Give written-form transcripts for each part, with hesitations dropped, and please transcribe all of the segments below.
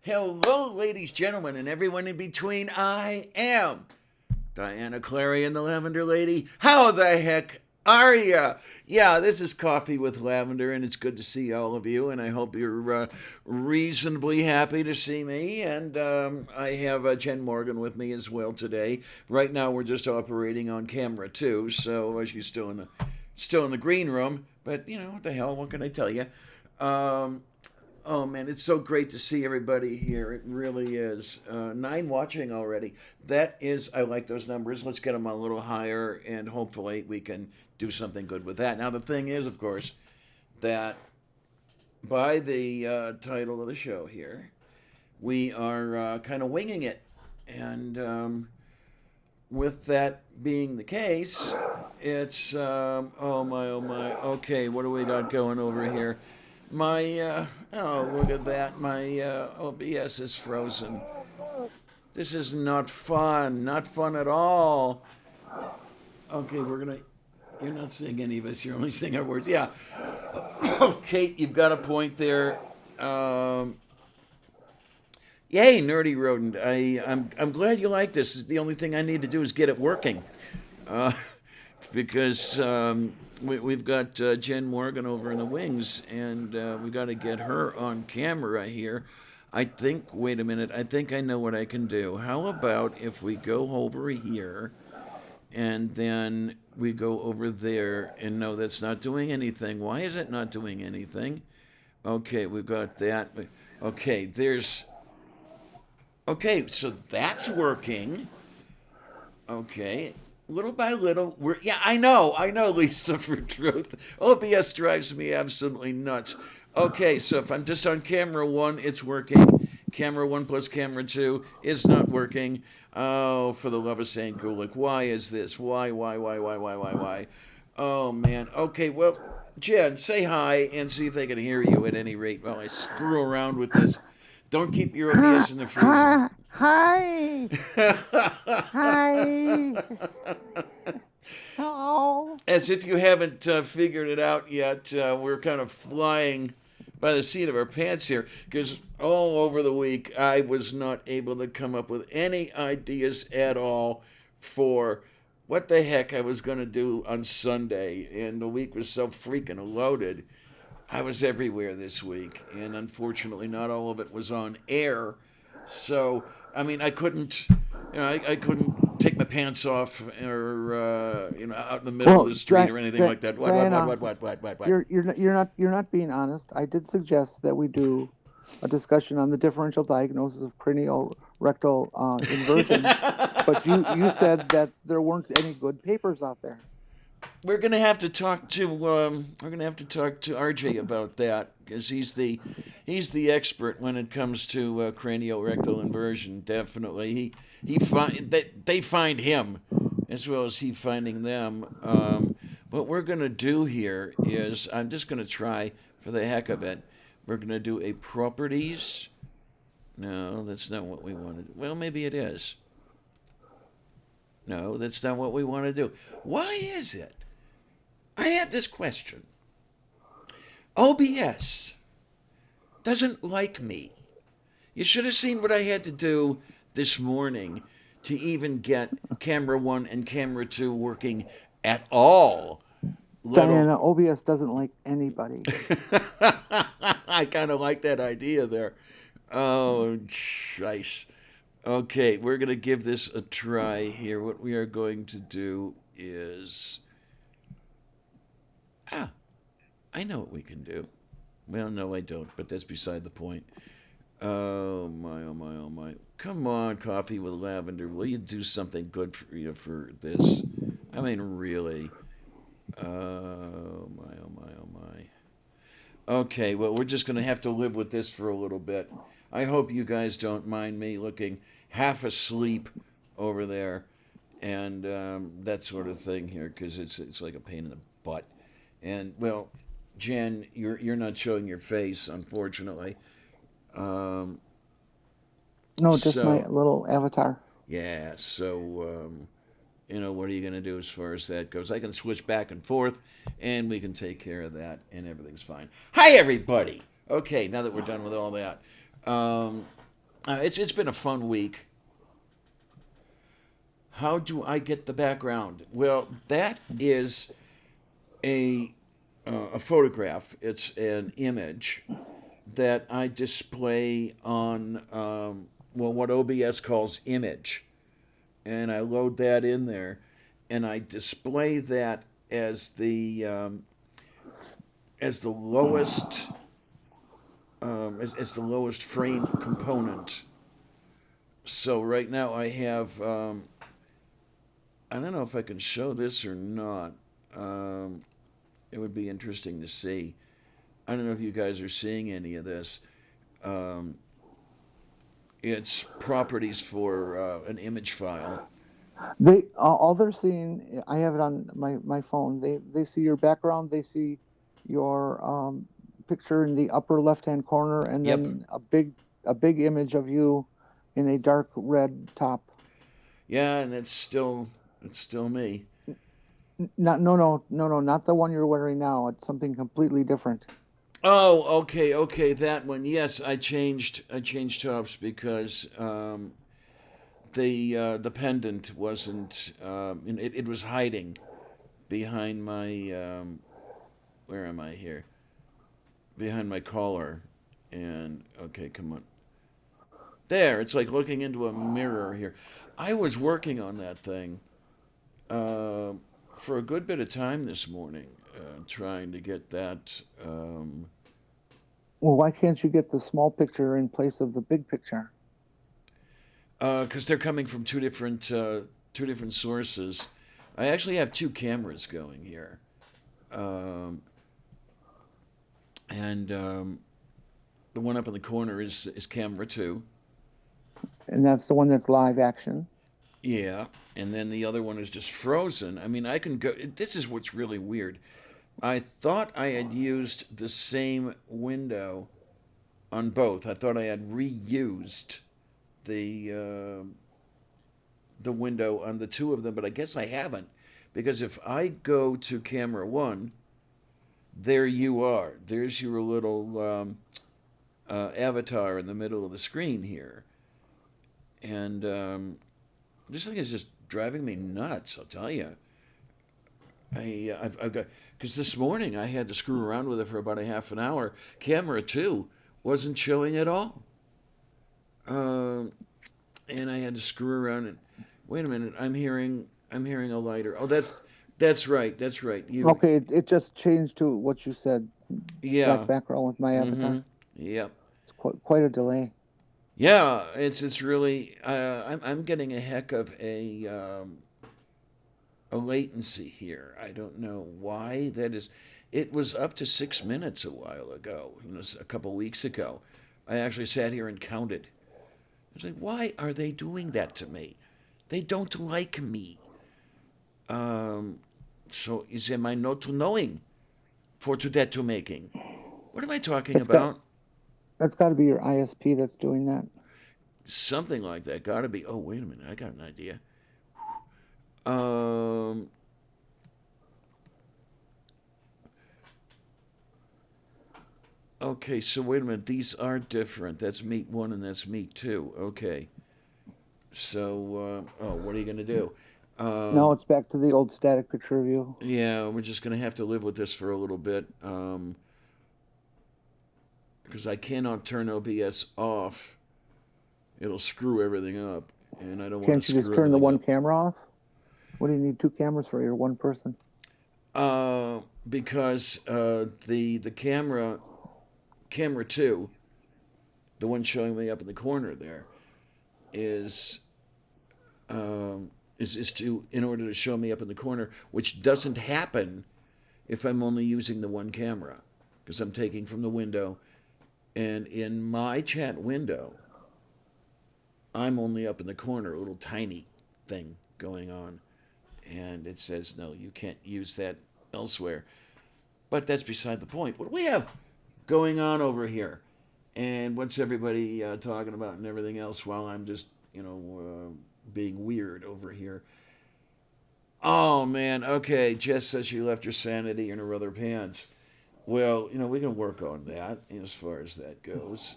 Hello, ladies, gentlemen, and everyone in between. I am Diana Clary and the Lavender Lady. How the heck are ya? Yeah, this is Coffee with Lavender, and it's good to see all of you. And I hope you're reasonably happy to see me. And I have Jen Morgan with me as well today. Right now, we're just operating on camera too, so she's still in the green room. But you know what the hell? What can I tell you? Um, Oh man, it's so great to see everybody here. It really is. 9 watching already. I like those numbers. Let's get them a little higher, and hopefully we can do something good with that. Now, the thing is, of course, that by the title of the show here, we are kind of winging it. And with that being the case, it's, oh my, oh my. Okay, what do we got going over here? Oh, look at that. My OBS is frozen. This is not fun. Not fun at all. Okay, you're not seeing any of us. You're only seeing our words. Yeah. Kate, you've got a point there. Um, Yay, nerdy rodent. I'm glad you like this. The only thing I need to do is get it working. Uh, because we've got Jen Morgan over in the wings, and we got to get her on camera here. Wait a minute, I think I know what I can do. How about if we go over here and then we go over there, and no, that's not doing anything. Why is it not doing anything? Okay, we've got that. Okay, okay, so that's working. Okay, little by little, yeah, I know, Lisa, for truth. OBS drives me absolutely nuts. Okay, so if I'm just on camera 1, it's working. Camera 1 plus camera 2 is not working. Oh, for the love of Saint Gulick, why is this? Why? Oh, man. Okay, well, Jen, say hi and see if they can hear you at any rate while I screw around with this. Don't keep your OBS in the freezer. Hi. Hi. Hello. As if you haven't figured it out yet, we're kind of flying by the seat of our pants here because all over the week I was not able to come up with any ideas at all for what the heck I was going to do on Sunday. And the week was so freaking loaded. I was everywhere this week, and unfortunately, not all of it was on air. So, I mean, I couldn't take my pants off or out in the middle of Well, the street or anything like that. Diana, What? you're not being honest. I did suggest that we do a discussion on the differential diagnosis of cranial rectal inversion, but you said that there weren't any good papers out there. We're gonna have to talk to RJ about that because he's the expert when it comes to craniorectal inversion. Definitely, they find him as well as he finding them. What we're gonna do here is I'm just gonna try for the heck of it. We're gonna do a properties. No, that's not what we wanted. Well, maybe it is. No, that's not what we want to do. Why is it? I have this question. OBS doesn't like me. You should have seen what I had to do this morning to even get camera 1 and camera 2 working at all. Little. Diana, OBS doesn't like anybody. I kind of like that idea there. Oh, nice. Okay, we're going to give this a try here. What we are going to do is. Ah, I know what we can do. Well, no, I don't, but that's beside the point. Oh, my, oh, my, oh, my. Come on, Coffee with Lavender. Will you do something good for you for this? I mean, really. Oh, my, oh, my, oh, my. Okay, well, we're just going to have to live with this for a little bit. I hope you guys don't mind me looking half asleep over there and that sort of thing here because it's like a pain in the butt. And well, Jen, you're not showing your face, unfortunately. Um, No, just my so little avatar. yeah, so what are you gonna do as far as that goes? I can switch back and forth, and we can take care of that, and everything's fine. Hi, everybody. Okay, now that we're done with all that, um, It's been a fun week. How do I get the background? Well, that is a a photograph. It's an image that I display on what OBS calls image, and I load that in there, and I display that as the lowest as the lowest frame component. So right now I have I don't know if I can show this or not. Um, it would be interesting to see. I don't know if you guys are seeing any of this. Um, it's properties for an image file. They all they're seeing. I have it on my phone. They see your background. They see your picture in the upper left hand corner, and Yep. then a big image of you in a dark red top. Yeah, and it's still me. Not no, not the one you're wearing now. It's something completely different. Oh, okay, that one. Yes, I changed tops because the pendant wasn't it was hiding behind my where am I here? Behind my collar, and okay, come on. There, it's like looking into a mirror here. I was working on that thing uh, for a good bit of time this morning, trying to get that. Well, why can't you get the small picture in place of the big picture? Because they're coming from two different sources. I actually have two cameras going here, um, and the one up in the corner is camera two. And that's the one that's live action. Yeah, and then the other one is just frozen. I mean, I can go. This is what's really weird. I thought I had used the same window on both. I thought I had reused the uh, the window on the two of them, but I guess I haven't, because if I go to camera one, there you are. There's your little avatar in the middle of the screen here, and this thing is just driving me nuts. I'll tell you. I've got because this morning I had to screw around with it for about a half an hour. Camera two wasn't showing at all, um, and I had to screw around and wait a minute. I'm hearing a lighter. Oh, that's right. You Okay, it just changed to what you said. Black yeah. background with my Mm-hmm. avatar. Yep. It's quite a delay. Yeah. It's really I'm getting a heck of a latency here. I don't know why that is. It was up to 6 minutes a while ago. It was a couple weeks ago. I actually sat here and counted. I was like, why are they doing that to me? They don't like me. Um, so is am I not to knowing for to that to making? What am I talking It's got about? that's got to be your ISP that's doing that. Something like that. Gotta be. Oh, wait a minute. I got an idea. Um, okay, so wait a minute. These are different. That's meat one and that's meat two. Okay. So, oh, what are you going to do? Now Um, it's back to the old static picture of you. yeah, we're just going to have to live with this for a little bit because I cannot turn OBS off. It'll screw everything up, and I don't want to Can't you just screw turn the everything one up. camera off? What do you need two cameras for? You're one person. Because the camera two, the one showing me up in the corner there, is is to in order to show me up in the corner, which doesn't happen if I'm only using the one camera, because I'm taking from the window, and in my chat window, I'm only up in the corner, a little tiny thing going on, and it says no, you can't use that elsewhere. But that's beside the point. What do we have going on over here? And what's everybody talking about and everything else while I'm just, being weird over here? Oh, man. Okay. Jess says she left her sanity in her other pants. Well, we can work on that as far as that goes.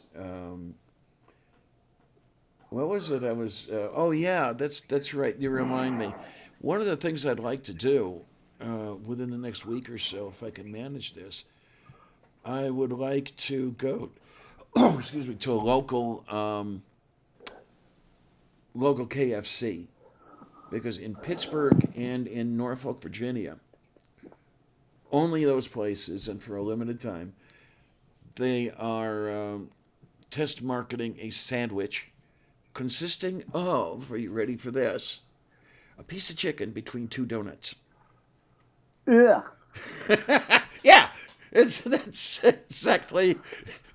what was it? I was. Oh yeah, that's right. You remind me. One of the things I'd like to do within the next week or so, if I can manage this, I would like to go. Excuse me, to a local KFC because in Pittsburgh and in Norfolk, Virginia, only those places and for a limited time, they are test marketing a sandwich consisting of, are you ready for this? A piece of chicken between two donuts. Yeah. Yeah, that's exactly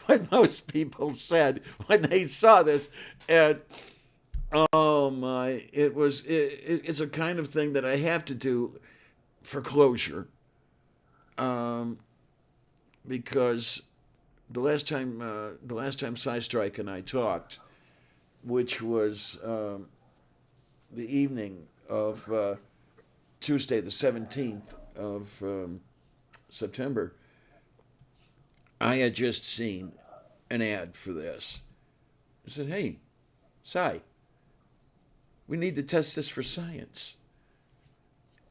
what most people said when they saw this. And oh my, it's a kind of thing that I have to do for closure. Um, because the last time Cy Strike and I talked, which was the evening of Tuesday, the 17th of September, I had just seen an ad for this. I said, "Hey, Cy, we need to test this for science."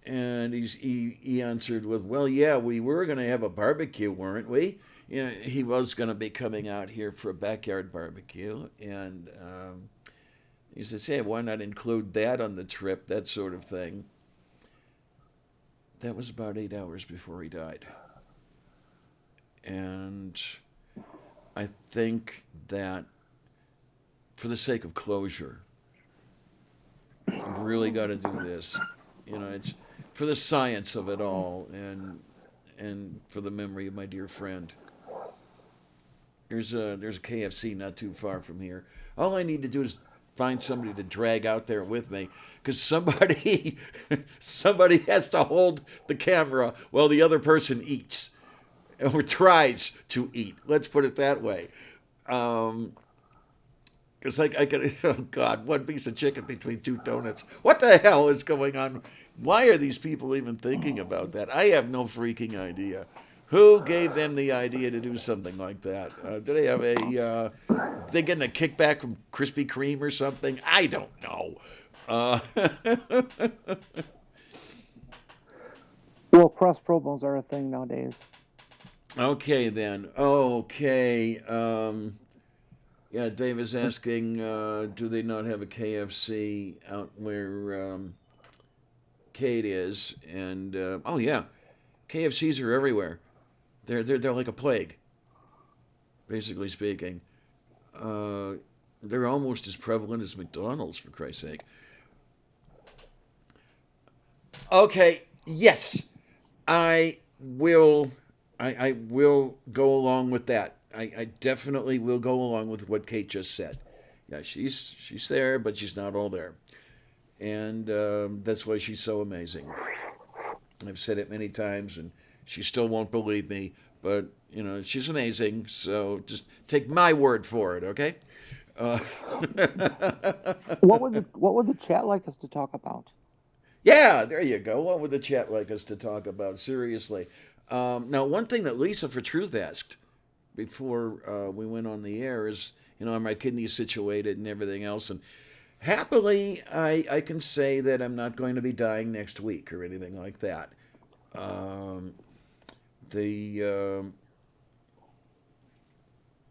And he answered with, "Well, yeah, we were going to have a barbecue, weren't we?" You know, he was going to be coming out here for a backyard barbecue, and he says, "Hey, why not include that on the trip?" That sort of thing. That was about 8 hours before he died, and I think that for the sake of closure, I've really got to do this. You know, it's for the science of it all, and for the memory of my dear friend. There's a KFC not too far from here. All I need to do is find somebody to drag out there with me, because somebody somebody has to hold the camera while the other person eats or tries to eat. Let's put it that way. Um, it's like I could, oh God, one piece of chicken between two donuts. What the hell is going on? Why are these people even thinking about that? I have no freaking idea. Who gave them the idea to do something like that? Do they have they getting a kickback from Krispy Kreme or something? I don't know. Uh, Well, cross promos are a thing nowadays. okay then. Okay. Yeah, Dave is asking, do they not have a KFC out where Kate is? And oh yeah, KFCs are everywhere. They're like a plague, basically speaking. Uh, they're almost as prevalent as McDonald's, for Christ's sake. Okay, yes, I will. I will go along with that. I definitely will go along with what Kate just said. Yeah, she's there, but she's not all there, and that's why she's so amazing. I've said it many times, and she still won't believe me. But you know, she's amazing. So just take my word for it, okay? Uh, What would the chat like us to talk about? yeah, there you go. What would the chat like us to talk about? Seriously. Now, one thing that Lisa for Truth asked before we went on the air is, you know, are my kidneys situated and everything else? And happily, I can say that I'm not going to be dying next week or anything like that. Um, the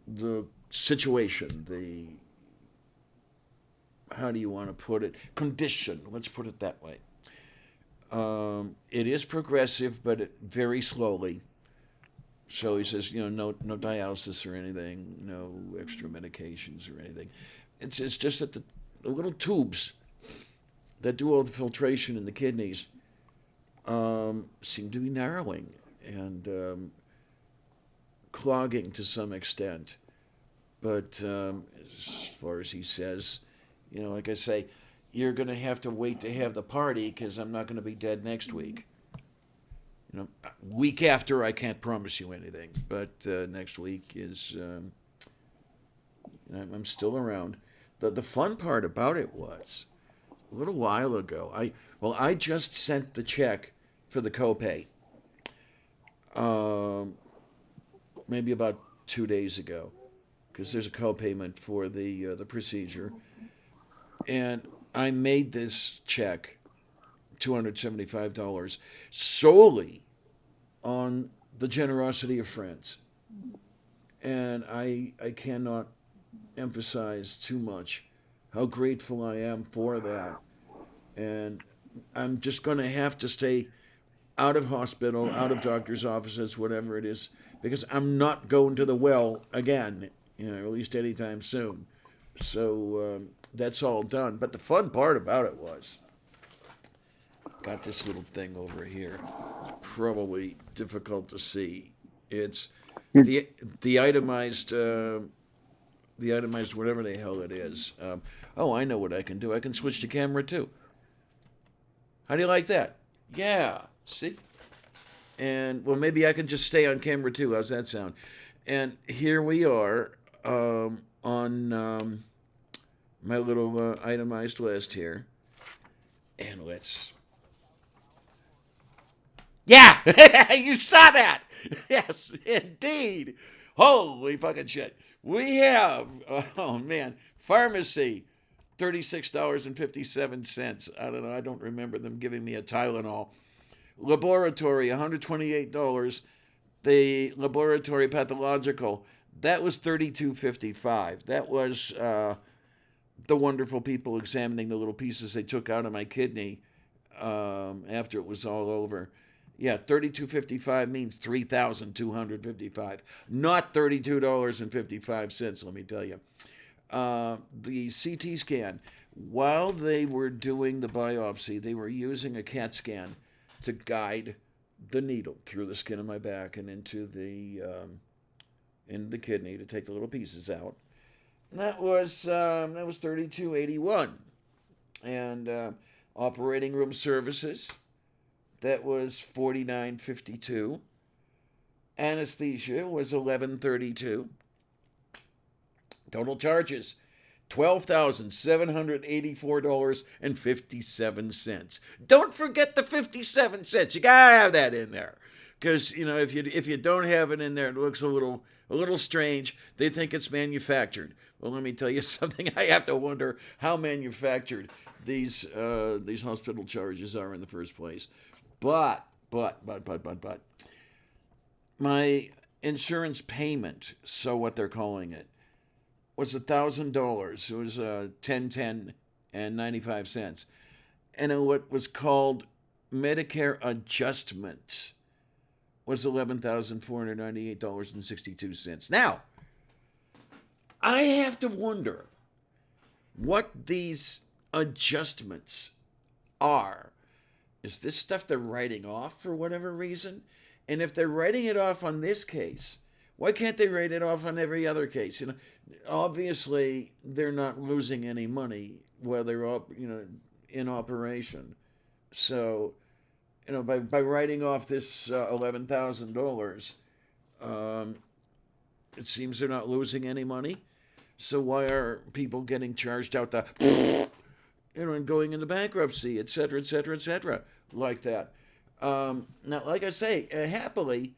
the situation, the how do you want to put it? Condition. Let's put it that way. It is progressive, but very slowly. So he says, you know, no dialysis or anything, no extra medications or anything. It's just that the little tubes that do all the filtration in the kidneys seem to be narrowing and clogging to some extent. But as far as he says, you know, like I say, you're going to have to wait to have the party because I'm not going to be dead next week. You know, week after I can't promise you anything, but next week is I'm still around. The fun part about it was a little while ago. I just sent the check for the copay. Um, Maybe about 2 days ago, because there's a copayment for the procedure. And I made this check, $275, solely on the generosity of friends. And I cannot emphasize too much how grateful I am for that. And I'm just going to have to stay out of hospital, out of doctor's offices, whatever it is, because I'm not going to the well again, at least anytime soon. So that's all done. But the fun part about it was, got this little thing over here. It's probably difficult to see. It's You, the the itemized the itemized whatever the hell it is. Oh, I know what I can do. I can switch to camera too. How do you like that? Yeah. See? And well, maybe I can just stay on camera too. How's that sound? And here we are on my little itemized list here. And let's. Yeah! You saw that! Yes, indeed. Holy fucking shit. We have, oh man, pharmacy, $36.57. I don't know. I don't remember them giving me a Tylenol. Laboratory, $128. The laboratory pathological, that was $32.55. That was the wonderful people examining the little pieces they took out of my kidney after it was all over. Yeah, $32.55 means $3,255, not $32.55. Let me tell you. The CT scan, while they were doing the biopsy, they were using a CAT scan to guide the needle through the skin of my back and into the kidney to take the little pieces out. And that was $32.81, and operating room services, that was $49.52. Anesthesia was $11.32. Total charges $12,784.57. Don't forget the 57 cents. You gotta have that in there, because if you don't have it in there, it looks a little strange. They think it's manufactured. Well, let me tell you something. I have to wonder how manufactured these hospital charges are in the first place. But my insurance payment, so what they're calling it, was $1,000. It was 10 and 95 cents, and what was called Medicare adjustment was $11,498.62. Now, I have to wonder what these adjustments are. Is this stuff they're writing off for whatever reason? And if they're writing it off on this case, why can't they write it off on every other case? Obviously they're not losing any money while they're in operation. So, by writing off this $11,000, it seems they're not losing any money. So why are people getting charged out the and going into bankruptcy, et cetera, et cetera, et cetera, like that? Now, like I say, happily,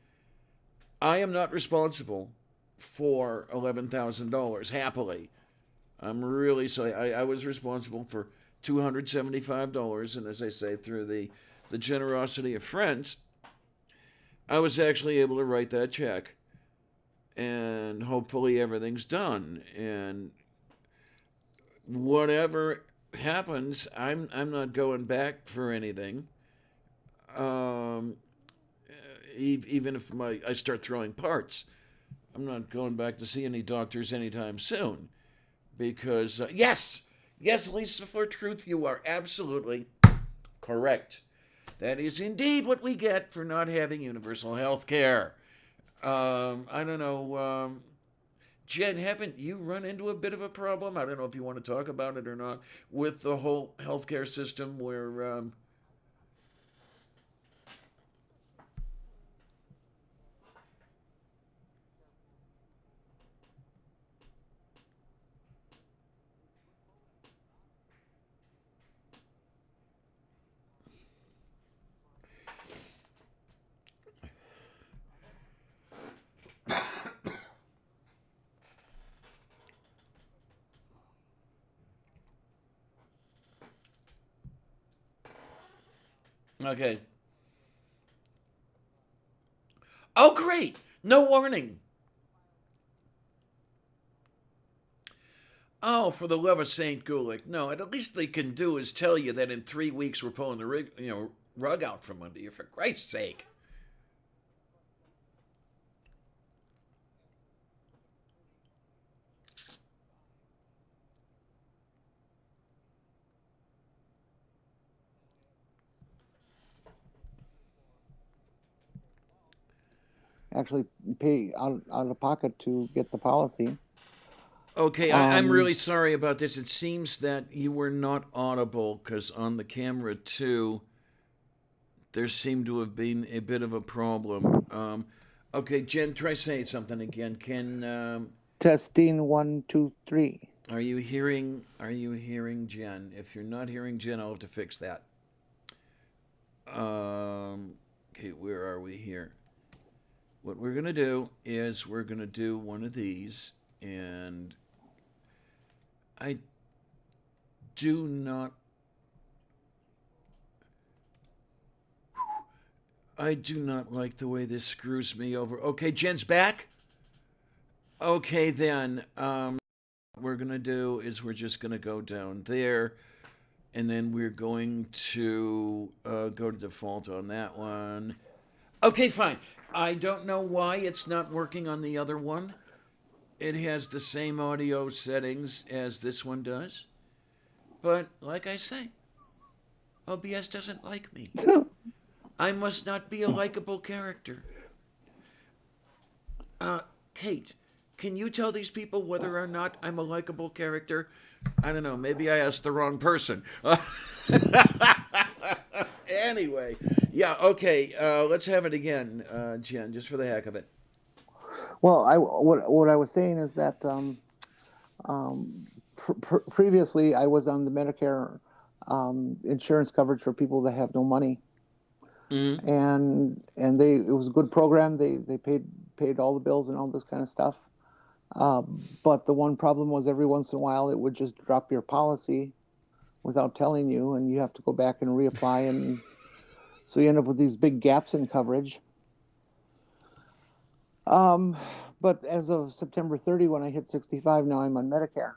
I am not responsible for $11,000. Happily, I'm really sorry. I was responsible for $275, and as I say, through the generosity of friends, I was actually able to write that check, and hopefully everything's done. And whatever happens, I'm not going back for anything. Even if I start throwing parts, I'm not going back to see any doctors anytime soon, because yes, Lisa, for truth, you are absolutely correct. That is indeed what we get for not having universal health care. I don't know. Jen, haven't you run into a bit of a problem? I don't know if you want to talk about it or not, with the whole healthcare system where Okay. Oh, great. No warning. Oh, for the love of Saint Gulick. No, at least they can do is tell you that in 3 weeks we're pulling the rug out from under you, for Christ's sake. actually pay out of pocket to get the policy. Okay, I'm Um, really sorry about this. It seems that you were not audible because on the camera, too, there seemed to have been a bit of a problem. Okay, Jen, try saying something again. Testing 1, 2, 3. Are you hearing? Are you hearing Jen? If you're not hearing Jen, I'll have to fix that. Okay, where are we here? What we're gonna do is we're gonna do one of these, and I do not. I do not like the way this screws me over. Okay, Jen's back. Okay, then. What we're gonna do is we're just gonna go down there, and then we're going to go to default on that one. Okay, fine. I don't know why it's not working on the other one. It has the same audio settings as this one does. But like I say, OBS doesn't like me. I must not be a likable character. Uh, Kate, can you tell these people whether or not I'm a likable character? I don't know. Maybe I asked the wrong person. Anyway, yeah, okay. Let's have it again, Jen, just for the heck of it. Well, what I was saying is that previously I was on the Medicare insurance coverage for people that have no money, Mm-hmm. and it was a good program. They paid all the bills and all this kind of stuff. But the one problem was every once in a while it would just drop your policy without telling you, and you have to go back and reapply, and so you end up with these big gaps in coverage. Um, but as of September 30, when I hit 65, now I'm on Medicare.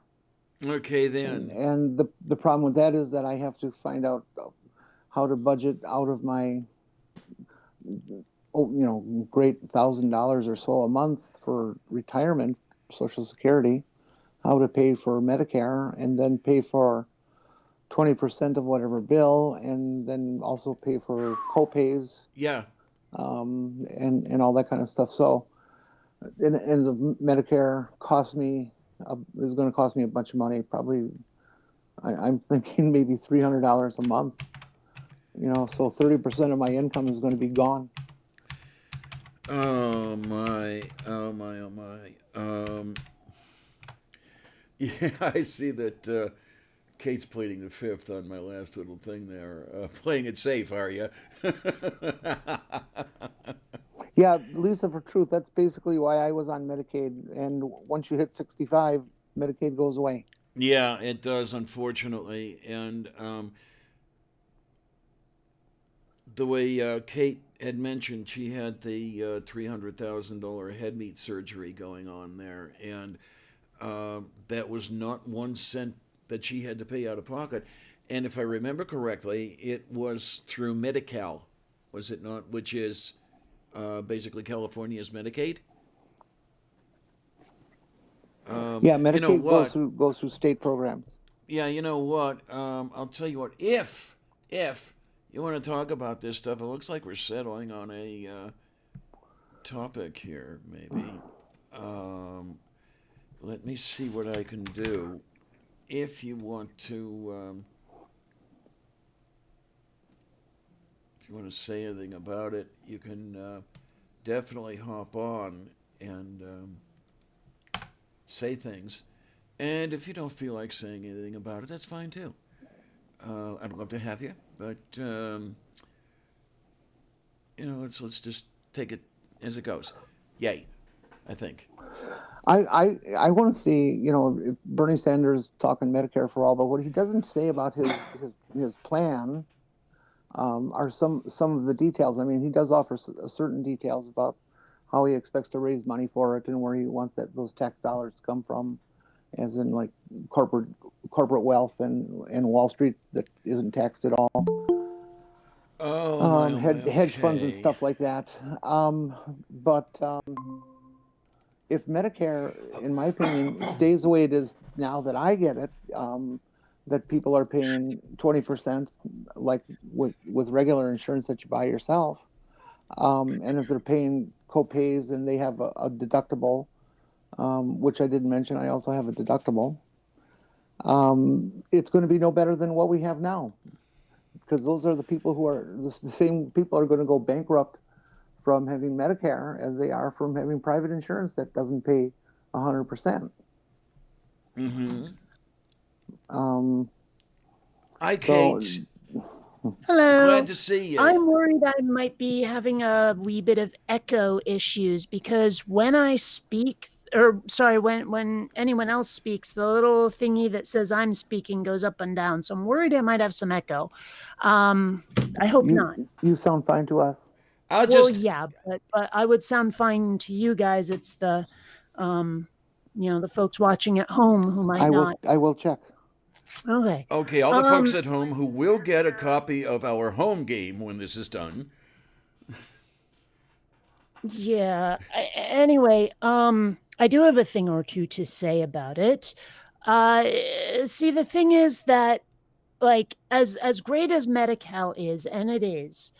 Okay, And, then. and the problem with that is that I have to find out how to budget out of my, great $1,000 or so a month for retirement, Social Security, how to pay for Medicare, and then pay for 20% of whatever bill, and then also pay for copays, Yeah. and all that kind of stuff. So, and Medicare is going to cost me a bunch of money. Probably, I'm thinking maybe $300 a month. So 30% of my income is going to be gone. Oh my. Oh my. Oh my. Yeah, I see that Kate's pleading the fifth on my last little thing there. Playing it safe, are you? Yeah, Lisa, for truth, that's basically why I was on Medicaid. And once you hit 65, Medicaid goes away. Yeah, it does, unfortunately. And the way Kate had mentioned, she had the $300,000 head meat surgery going on there, and that was not 1 cent that she had to pay out of pocket. And if I remember correctly, it was through Medi-Cal, was it not? Which is basically California's Medicaid. Yeah, You know Medicaid what? goes through state programs. Yeah, you know what? I'll tell you what. If you want to talk about this stuff, it looks like we're settling on a topic here. Maybe. Um, Let me see what I can do. If you want to, if you want to say anything about it, you can definitely hop on and say things. And if you don't feel like saying anything about it, that's fine too. I'd love to have you, but let's just take it as it goes. Yay, I think. I want to see, if Bernie Sanders talking Medicare for all, but what he doesn't say about his plan are some of the details. I mean, he does offer certain details about how he expects to raise money for it and where he wants those tax dollars to come from, as in like corporate wealth and Wall Street that isn't taxed at all. Oh my, oh my, Hedge funds and okay. stuff like that. But if Medicare, in my opinion, stays the way it is now that I get it, that people are paying 20%, like with regular insurance that you buy yourself, and if they're paying co-pays and they have a deductible, which I didn't mention, I also have a deductible. It's going to be no better than what we have now, because those are the people who are the same people are going to go bankrupt from having Medicare as they are from having private insurance that doesn't pay 100%. Mm-hmm. Um, Hi, so Kate. Glad Hello. to see you. I'm worried I might be having a wee bit of echo issues because when I speak, or sorry, when anyone else speaks, the little thingy that says I'm speaking goes up and down. So I'm worried I might have some echo. I hope not. you sound fine to us. I'll Well, just. yeah, but I would sound fine to you guys. It's the the folks watching at home who might not. I will check. Okay. Okay, all the folks Um, at home who will get a copy of our home game when this is done. Yeah. Anyway, I do have a thing or two to say about it. See, the thing is that, like, as great as Medi-Cal is, and it is,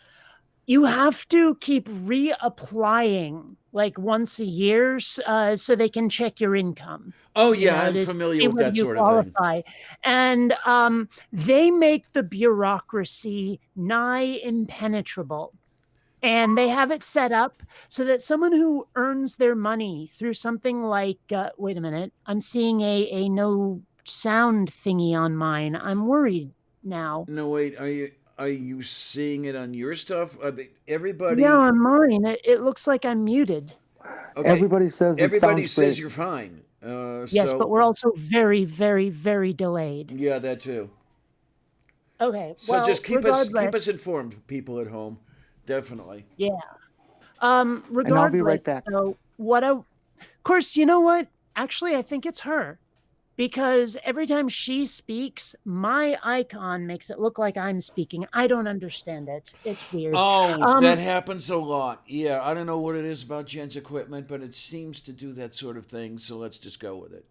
you have to keep reapplying like once a year, so they can check your income. Oh, You yeah, know, I'm to familiar see with whether that you sort of thing. qualify, and they make the bureaucracy nigh impenetrable. And they have it set up so that someone who earns their money through something like, wait a minute, I'm seeing a no sound thingy on mine. I'm worried now. No, wait, are you seeing it on your stuff? I mean, Yeah, everybody. on mine, it looks like I'm muted. Okay, Everybody says it everybody sounds says great. you're fine. Yes, but So we're also very, very, very delayed. yeah, that too. Okay, So well, just keep regardless, us informed, people at home. Definitely. yeah. And I'll be right Regardless, back. though, of course, you know what? Actually, I think it's her. Because every time she speaks, my icon makes it look like I'm speaking. I don't understand it. It's weird. Oh, that Um, happens a lot. Yeah, I don't know what it is about Jen's equipment, but it seems to do that sort of thing. So let's just go with it.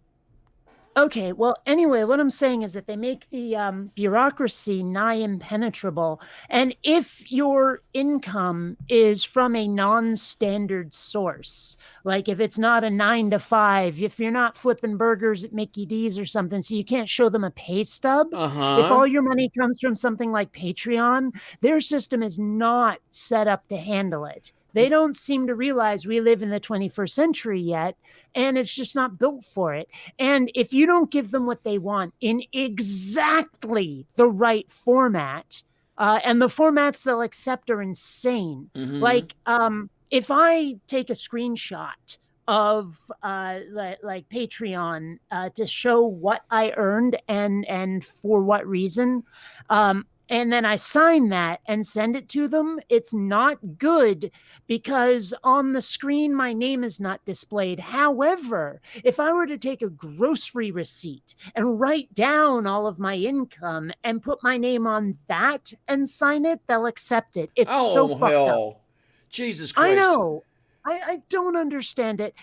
Okay, well, anyway, what I'm saying is that they make the bureaucracy nigh impenetrable. And if your income is from a non standard source, like if it's not a 9 to 5, if you're not flipping burgers at Mickey D's or something, so you can't show them a pay stub, Uh if huh. all your money comes from something like Patreon, their system is not set up to handle it. They don't seem to realize we live in the 21st century yet, and it's just not built for it. And if you don't give them what they want in exactly the right format, and the formats they'll accept are insane. Mm-hmm. Like, if I take a screenshot of like Patreon to show what I earned and for what reason, and then I sign that and send it to them, it's not good because on the screen my name is not displayed. However, if I were to take a grocery receipt and write down all of my income and put my name on that and sign it, they'll accept it. It's so Oh fucked up. hell, Jesus I Christ. know. I don't understand it.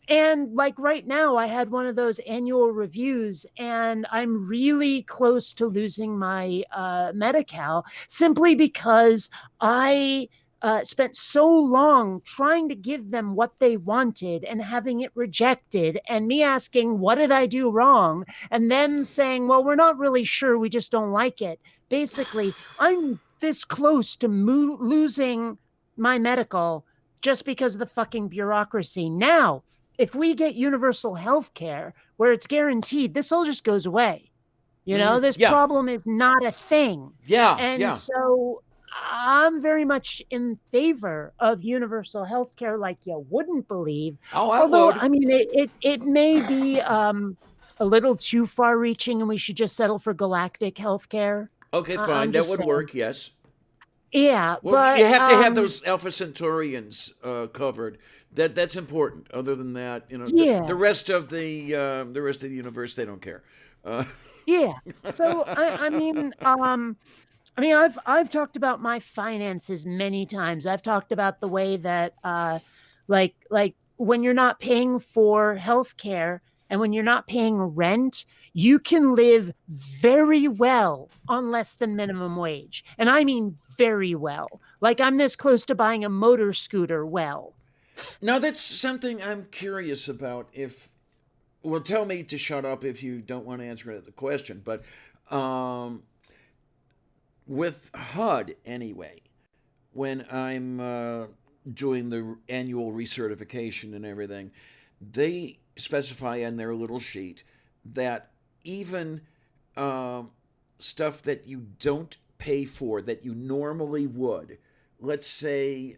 And like right now, I had one of those annual reviews, and I'm really close to losing my Medi-Cal simply because I spent so long trying to give them what they wanted and having it rejected, and me asking, what did I do wrong? And them saying, well, we're not really sure. We just don't like it. Basically, I'm this close to losing my medical just because of the fucking bureaucracy. Now, if we get universal health care where it's guaranteed, this all just goes away. You know, this Yeah, problem is not a thing. yeah, And yeah. so I'm very much in favor of universal health care like you wouldn't believe. Oh, I Although, would. I mean, it may be a little too far reaching and we should just settle for galactic health care. Okay, I'm fine. That just would saying. work. Yes. Yeah, Well, you but have to have those Alpha Centaurians covered. That's important. Other than that, the yeah, the rest of the universe, they don't care. Uh, yeah. So I've talked about my finances many times. I've talked about the way that like when you're not paying for healthcare and when you're not paying rent, you can live very well on less than minimum wage. And I mean very well. Like I'm this close to buying a motor scooter well. now, that's something I'm curious about. If Well, tell me to shut up if you don't want to answer the question. But um, with HUD, anyway, when I'm doing the annual recertification and everything, they specify on their little sheet that even um, stuff that you don't pay for that you normally would, let's say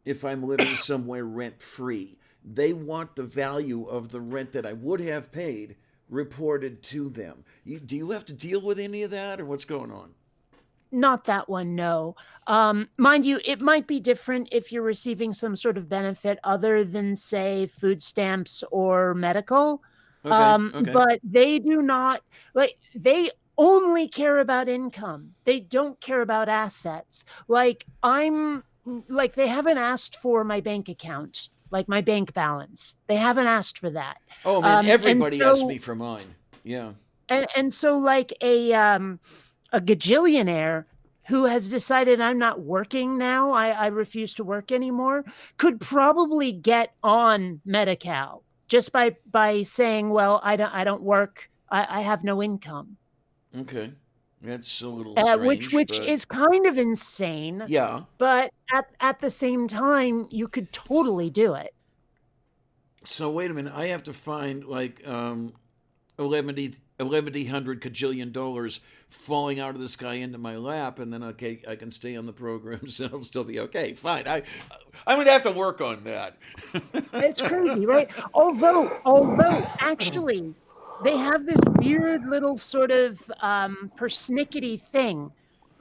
if I'm living somewhere rent free, they want the value of the rent that I would have paid reported to them. Do you have to deal with any of that, or what's going on? Not that one, no. Mind you, it might be different if you're receiving some sort of benefit other than, say, food stamps or medical. Okay, okay. But they do not, like, they only care about income. They don't care about assets. Like, they haven't asked for my bank account, like my bank balance. They haven't asked for that. Oh man, And everybody asks me so, for mine. Yeah. and so, like a gajillionaire who has decided I'm not working now, I refuse to work anymore, could probably get on Medi-Cal just by saying, well, I don't work, I have no income. Okay. That's a little Which strange, which but is kind of insane, yeah. but at the same time, you could totally do it. So wait a minute. I have to find like 1100 cajillion dollars falling out of the sky into my lap, and then okay, I can stay on the program, so it'll still be okay. Fine. I'm gonna have to work on that. It's crazy, right? Although actually they have this weird little sort of persnickety thing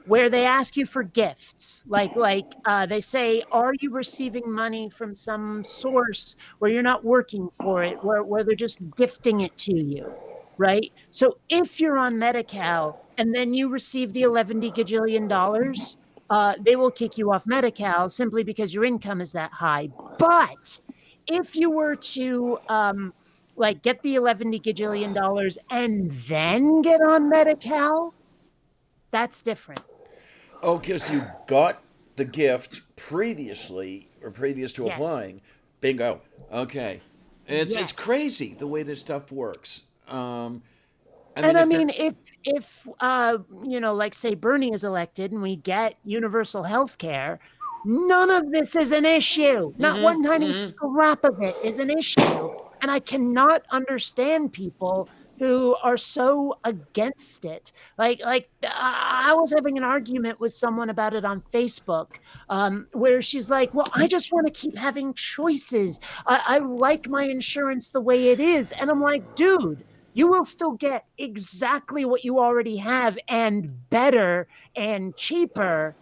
where they ask you for gifts. They say, are you receiving money from some source where you're not working for it, where they're just gifting it to you, right? So if you're on Medi-Cal and then you receive the 11 gajillion dollars, they will kick you off Medi-Cal simply because your income is that high. But if you were to like get the 11 gajillion dollars and then get on Medi-Cal, that's different. Oh, because you got the gift previously or previous to Yes. applying. Bingo. Okay. It's Yes. crazy the way this stuff works. I mean, And I if they're mean, if like say Bernie is elected and we get universal health care, none of this is an issue. Not mm-hmm, one tiny mm-hmm. scrap of it is an issue. And I cannot understand people who are so against it. I was having an argument with someone about it on Facebook, where she's like, "Well, I just want to keep having choices. I like my insurance the way it is," and I'm like, "Dude, you will still get exactly what you already have and better and cheaper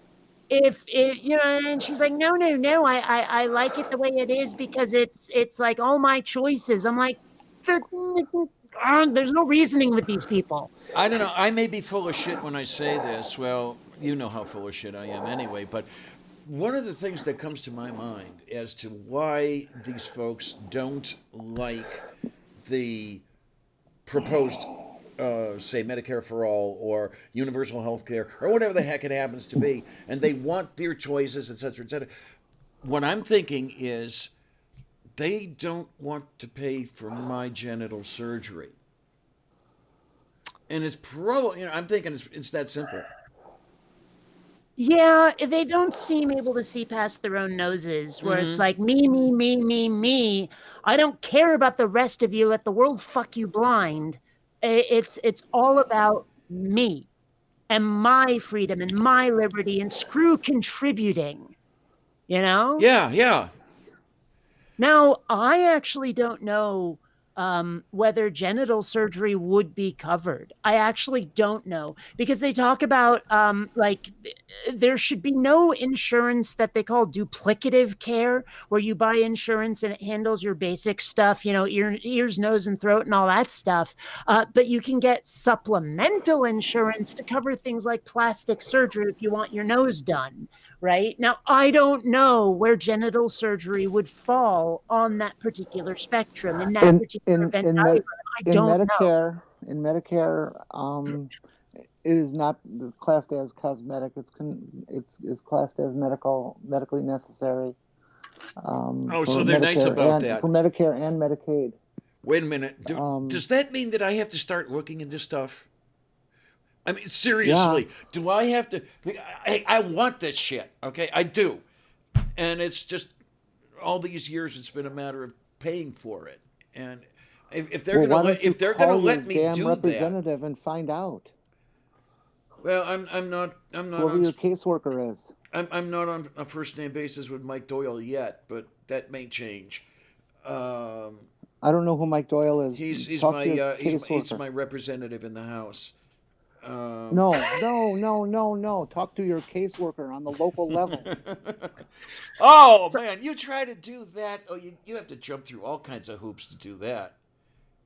if it, and she's like, no, I like it the way it is because it's like all my choices. I'm like, there's no reasoning with these people. I don't know. I may be full of shit when I say this. Well, you know how full of shit I am anyway. But one of the things that comes to my mind as to why these folks don't like the proposed, say, Medicare for all or universal health care or whatever the heck it happens to be, and they want their choices, etc., etc. What I'm thinking is they don't want to pay for my genital surgery. And it's probably, I'm thinking it's that simple. Yeah, they don't seem able to see past their own noses, where it's Mm-hmm. like me, me, me, me, me. I don't care about the rest of you. Let the world fuck you blind. It's all about me and my freedom and my liberty, and screw contributing. You know. Yeah, yeah. Now, I actually don't know whether genital surgery would be covered. I actually don't know because they talk about there should be no insurance that they call duplicative care, where you buy insurance and it handles your basic stuff, ears, nose, and throat, and all that stuff. But you can get supplemental insurance to cover things like plastic surgery if you want your nose done. Right now, I don't know where genital surgery would fall on that particular spectrum in that In particular in Venn in diagram. med, I don't know. in Medicare, it is not classed as cosmetic. It's classed as medically necessary, Oh, so they're nice about for that. Medicare and Medicaid. Wait a minute. Um, Does that mean that I have to start looking into stuff? I mean, yeah. seriously, do I have to? I want this shit. Okay, I do, and it's just all these years. It's been a matter of paying for it, and if they're Well, gonna why don't you if they're gonna call your let me damn do that, representative and find out well, I'm not whoever on your caseworker is? I'm not on a first name basis with Mike Doyle yet, but that may change. Um, I don't know who Mike Doyle is. he's Talk my to your he's caseworker. my representative in the House. Um, No, no, no, no, no. Talk to your caseworker on the local level. oh So, man, you try to do that. Oh, you have to jump through all kinds of hoops to do that.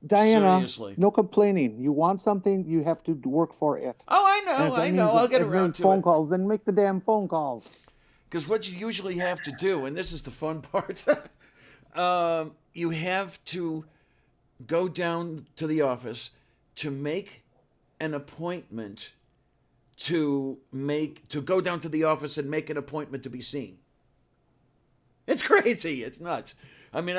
Diana, Seriously. no complaining. You want something, you have to work for it. Oh, And if that I means know. I'll get around make to phone it. calls, then make the damn phone calls. Because what you usually have to do, and this is the fun part, you have to go down to the office to make an appointment to go down to the office and make an appointment to be seen. It's crazy. It's nuts. I mean,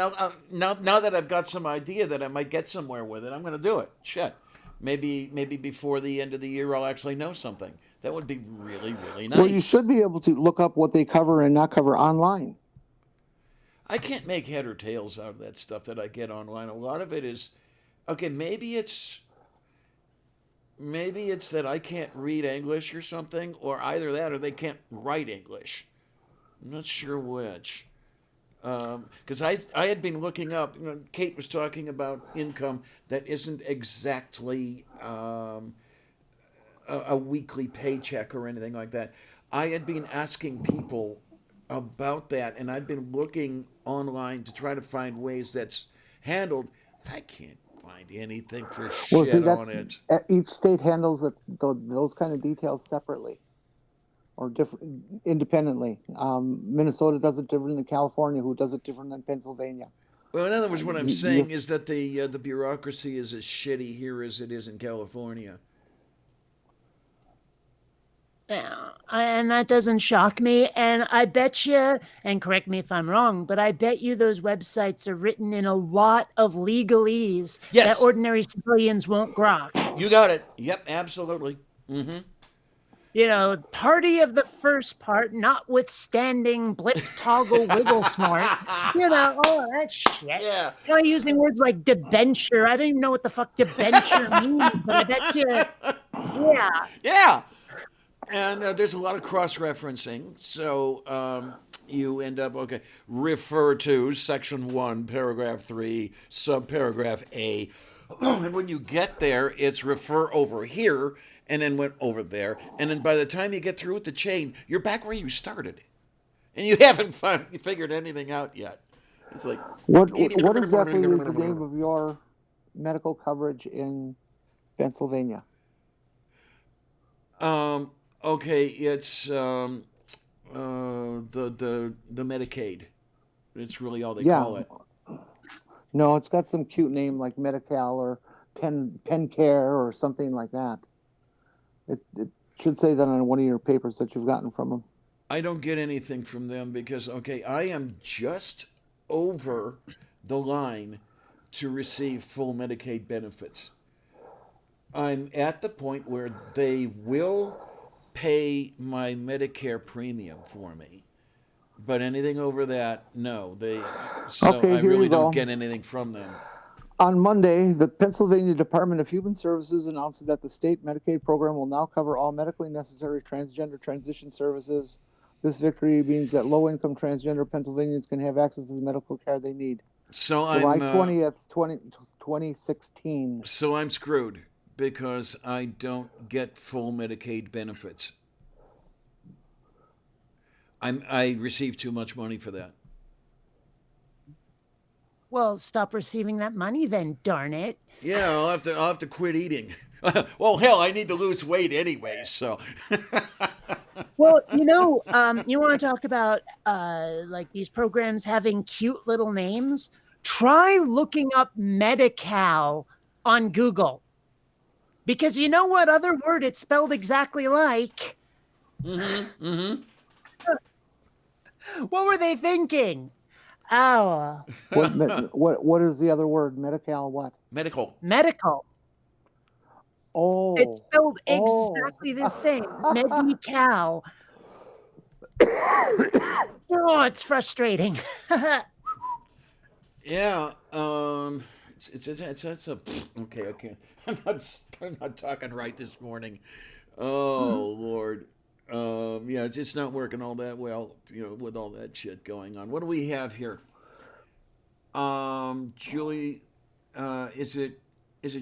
now that I've got some idea that I might get somewhere with it, I'm going to do it. Shit. Maybe before the end of the year, I'll actually know something. That would be really, really Well, you nice. should be able to look up what they cover and not cover online. I can't make head or tails out of that stuff that I get online. A lot of it is, okay, maybe it's that I can't read English or something, or either that or they can't write English. I'm not sure which. Because I had been looking up. Kate was talking about income that isn't exactly a weekly paycheck or anything like that. I had been asking people about that, and I'd been looking online to try to find ways that's handled. I can't find anything for Well, see, shit on that's it. each state handles those kind of details separately or different independently. Minnesota does it different than California, who does it different than Pennsylvania. Well, in other words, what I'm You saying is that the bureaucracy is as shitty here as it is in California. yeah, and that doesn't shock me. And I bet you, and correct me if I'm wrong, but I bet you those websites are written in a lot of legalese that Yes, ordinary civilians won't grok. you got it. Yep, absolutely. Mm-hmm. Party of the first part, notwithstanding blip, toggle, wiggle, snort, all that shit. Yeah, Probably using words like debenture. I don't even know what the fuck debenture means, but I bet you, yeah. yeah. And there's a lot of cross referencing. So you end up, okay, refer to section 1, paragraph 3, subparagraph A. And when you get there, it's refer over here and then went over there. And then by the time you get through with the chain, you're back where you started. And you haven't figured anything out yet. It's like. what exactly is the name of your medical coverage in Pennsylvania? Okay, it's the Medicaid. It's really all they Yeah, call it. no, it's got some cute name like Medi-Cal or Pen Care or something like that. It should say that on one of your papers that you've gotten from them. I don't get anything from them because, okay, I am just over the line to receive full Medicaid benefits. I'm at the point where they will pay my Medicare premium for me. But anything over that, no. So Okay, I here really you don't go. get anything from them. On Monday, the Pennsylvania Department of Human Services announced that the state Medicaid program will now cover all medically necessary transgender transition services. This victory means that low-income transgender Pennsylvanians can have access to the medical care they need. So July I'm 20th, 2016. so I'm screwed because I don't get full Medicaid benefits. I receive too much money for that. Well, stop receiving that money then, darn it. Yeah, I'll have to quit eating. Well, hell, I need to lose weight anyway, so Well, you want to talk about like these programs having cute little names? Try looking up Medi-Cal on Google because you know what other word it's spelled exactly like? mm-hmm. What were they thinking? Oh, What is the other word? Medical what? Medical. medical. It's Oh, spelled oh. exactly the same. Medi-Cal. Oh, it's frustrating. Yeah, it's a okay. I can't. I'm not talking right this morning. Oh Lord. Yeah, it's just not working all that well. With all that shit going on. What do we have here? Julie, is it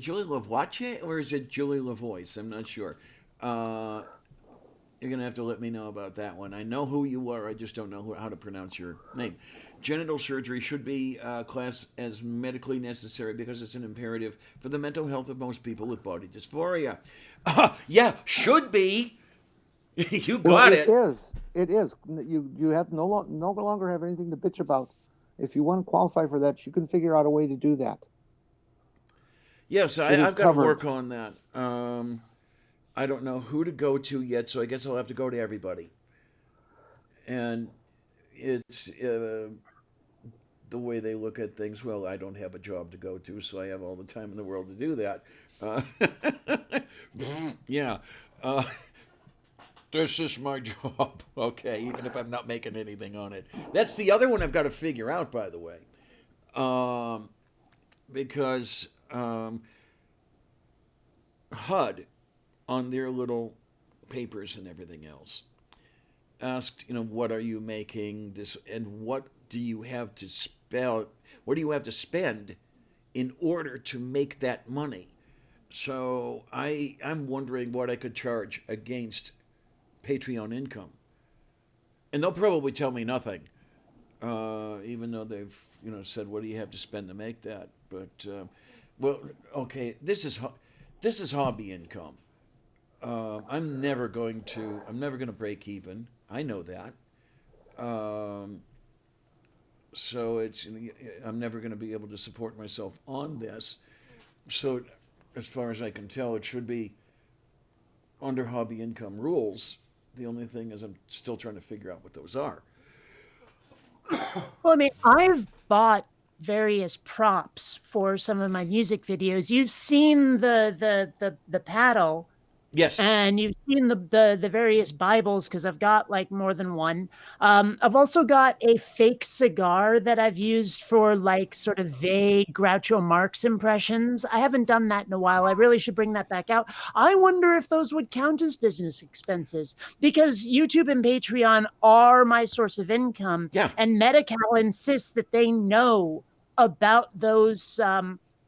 Julie Lavoie or is it Julie Lavoie? I'm not sure. Uh, you're gonna have to let me know about that one. I know who you are. I just don't know how to pronounce your name. Genital surgery should be classed as medically necessary because it's an imperative for the mental health of most people with body dysphoria. Yeah, should be. You Well, got it it. is. It is. You have no longer have anything to bitch about. If you want to qualify for that, you can figure out a way to do that. Yes, It is I've got to covered. work on that. I don't know who to go to yet, so I guess I'll have to go to everybody. And it's the way they look at things. Well, I don't have a job to go to, so I have all the time in the world to do that. Uh, yeah. Uh, this is my job. Okay, even if I'm not making anything on it. That's the other one I've got to figure out, by the way. Um, because HUD, on their little papers and everything else, asked, what are you making this, and what do you have to spell? What do you have to spend in order to make that money? So I'm wondering what I could charge against Patreon income, and they'll probably tell me nothing, even though they've said what do you have to spend to make that. But well, okay, this is hobby income. I'm never going to break even. I know that. Um, so I'm never going to be able to support myself on this. So, as far as I can tell, it should be under hobby income rules. The only thing is, I'm still trying to figure out what those are. Well, I mean, I've bought various props for some of my music videos. You've seen the paddle Yes. and you've seen the various Bibles because I've got like more than one. I've also got a fake cigar that I've used for like sort of vague Groucho Marx impressions. I haven't done that in a while. I really should bring that back out. I wonder if those would count as business expenses because YouTube and Patreon are my source of income, Yeah. and Medi-Cal insists that they know about those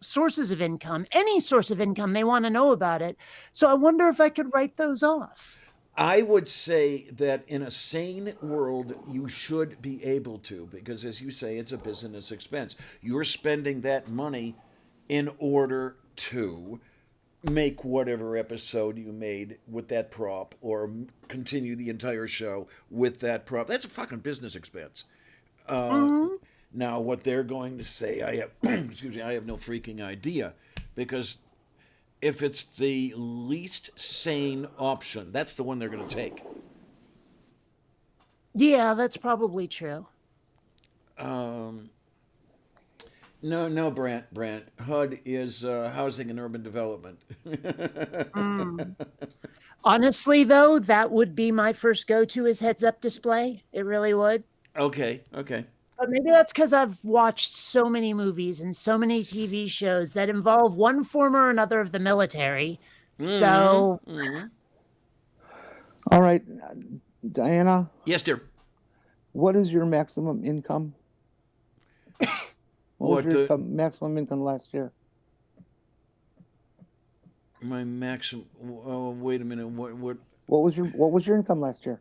sources of income, any source of income, they want to know about it. So I wonder if I could write those off. I would say that in a sane world, you should be able to, because as you say, it's a business expense. You're spending that money in order to make whatever episode you made with that prop or continue the entire show with that prop. That's a fucking business expense. Uh, Mhm. Now, what they're going to say, I have, excuse me, I have no freaking idea, because if it's the least sane option, that's the one they're going to take. Yeah, that's probably true. Um, no, no, Brant. HUD is housing and urban development. Mm. Honestly, though, that would be my first go-to is heads-up display. It really would. Okay, okay. But maybe that's because I've watched so many movies and so many TV shows that involve one form or another of the military. Mm-hmm. So Mm-hmm. All right, Diana, Yes, dear. what is your maximum income? What was What your the maximum income last year? my maximum? Oh, wait a minute. What? What was your income last year?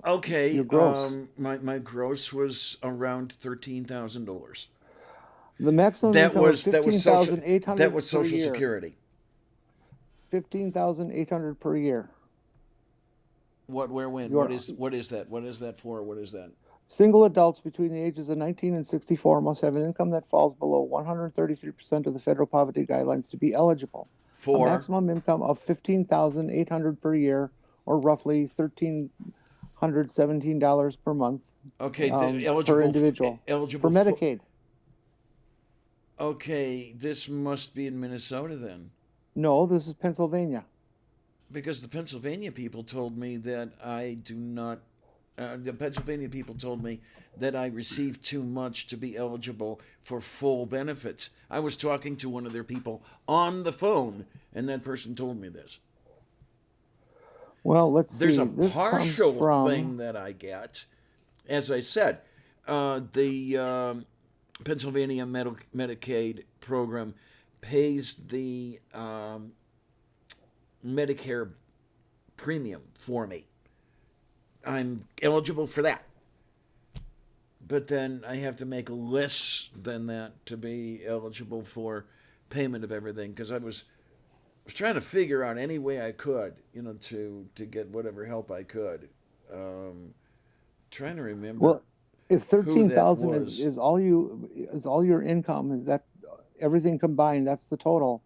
Okay. Your gross. My gross was around $13,000. The maximum That income of was that was fifteen social. thousand eight That hundred was per Social year. Security. 15,800 per year. What? Where? When? What Your is? What is that? What is that for? What is that? single adults between the ages of 19 and 64 must have an income that falls below 133% of the federal poverty guidelines to be eligible. A For? maximum income of 15,800 per year, or roughly $1,317 per month, Okay. per Eligible. individual for Eligible for. Medicaid. Okay. This must be in Minnesota then, No, this is Pennsylvania. because the Pennsylvania people told me that I do not. The Pennsylvania people told me that I received too much to be eligible for full benefits. I was talking to one of their people on the phone, and that person told me this. Well, let's There's see. a This comes partial from thing that I get. As I said, the Pennsylvania Medicaid program pays the Medicare premium for me. I'm eligible for that. But then I have to make less than that to be eligible for payment of everything, because I was trying to figure out any way I could, to get whatever help I could. Um, Trying to remember well, if who thirteen that thousand was. is all your income, is that everything combined? That's the total.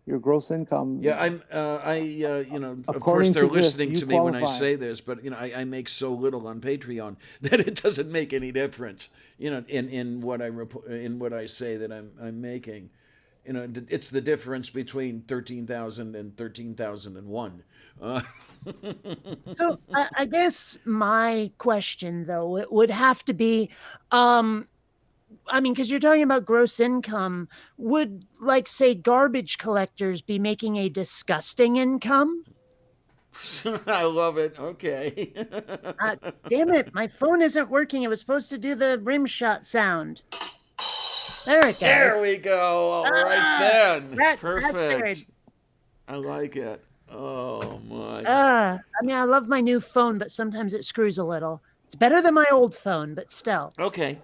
Your gross Yeah, income, of course according they're to this, listening you to me when I qualify. say this, but I make so little on Patreon that it doesn't make any difference, in what I say that I'm making. It's the difference between 13,000 and 13,001. Uh, So I guess my question, though, it would have to be, um, I mean, because you're talking about gross income, would, like, say, garbage collectors be making a disgusting income? I love it. Okay. Uh, Damn it, my phone isn't working. It was supposed to do the rim shot sound. There it There goes. we go. All right Ah, then. that's Perfect. weird. I like it. Oh my. I mean, I love my new phone, but sometimes it screws a little. It's better than my old phone, but still. Okay.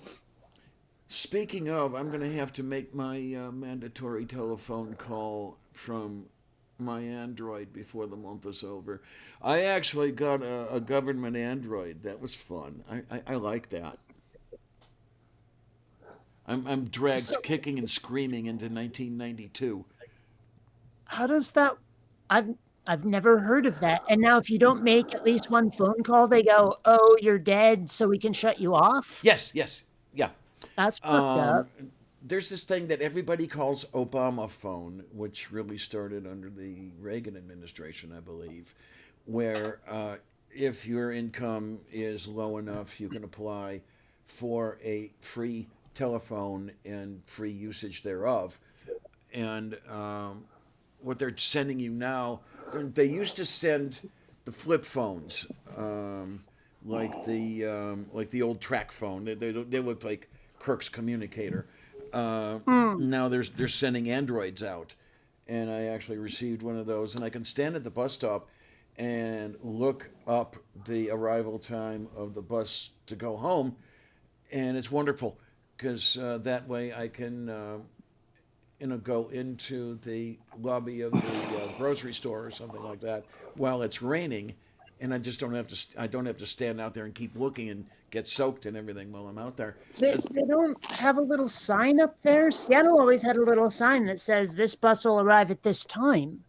Speaking of, I'm going to have to make my mandatory telephone call from my Android before the month is over. I actually got a government Android. That was fun. I like that. I'm dragged So kicking and screaming into 1992. how does that? I've I've never heard of that. And now, if you don't make at least one phone call, they go, "Oh, you're dead, so we can shut you off." Yes, yes, yeah. That's fucked Um, up. there's this thing that everybody calls Obama phone, which really started under the Reagan administration, I believe, where if your income is low enough, you can apply for a free telephone and free usage thereof. And what they're sending you now, they used to send the flip phones, like the old track phone. They looked like Kirk's communicator. Uh, Hmm. Now they're sending androids out, and I actually received one of those, and I can stand at the bus stop and look up the arrival time of the bus to go home, and it's wonderful because that way I can go into the lobby of the grocery store or something like that while it's raining, and I don't have to stand out there and keep looking and get soaked and everything while I'm out there. It's- They don't have a little sign up there. Seattle always had a little sign that says this bus will arrive at this time.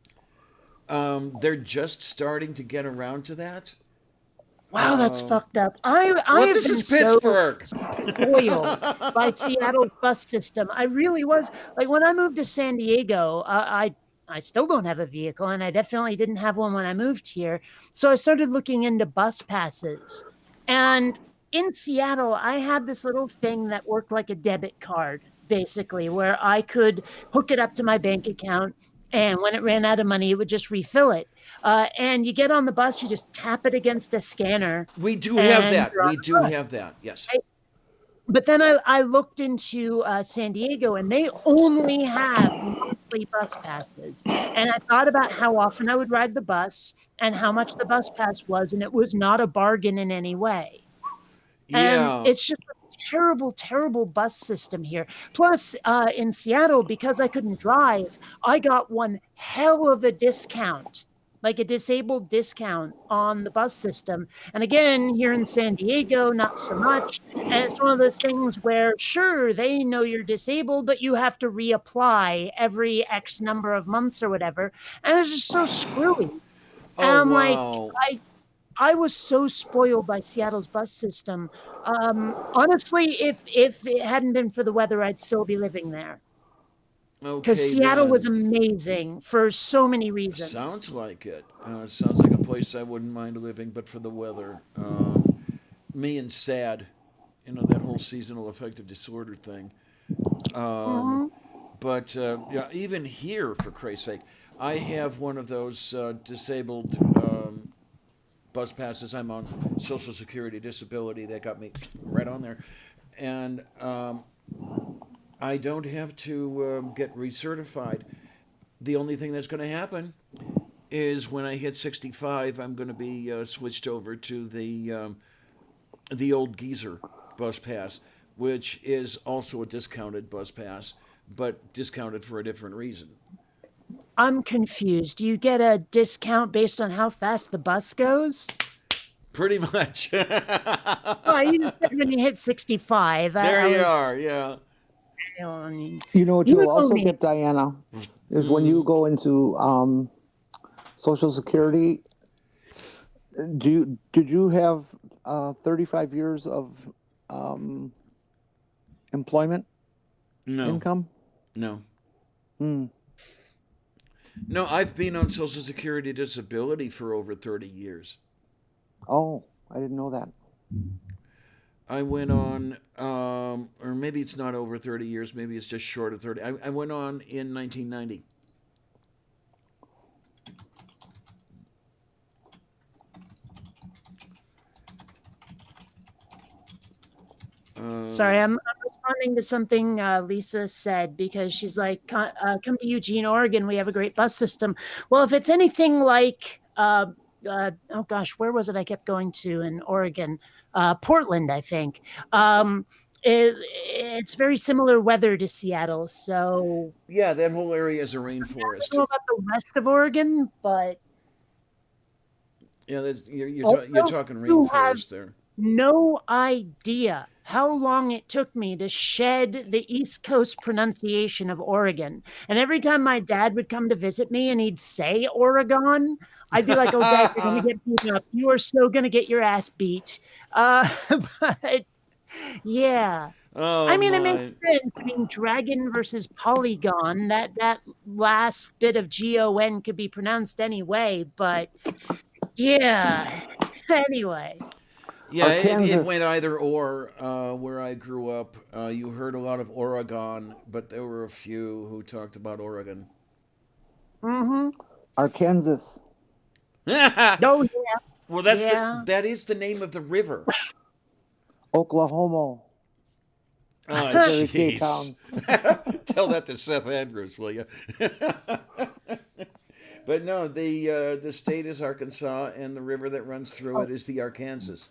they're just starting to get around to that. Wow, that's Um, fucked up. I well, have this been is so Pittsburgh. spoiled by Seattle's bus system. I really was. Like, when I moved to San Diego, I still don't have a vehicle, and I definitely didn't have one when I moved here. So I started looking into bus passes. And in Seattle, I had this little thing that worked like a debit card, basically, where I could hook it up to my bank account. And when it ran out of money, it would just refill it. And you get on the bus, you just tap it against a scanner, We do have and that. you're on We the do bus. have that. Yes. Right? But then I looked into San Diego, and they only have monthly bus passes. And I thought about how often I would ride the bus and how much the bus pass was, and it was not a bargain in any way. And Yeah. it's just a terrible, terrible bus system here. Plus, in Seattle, because I couldn't drive, I got one hell of a discount, like a disabled discount on the bus system. And again, here in San Diego, not so much. And it's one of those things where, sure, they know you're disabled, but you have to reapply every X number of months or whatever. And it's just so screwy. And Oh I'm like, wow. I was so spoiled by Seattle's bus system. Honestly, if it hadn't been for the weather, I'd still be living there because Okay Seattle was then. amazing for so many reasons. Sounds like it. Sounds like a place I wouldn't mind living, but for the weather. Me and sad, that whole seasonal affective disorder thing. Um, Mhm. but yeah, even here, for Christ's sake, I have one of those disabled bus passes. I'm on Social Security disability. That got me right on there, and I don't have to get recertified. The only thing that's going to happen is when I hit 65, I'm going to be switched over to the old geezer bus pass, which is also a discounted bus pass, but discounted for a different reason. I'm confused. Do you get a discount based on how fast the bus goes? Pretty much. Well, you just said when you hit 65. There I you was, are. Yeah. I mean, You know what you you'll know also me. get, Diana, is when you Mm, go into Social Security. Did you have 35 years of um, employment no. income? No. Hmm. No. I've been on Social Security disability for over 30 years. Oh, I didn't know that. I went on, or maybe it's not over 30 years. Maybe it's just short of 30. I went on in 1990. Sorry, Uh, I'm responding to something Lisa said because she's like, come to Eugene, Oregon. We have a great bus system. Well, if it's anything like, oh gosh, where was it I kept going to in Oregon? Portland, I think. It's very similar weather to Seattle. So yeah, that whole area is a I don't rainforest. know about the rest of Oregon, but Yeah, you're also talking you have rainforest there. no idea how long it took me to shed the East Coast pronunciation of Oregon. And every time my dad would come to visit me and he'd say Oregon, I'd be like, oh, dad, you're going to get beat up. You are so going to get your ass beat. Uh, but yeah. I Oh mean, it makes my. sense. I mean, dragon versus polygon, that last bit of GON could be pronounced anyway, but yeah. Anyway. Yeah, it Arkansas. went either or. Where I grew up, you heard a lot of Oregon, but there were a few who talked about Oregon. Mm-hmm. Arkansas. Well, Oh yeah, yeah. that is the name of the river. Oklahoma. Oh, Cherry K jeez. Town. Tell that to Seth Andrews, will you? But no, the state is Arkansas, and the river that runs through it is the Arkansas.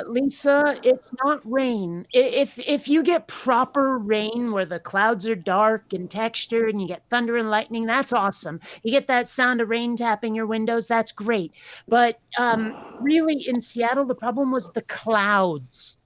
Lisa, it's not rain. If you get proper rain where the clouds are dark and textured and you get thunder and lightning, that's awesome. You get that sound of rain tapping your windows, that's great. But really, in Seattle, the problem was the clouds,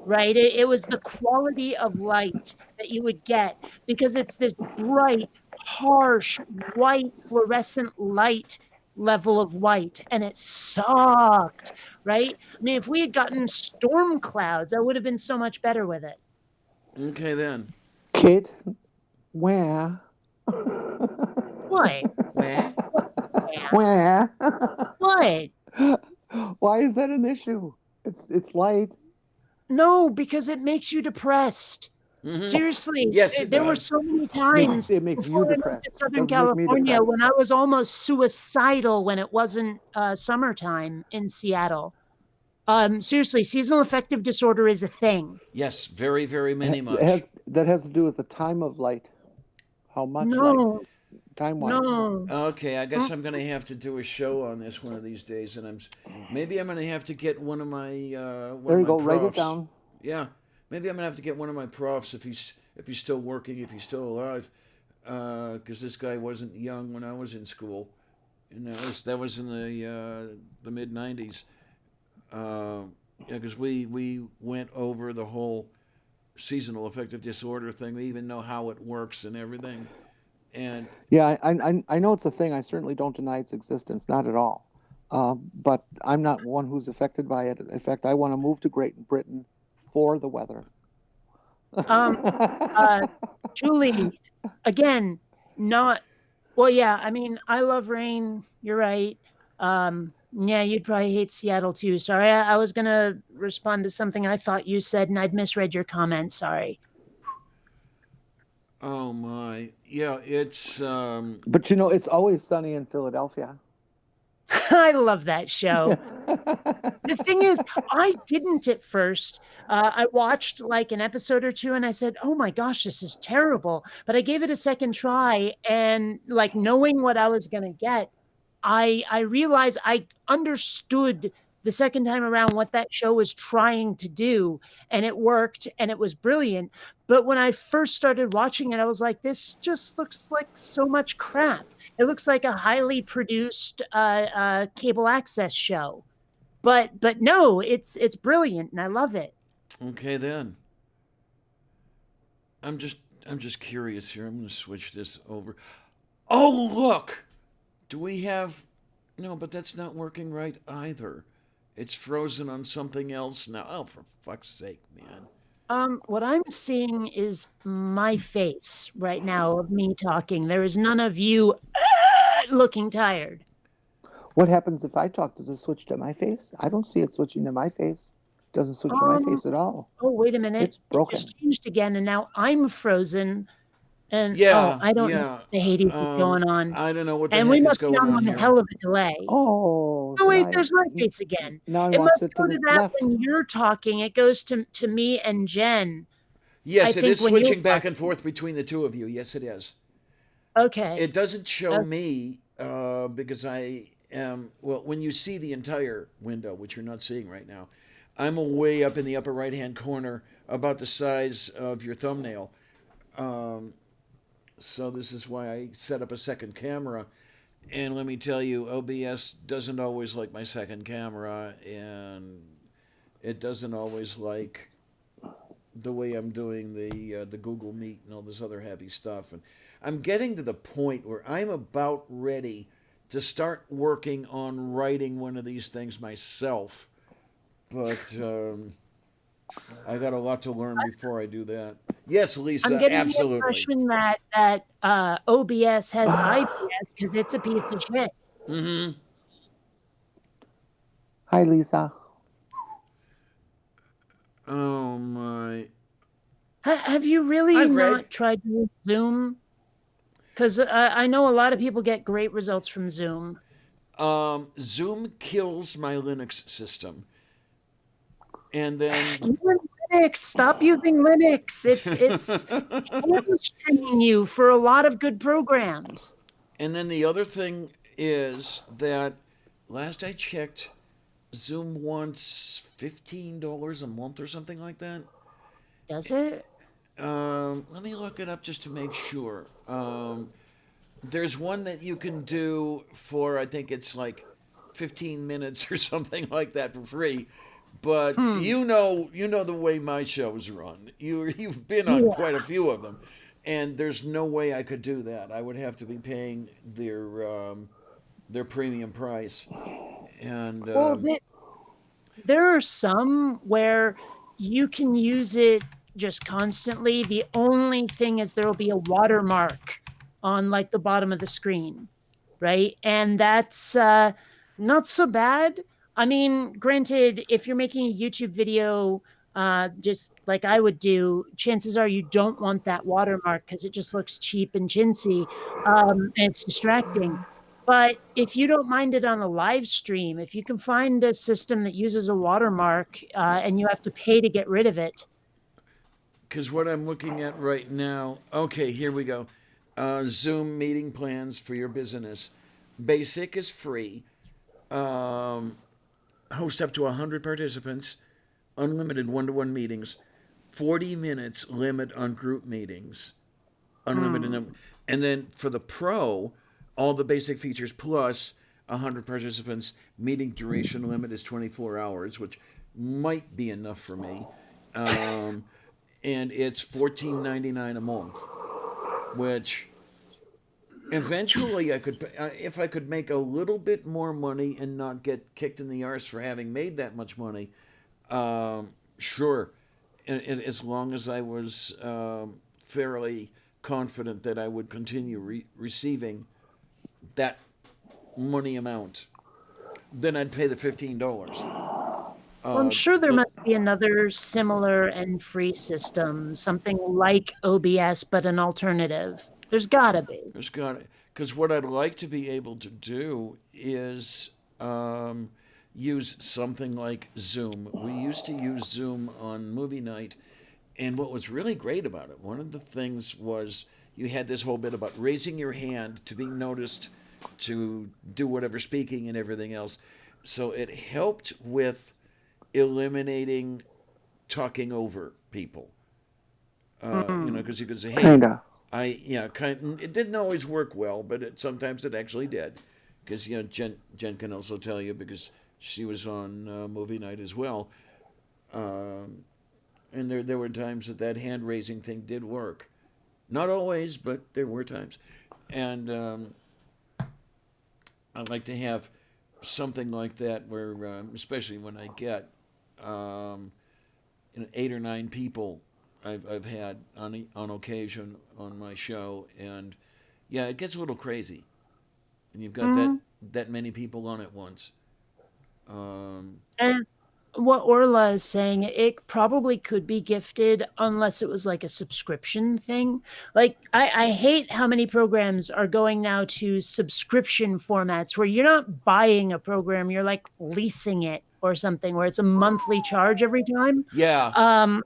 right? It was the quality of light that you would get because it's this bright, harsh, white, fluorescent light level of white, and it sucked, right? I mean, if we had gotten storm clouds, I would have been so much better with it. Okay, then. Kid, where? What? Where? Where? What? Why is that an issue? It's light. No, because it makes you depressed. Mm-hmm. Seriously, Yes, it there were does. so many times It makes you before I moved to depressed. Southern Doesn't make me California depressed. when I was almost suicidal when it wasn't summertime in Seattle. Seriously, seasonal affective disorder is a thing. Yes, very, very many It has, much. that has to do with the time of light. How much light, No, time wise. no. Okay, I guess I'm gonna have to do a show on this one of these days, and maybe I'm gonna have to get one There of you my go. Write it profs. down. Yeah, maybe I'm gonna have to get one of my profs if he's still working, if he's still alive, because this guy wasn't young when I was in school, and that was in the mid '90s. Yeah, because we went over the whole seasonal affective disorder thing. We even know how it works and everything. And Yeah, I know it's a thing. I certainly don't deny its existence, not at all. But I'm not one who's affected by it. In fact, I want to move to Great Britain for the weather. Um, uh, Julie, again, not well, yeah, I mean, I love rain. You're right. Yeah, you'd probably hate Seattle too. Sorry, I was gonna respond to something I thought you said and I'd misread your comment. Sorry. oh my, yeah, it's But it's always sunny in Philadelphia. I love that show. The thing is, I didn't at first. I watched like an episode or two and I said, oh my gosh, this is terrible. But I gave it a second try and like knowing what I was going to get, I realized I understood the second time around what that show was trying to do, and it worked and it was brilliant. But when I first started watching it, I was like, this just looks like so much crap. It looks like a highly produced cable access show. But no, it's brilliant and I love it. okay then. I'm just I'm just curious here. I'm gonna switch this over. Oh look, do we have? No, but that's not working right either. It's frozen on something else now. Oh, for fuck's sake, man. What I'm seeing is my face right now of me talking. There is none of you looking tired. What happens if I talk? Does it switch to my face? I don't see it switching to my face. It doesn't switch to my Um, face at all. oh, wait a minute. It's It broken. just changed again, and now I'm frozen. And oh, Yeah, I don't know yeah. what the Hades is going on. I don't know what the And we heck is must be going on on one here. hell of a delay. Oh, Oh, then wait, there's my face again. now I It want to must sit to go to the that left. when you're talking. It goes to me and Jen. I Yes, it think is when you're switching back and talking. forth between the two of you. Yes, it is. Okay. It doesn't show Uh, me because I am, well, when you see the entire window, which you're not seeing right now, I'm way up in the upper right hand corner, about the size of your thumbnail. Um, so this is why I set up a second camera. And let me tell you, OBS doesn't always like my second camera, and it doesn't always like the way I'm doing the Google Meet and all this other heavy stuff. And I'm getting to the point where I'm about ready to start working on writing one of these things myself. But I got a lot to learn before I do that. Yes, I'm Lisa, getting the absolutely. impression that OBS has IBS because it's a piece of shit. Mm-hmm. Hi, Lisa. Oh my. Have you Hi, really Greg. not tried to use Zoom? Because I know a lot of people get great results from Zoom. Zoom kills my Linux system, and then Even Linux, stop using Linux. It's hamstringing you for a lot of good programs. and then the other thing is that last I checked, Zoom wants $15 a month or something like that. Does it? Let me look it up just to make sure. There's one that you can do for, I think it's like 15 minutes or something like that for free. But Hmm. you know the way my shows run. You've been on Yeah. quite a few of them, and there's no way I could do that. I would have to be paying their premium price, and Well, there are some where you can use it just constantly. The only thing is there will be a watermark on like the bottom of the screen, right? And that's not so bad. I mean, granted, if you're making a YouTube video, just like I would do, chances are you don't want that watermark because it just looks cheap and chintzy, and it's distracting. But if you don't mind it on a live stream, if you can find a system that uses a watermark and you have to pay to get rid of it. Because what I'm looking at right now, okay, here we go. Zoom meeting plans for your business. Basic is free. Um, Host up to 100 participants. Unlimited one-to-one meetings. 40 minutes limit on group meetings. Unlimited number. And then for the pro, all the basic features plus 100 participants. Meeting duration limit is 24 hours, which might be enough for me. Um, and it's $14.99 a month, which eventually I could, if I could make a little bit more money and not get kicked in the arse for having made that much money, sure, as long as I was fairly confident that I would continue receiving that money amount, then I'd pay the $15. Well, I'm sure there The, must be another similar and free system, something like OBS, but an alternative. There's gotta be. there's got because what I'd like to be able to do is use something like Zoom. We used to use Zoom on movie night, and what was really great about it, one of the things was you had this whole bit about raising your hand to be noticed, to do whatever speaking and everything else. So it helped with eliminating talking over people. Because you could say, "Hey, Kinda. it didn't always work well, but sometimes it actually did." Because Jen can also tell you because she was on movie night as well, and there were times that hand raising thing did work. Not always, but there were times, and I'd like to have something like that where, especially when I get 8 or 9 people I've had on occasion on my show, and yeah, it gets a little crazy, and you've got that many people on at once. Um, And what Orla is saying, it probably could be gifted unless it was like a subscription thing. Like, I hate how many programs are going now to subscription formats where you're not buying a program, you're like leasing it or something where it's a monthly charge every time. yeah,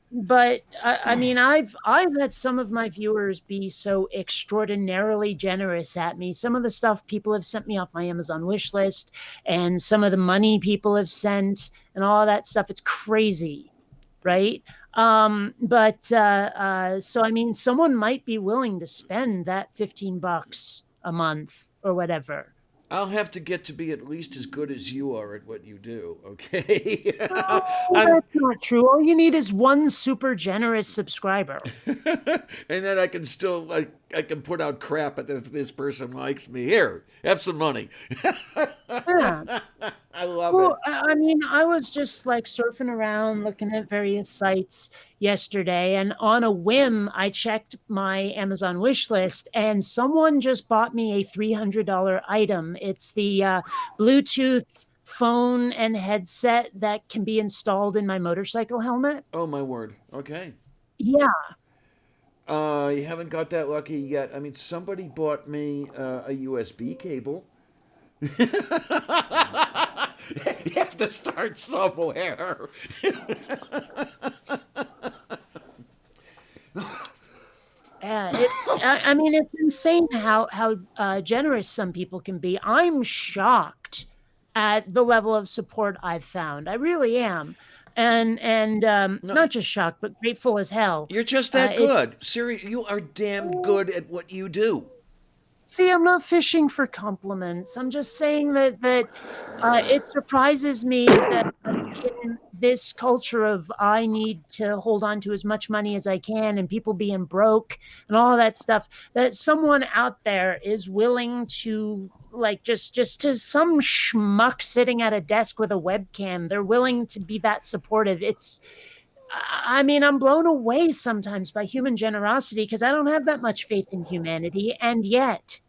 But I mean, I've had some of my viewers be so extraordinarily generous at me. Some of the stuff people have sent me off my Amazon wish list, and some of the money people have sent, and all that stuff. It's crazy, right? But so I mean, someone might be willing to spend that $15 a month or whatever. I'll have to get to be at least as good as you are at what you do. Okay, Oh, I'm, that's not true. All you need is one super generous subscriber. and then I can still I can put out crap if this person likes me. Here, have some money. Yeah. I love it. Well, I mean, I was just like surfing around looking at various sites yesterday, and on a whim, I checked my Amazon wish list, and someone just bought me a $300 item. It's the Bluetooth phone and headset that can be installed in my motorcycle helmet. Oh my word. Okay. Yeah. You haven't got that lucky yet. I mean, somebody bought me a USB cable. You have to start somewhere. Yeah, I mean, it's insane how generous some people can be. I'm shocked at the level of support I've found. I really am, and No, not just shocked, but grateful as hell. you're just that It's good. Siri, you are damn good at what you do. See, I'm not fishing for compliments. I'm just saying that it surprises me that in this culture of I need to hold on to as much money as I can and people being broke and all that stuff, that someone out there is willing to like just to some schmuck sitting at a desk with a webcam, they're willing to be that supportive. I mean, I'm blown away sometimes by human generosity because I don't have that much faith in humanity. And yet,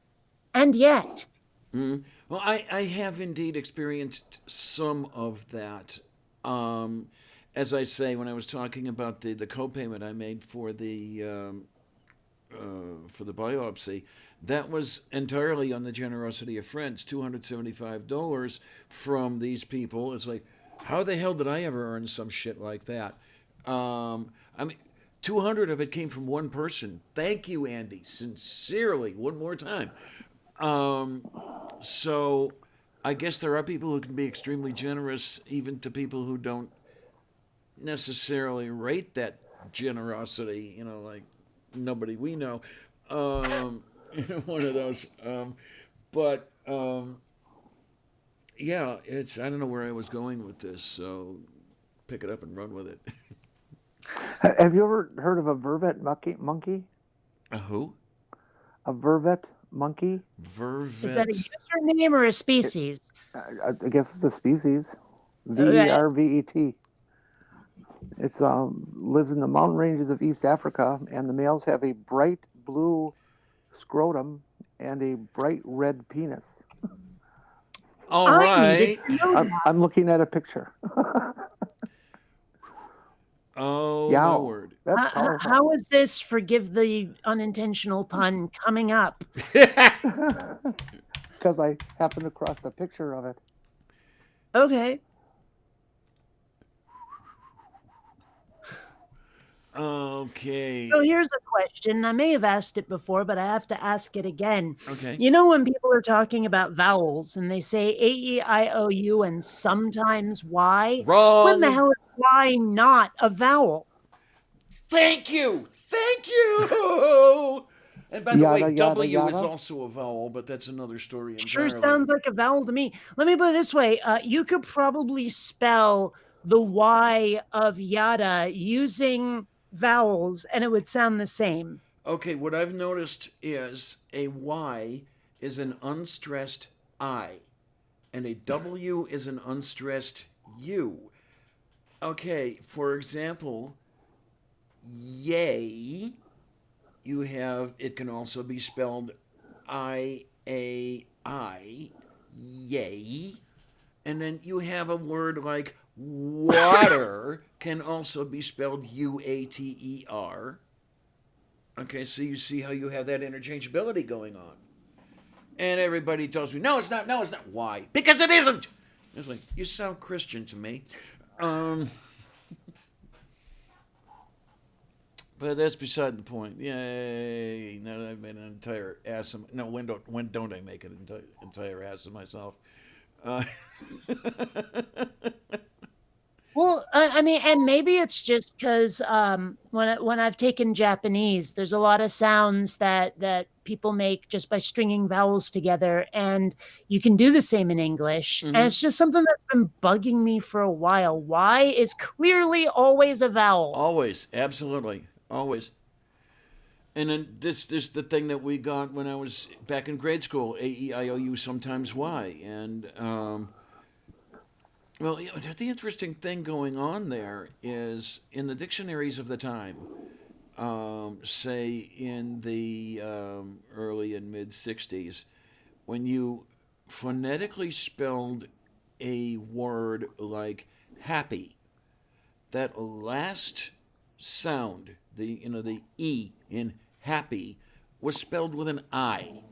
Well, I have indeed experienced some of that. Um, as I say, when I was talking about the copayment I made for the for the biopsy. That was entirely on the generosity of friends. $275 from these people. It's like, how the hell did I ever earn some shit like that? I mean, 200 of it came from one person. Thank you, Andy, sincerely, one more time. So I guess there are people who can be extremely generous, even to people who don't necessarily rate that generosity. Like nobody we know. One of those. But yeah, it's. I don't know where I was going with this, so pick it up and run with it. Have you ever heard of a vervet monkey? A who? A vervet monkey? Is that a Vervet. username or a species? I guess it's a species. Okay. Vervet. It's lives in the mountain ranges of East Africa, and the males have a bright blue scrotum and a bright red penis. All I needed right. to know that. I'm looking at a picture. Oh my Yow. word. That's powerful. How is this, forgive the unintentional pun, coming up? Because I happened across a picture of it. Okay. Okay. So here's a question. I may have asked it before, but I have to ask it again. Okay. You know, when people are talking about vowels and they say A-E-I-O-U and sometimes Y, when the Wrong. hell is Y not a vowel? Thank you. Thank you. And by the way, Yada, yada, W is yada. also a vowel, but that's another story entirely. Sure sounds like a vowel to me. Let me put it this way. You could probably spell the Y of yada using vowels and it would sound the same. Okay, what I've noticed is a Y is an unstressed I, and a W is an unstressed U. Okay, for example, yay, you have, it can also be spelled I-A-I, yay. And then you have a word like water can also be spelled U-A-T-E-R. Okay, so you see how you have that interchangeability going on. And everybody tells me, no, it's not. No, it's not. Why? Because it isn't. It's like, you sound Christian to me. But that's beside the point. Yay! Now that I've made an entire ass of no. When don't I make an entire ass of myself? Well, I mean, and maybe it's just because when I've taken Japanese, there's a lot of sounds that people make just by stringing vowels together, and you can do the same in English. And it's just something that's been bugging me for a while. Y is clearly always a vowel. Always, absolutely, always. And then this is the thing that we got when I was back in grade school: A-E-I-O-U, sometimes Y, and well, the interesting thing going on there is in the dictionaries of the time, say in the early and mid 60s, when you phonetically spelled a word like happy, that last sound, the E in happy, was spelled with an I.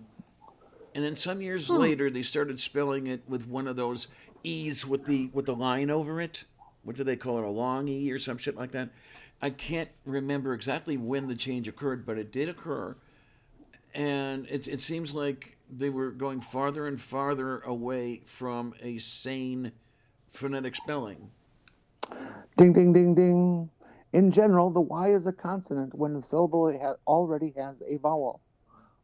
And then some years later, they started spelling it with one of those E's with the line over it. What do they call it? A long E or some shit like that. I can't remember exactly when the change occurred, but it did occur. And it seems like they were going farther and farther away from a sane phonetic spelling. Ding, ding, ding, ding. In general, the Y is a consonant when the syllable already has a vowel.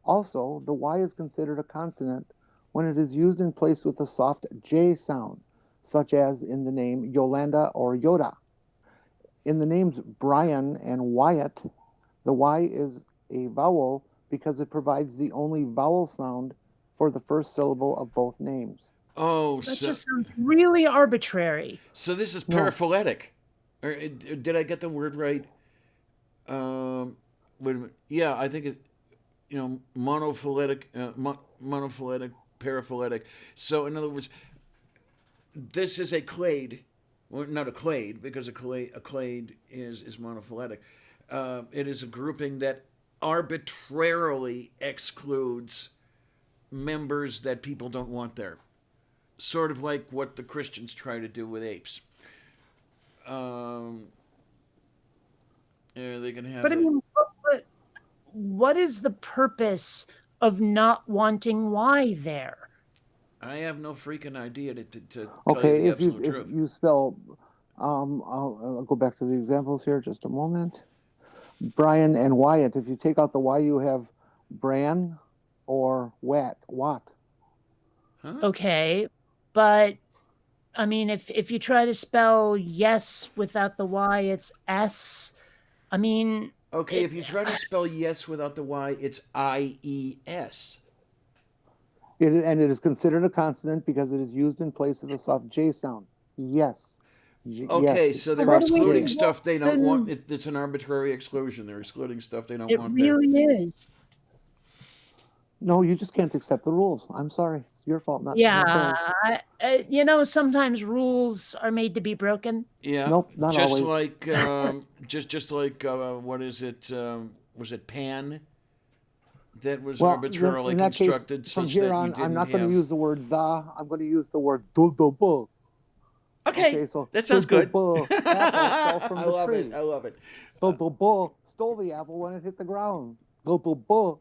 Also, the Y is considered a consonant when it is used in place with a soft J sound, such as in the name Yolanda or Yoda. In the names Brian and Wyatt, the Y is a vowel because it provides the only vowel sound for the first syllable of both names. Oh, That just sounds really arbitrary. so this is No. paraphyletic. Or did I get the word right? Wait a minute. Yeah, I think it. Monophyletic, monophyletic, paraphyletic. So, in other words, this is a clade, well, not a clade because a clade is monophyletic. It is a grouping that arbitrarily excludes members that people don't want there. Sort of like what the Christians try to do with apes. They can have. But I mean, what is the purpose of not wanting Y there? I have no freaking idea to tell you Okay, the if you absolute truth. spell, I'll go back to the examples here just a moment. Brian and Wyatt. If you take out the Y, you have Bran or Watt. Huh? Okay, but I mean, if you try to spell yes without the Y, it's S. I mean, Okay, if you try to spell yes without the Y, it's IES. And it is considered a consonant because it is used in place of the soft J sound. Yes. Okay, Yes. so they're what do we excluding do? stuff they don't Then want. It's an arbitrary exclusion. They're excluding stuff they don't it want there. really is. No, you just can't accept the rules. I'm sorry. It's your fault, not Yeah, theirs. sometimes rules are made to be broken. Yeah, Nope, not just always. like just like what is it? Was it Pan? That was Well, arbitrarily in that constructed case, from such here that you on, didn't I'm not have. going to use the word the. I'm going to use the word do. Okay, So that sounds good. Apple fell from I the love tree. it. I love it. Do stole the apple when it hit the ground. Do.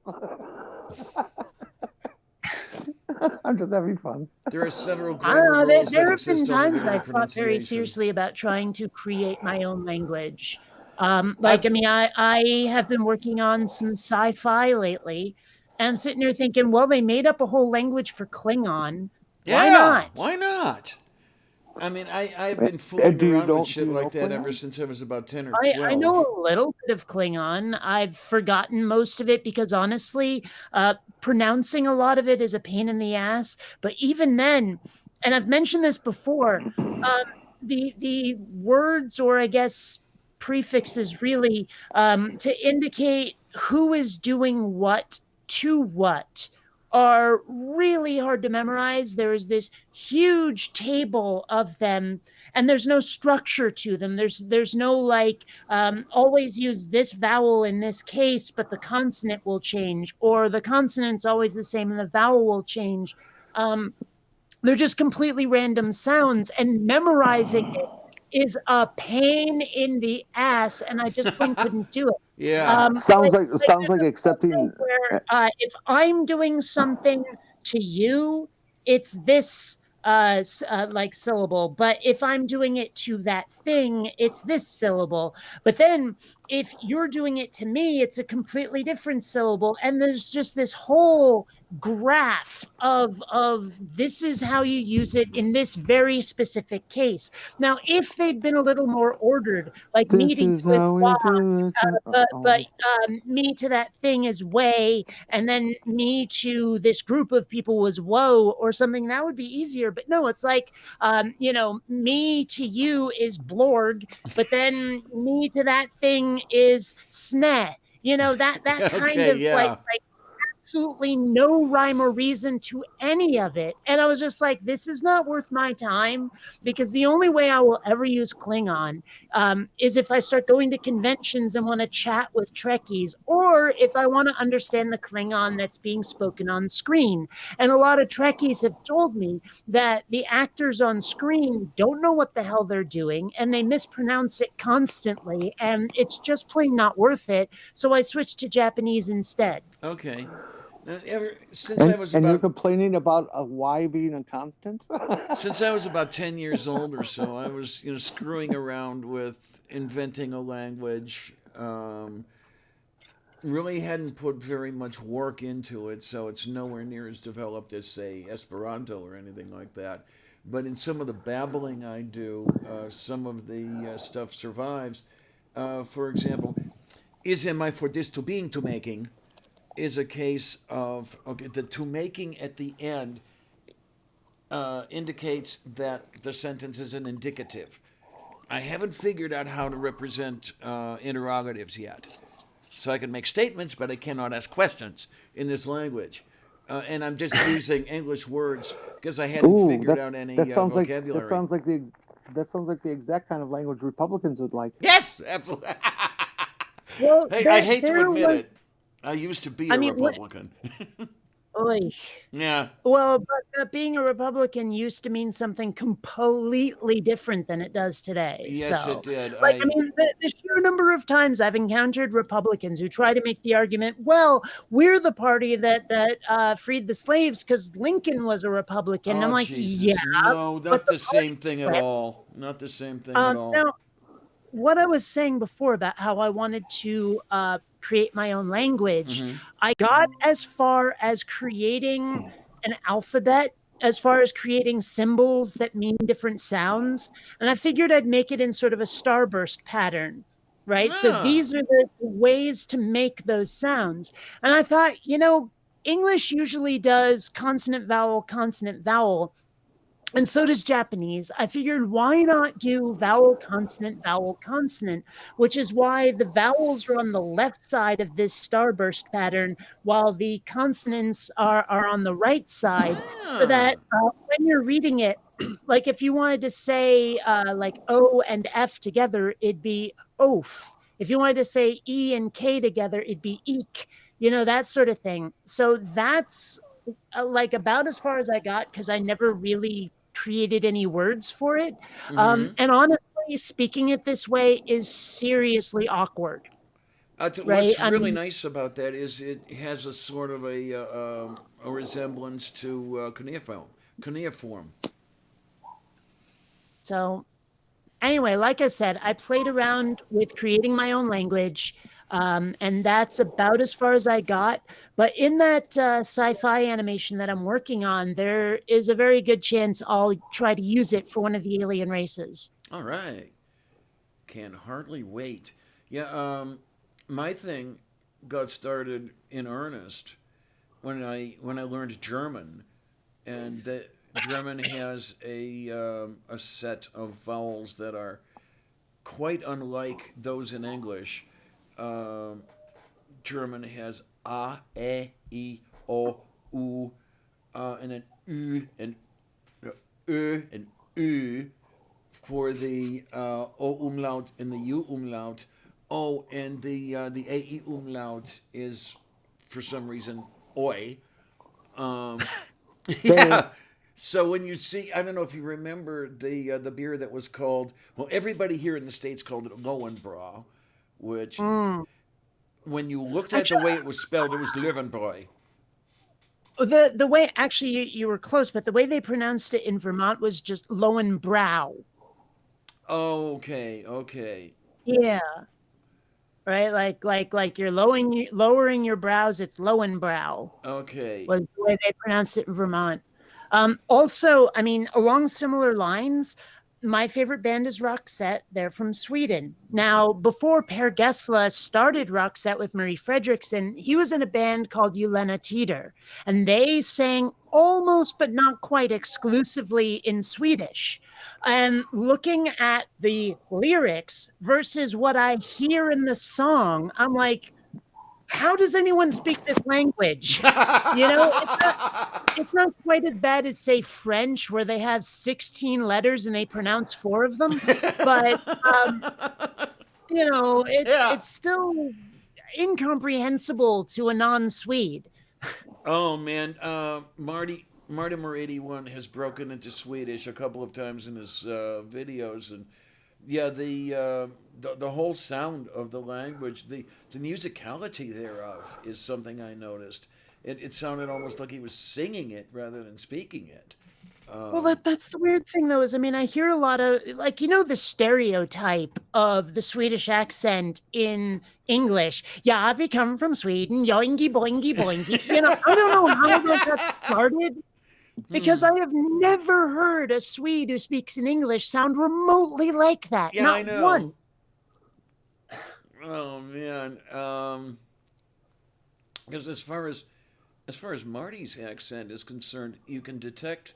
I'm just having fun. There are several I don't grammar know. rules There that have been exist only times within I've thought very pronunciation. seriously about trying to create my own language. I have been working on some sci-fi lately, and I'm sitting there thinking, well, they made up a whole language for Klingon. Why Yeah, not? why not? I mean, I've been fooling around with shit like that ever since I was about 10 or 12. I know a little bit of Klingon. I've forgotten most of it because honestly, pronouncing a lot of it is a pain in the ass. But even then, and I've mentioned this before, the words, or I guess prefixes, really to indicate who is doing what to what, are really hard to memorize. There is this huge table of them, and there's no structure to them. There's no like always use this vowel in this case, but the consonant will change, or the consonant's always the same and the vowel will change. They're just completely random sounds, and memorizing it is a pain in the ass, and I just plain couldn't do it. Yeah. Sounds like there's a accepting. where if I'm doing something to you, it's this like syllable, but if I'm doing it to that thing, it's this syllable. But then if you're doing it to me, it's a completely different syllable, and there's just this whole graph of this is how you use it in this very specific case. Now, if they'd been a little more ordered, like This meeting is with how we do it. but me to that thing is way, and then me to this group of people was woe or something, that would be easier. But no, it's like me to you is blorg, but then me to that thing is sneh. That kind Okay, of yeah. like absolutely no rhyme or reason to any of it. And I was just like, this is not worth my time, because the only way I will ever use Klingon is if I start going to conventions and want to chat with Trekkies, or if I want to understand the Klingon that's being spoken on screen. And a lot of Trekkies have told me that the actors on screen don't know what the hell they're doing, and they mispronounce it constantly, and it's just plain not worth it. So I switched to Japanese instead. Okay. Since I was And you're about complaining about a Y being a constant? since I was about 10 years old or so, I was screwing around with inventing a language. Really hadn't put very much work into it, so it's nowhere near as developed as, say, Esperanto or anything like that. But in some of the babbling I do, some of the stuff survives. For example, is am I for this to being to making is a case of, okay, the to making at the end indicates that the sentence is an indicative. I haven't figured out how to represent interrogatives yet. So I can make statements, but I cannot ask questions in this language. And I'm just using English words because I hadn't figured out any vocabulary. That sounds like the exact kind of language Republicans would like. Yes, absolutely. Well, Hey, I hate to admit it. I used to be I a mean, what? Republican. Oy. Yeah. Well, but being a Republican used to mean something completely different than it does today. Yes, it So, did. like, I mean, the sheer number of times I've encountered Republicans who try to make the argument, well, we're the party that freed the slaves because Lincoln was a Republican. I'm Oh, like, yeah, Jesus. No, but not the the same party's thing at flipped. all. Not the same thing at all. Now, what I was saying before about how I wanted to create my own language, Hmm. I got as far as creating an alphabet, as far as creating symbols that mean different sounds. And I figured I'd make it in sort of a starburst pattern, right? So Ah. these are the ways to make those sounds. And I thought, English usually does consonant, vowel, consonant, vowel. And so does Japanese. I figured why not do vowel, consonant, which is why the vowels are on the left side of this starburst pattern, while the consonants are on the right side, so that Ah. when you're reading it, like if you wanted to say like O and F together, it'd be oaf. If you wanted to say E and K together, it'd be eek, that sort of thing. So that's like about as far as I got because I never really created any words for it. Hmm. And honestly, speaking it this way is seriously awkward, right? What's I really mean, nice about that is it has a sort of a resemblance to cuneiform. so anyway, like I said, I played around with creating my own language. And that's about as far as I got. But in that sci fi animation that I'm working on, there is a very good chance I'll try to use it for one of the alien races. All right. Can hardly wait. Yeah. My thing got started in earnest when I learned German, and that German has a set of vowels that are quite unlike those in English. Um, German has a, e, I, o, u, and then ü and ö and ü for the o umlaut and the u umlaut. Oh, and the a umlaut is for some reason oi. Um, Same. yeah. So when you see, I don't know if you remember the beer that was called. Well, everybody here in the states called it Lowenbräu, which Mm. when you looked at the Actually, way it was spelled, it was Löwenbräu. the way actually you were close, but the way they pronounced it in Vermont was just Lowenbrow. Okay, okay, Yeah, right. Like you're lowering your brows. It's Lowenbrow okay. was the way they pronounced it in Vermont. Also, I mean, along similar lines, my favorite band is Roxette. They're from Sweden. Now, before Per Gessle started Roxette with Marie Fredriksson, he was in a band called Ulena Teeter, and they sang almost but not quite exclusively in Swedish. And looking at the lyrics versus what I hear in the song, I'm like, how does anyone speak this language? It's not quite as bad as say French, where they have 16 letters and they pronounce 4 of them, but um, it's Yeah. it's still incomprehensible to a non-Swede. Oh man, Marty 81 has broken into Swedish a couple of times in his videos, and yeah, the whole sound of the language, the musicality thereof is something I noticed. It sounded almost like he was singing it rather than speaking it. Well, Um, that's the weird thing though, is I mean, I hear a lot of like the stereotype of the Swedish accent in English. Yeah, we come from Sweden, yoingy boingy boingy. I don't know how that got started because hmm. I have never heard a Swede who speaks in English sound remotely like that. Yeah, I Not know. one. Oh man, because as far as Marty's accent is concerned, you can detect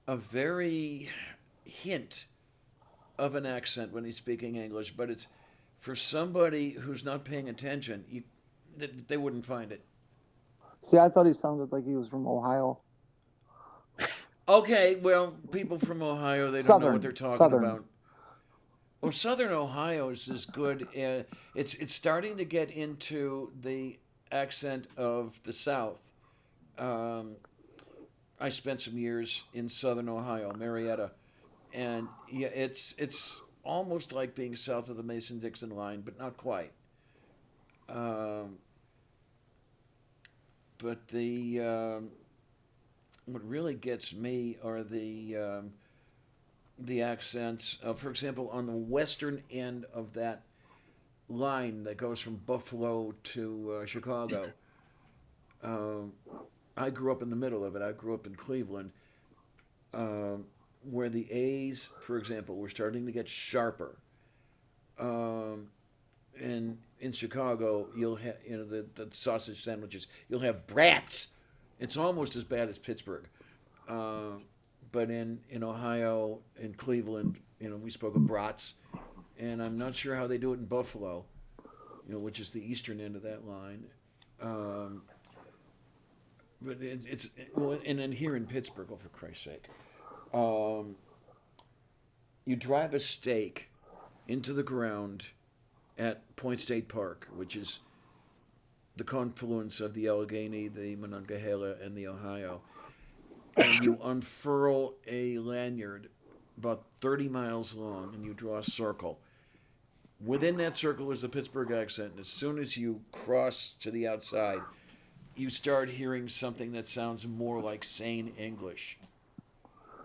a very hint of an accent when he's speaking English, but it's for somebody who's not paying attention, they wouldn't find it. See, I thought he sounded like he was from Ohio. Okay, well, people from Ohio, they don't know what they're Southern. talking Southern. about. Well, Southern Ohio is good. It's starting to get into the accent of the South. Um, I spent some years in Southern Ohio, Marietta, and yeah, it's almost like being south of the Mason-Dixon line, but not quite. Um, but the what really gets me are the accents. For example, on the western end of that line that goes from Buffalo to Chicago, um, I grew up in the middle of it. I grew up in Cleveland, um, where the A's, for example, were starting to get sharper. Um, and in Chicago, you'll have the sausage sandwiches. You'll have brats. It's almost as bad as Pittsburgh. Uh, but in Ohio, in Cleveland, we spoke of brats, and I'm not sure how they do it in Buffalo, which is the eastern end of that line. Um, but well, and then here in Pittsburgh, oh, for Christ's sake, um, you drive a stake into the ground at Point State Park, which is the confluence of the Allegheny, the Monongahela, and the Ohio, and you unfurl a lanyard about 30 miles long, and you draw a circle. Within that circle is the Pittsburgh accent, and as soon as you cross to the outside, you start hearing something that sounds more like sane English.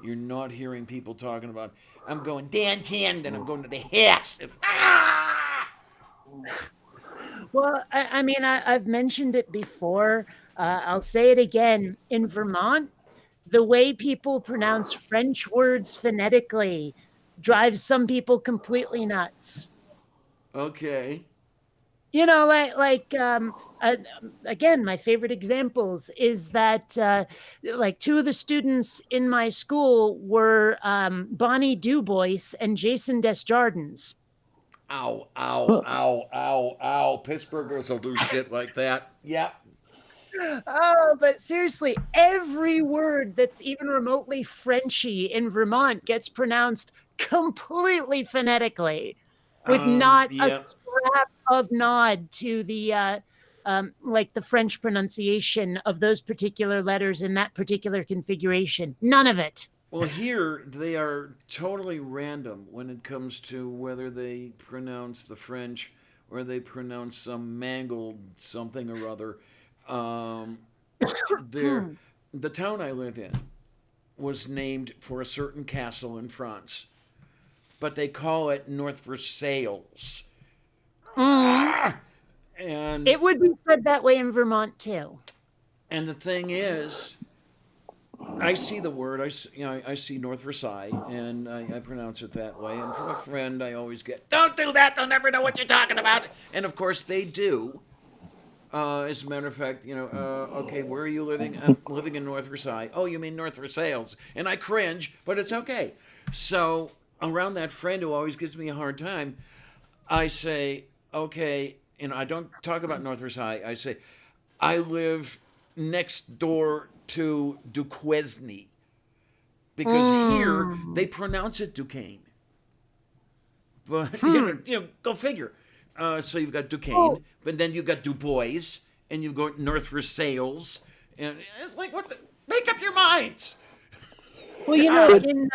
You're not hearing people talking about, I'm going downtown, and I'm going to the house. Well, I mean, I've mentioned it before. I'll say it again. In Vermont, the way people pronounce French words phonetically drives some people completely nuts. Okay. Uh, again, my favorite examples is that like two of the students in my school were Bonnie Dubois and Jason Desjardins. Ow, ow, ow, ow, ow. Pittsburghers will do shit like that. Yeah. Oh, but seriously, every word that's even remotely Frenchy in Vermont gets pronounced completely phonetically, with not a Yeah. scrap of nod to the like the French pronunciation of those particular letters in that particular configuration. None of it. Well, here they are totally random when it comes to whether they pronounce the French or they pronounce some mangled something or other. Um, there, the town I live in was named for a certain castle in France, but they call it North Versailles. Ah! And It would be said that way in Vermont too. and the thing is, I see the word. I see North Versailles, and I pronounce it that way. And from a friend, I always get, "Don't do that. They'll never know what you're talking about." And of course, they do. As a matter of fact, okay, where are you living? I'm living in North Versailles. Oh, you mean North Versailles? And I cringe, but it's okay. So around that friend who always gives me a hard time, I say, okay, and I don't talk about North Versailles. I say, I live next door to Duquesne because here they pronounce it Duquesne. But go figure. So you've got Duquesne, but then you've got Du Bois, and you've got North Versailles, and it's like, what the? Make up your minds. Well, in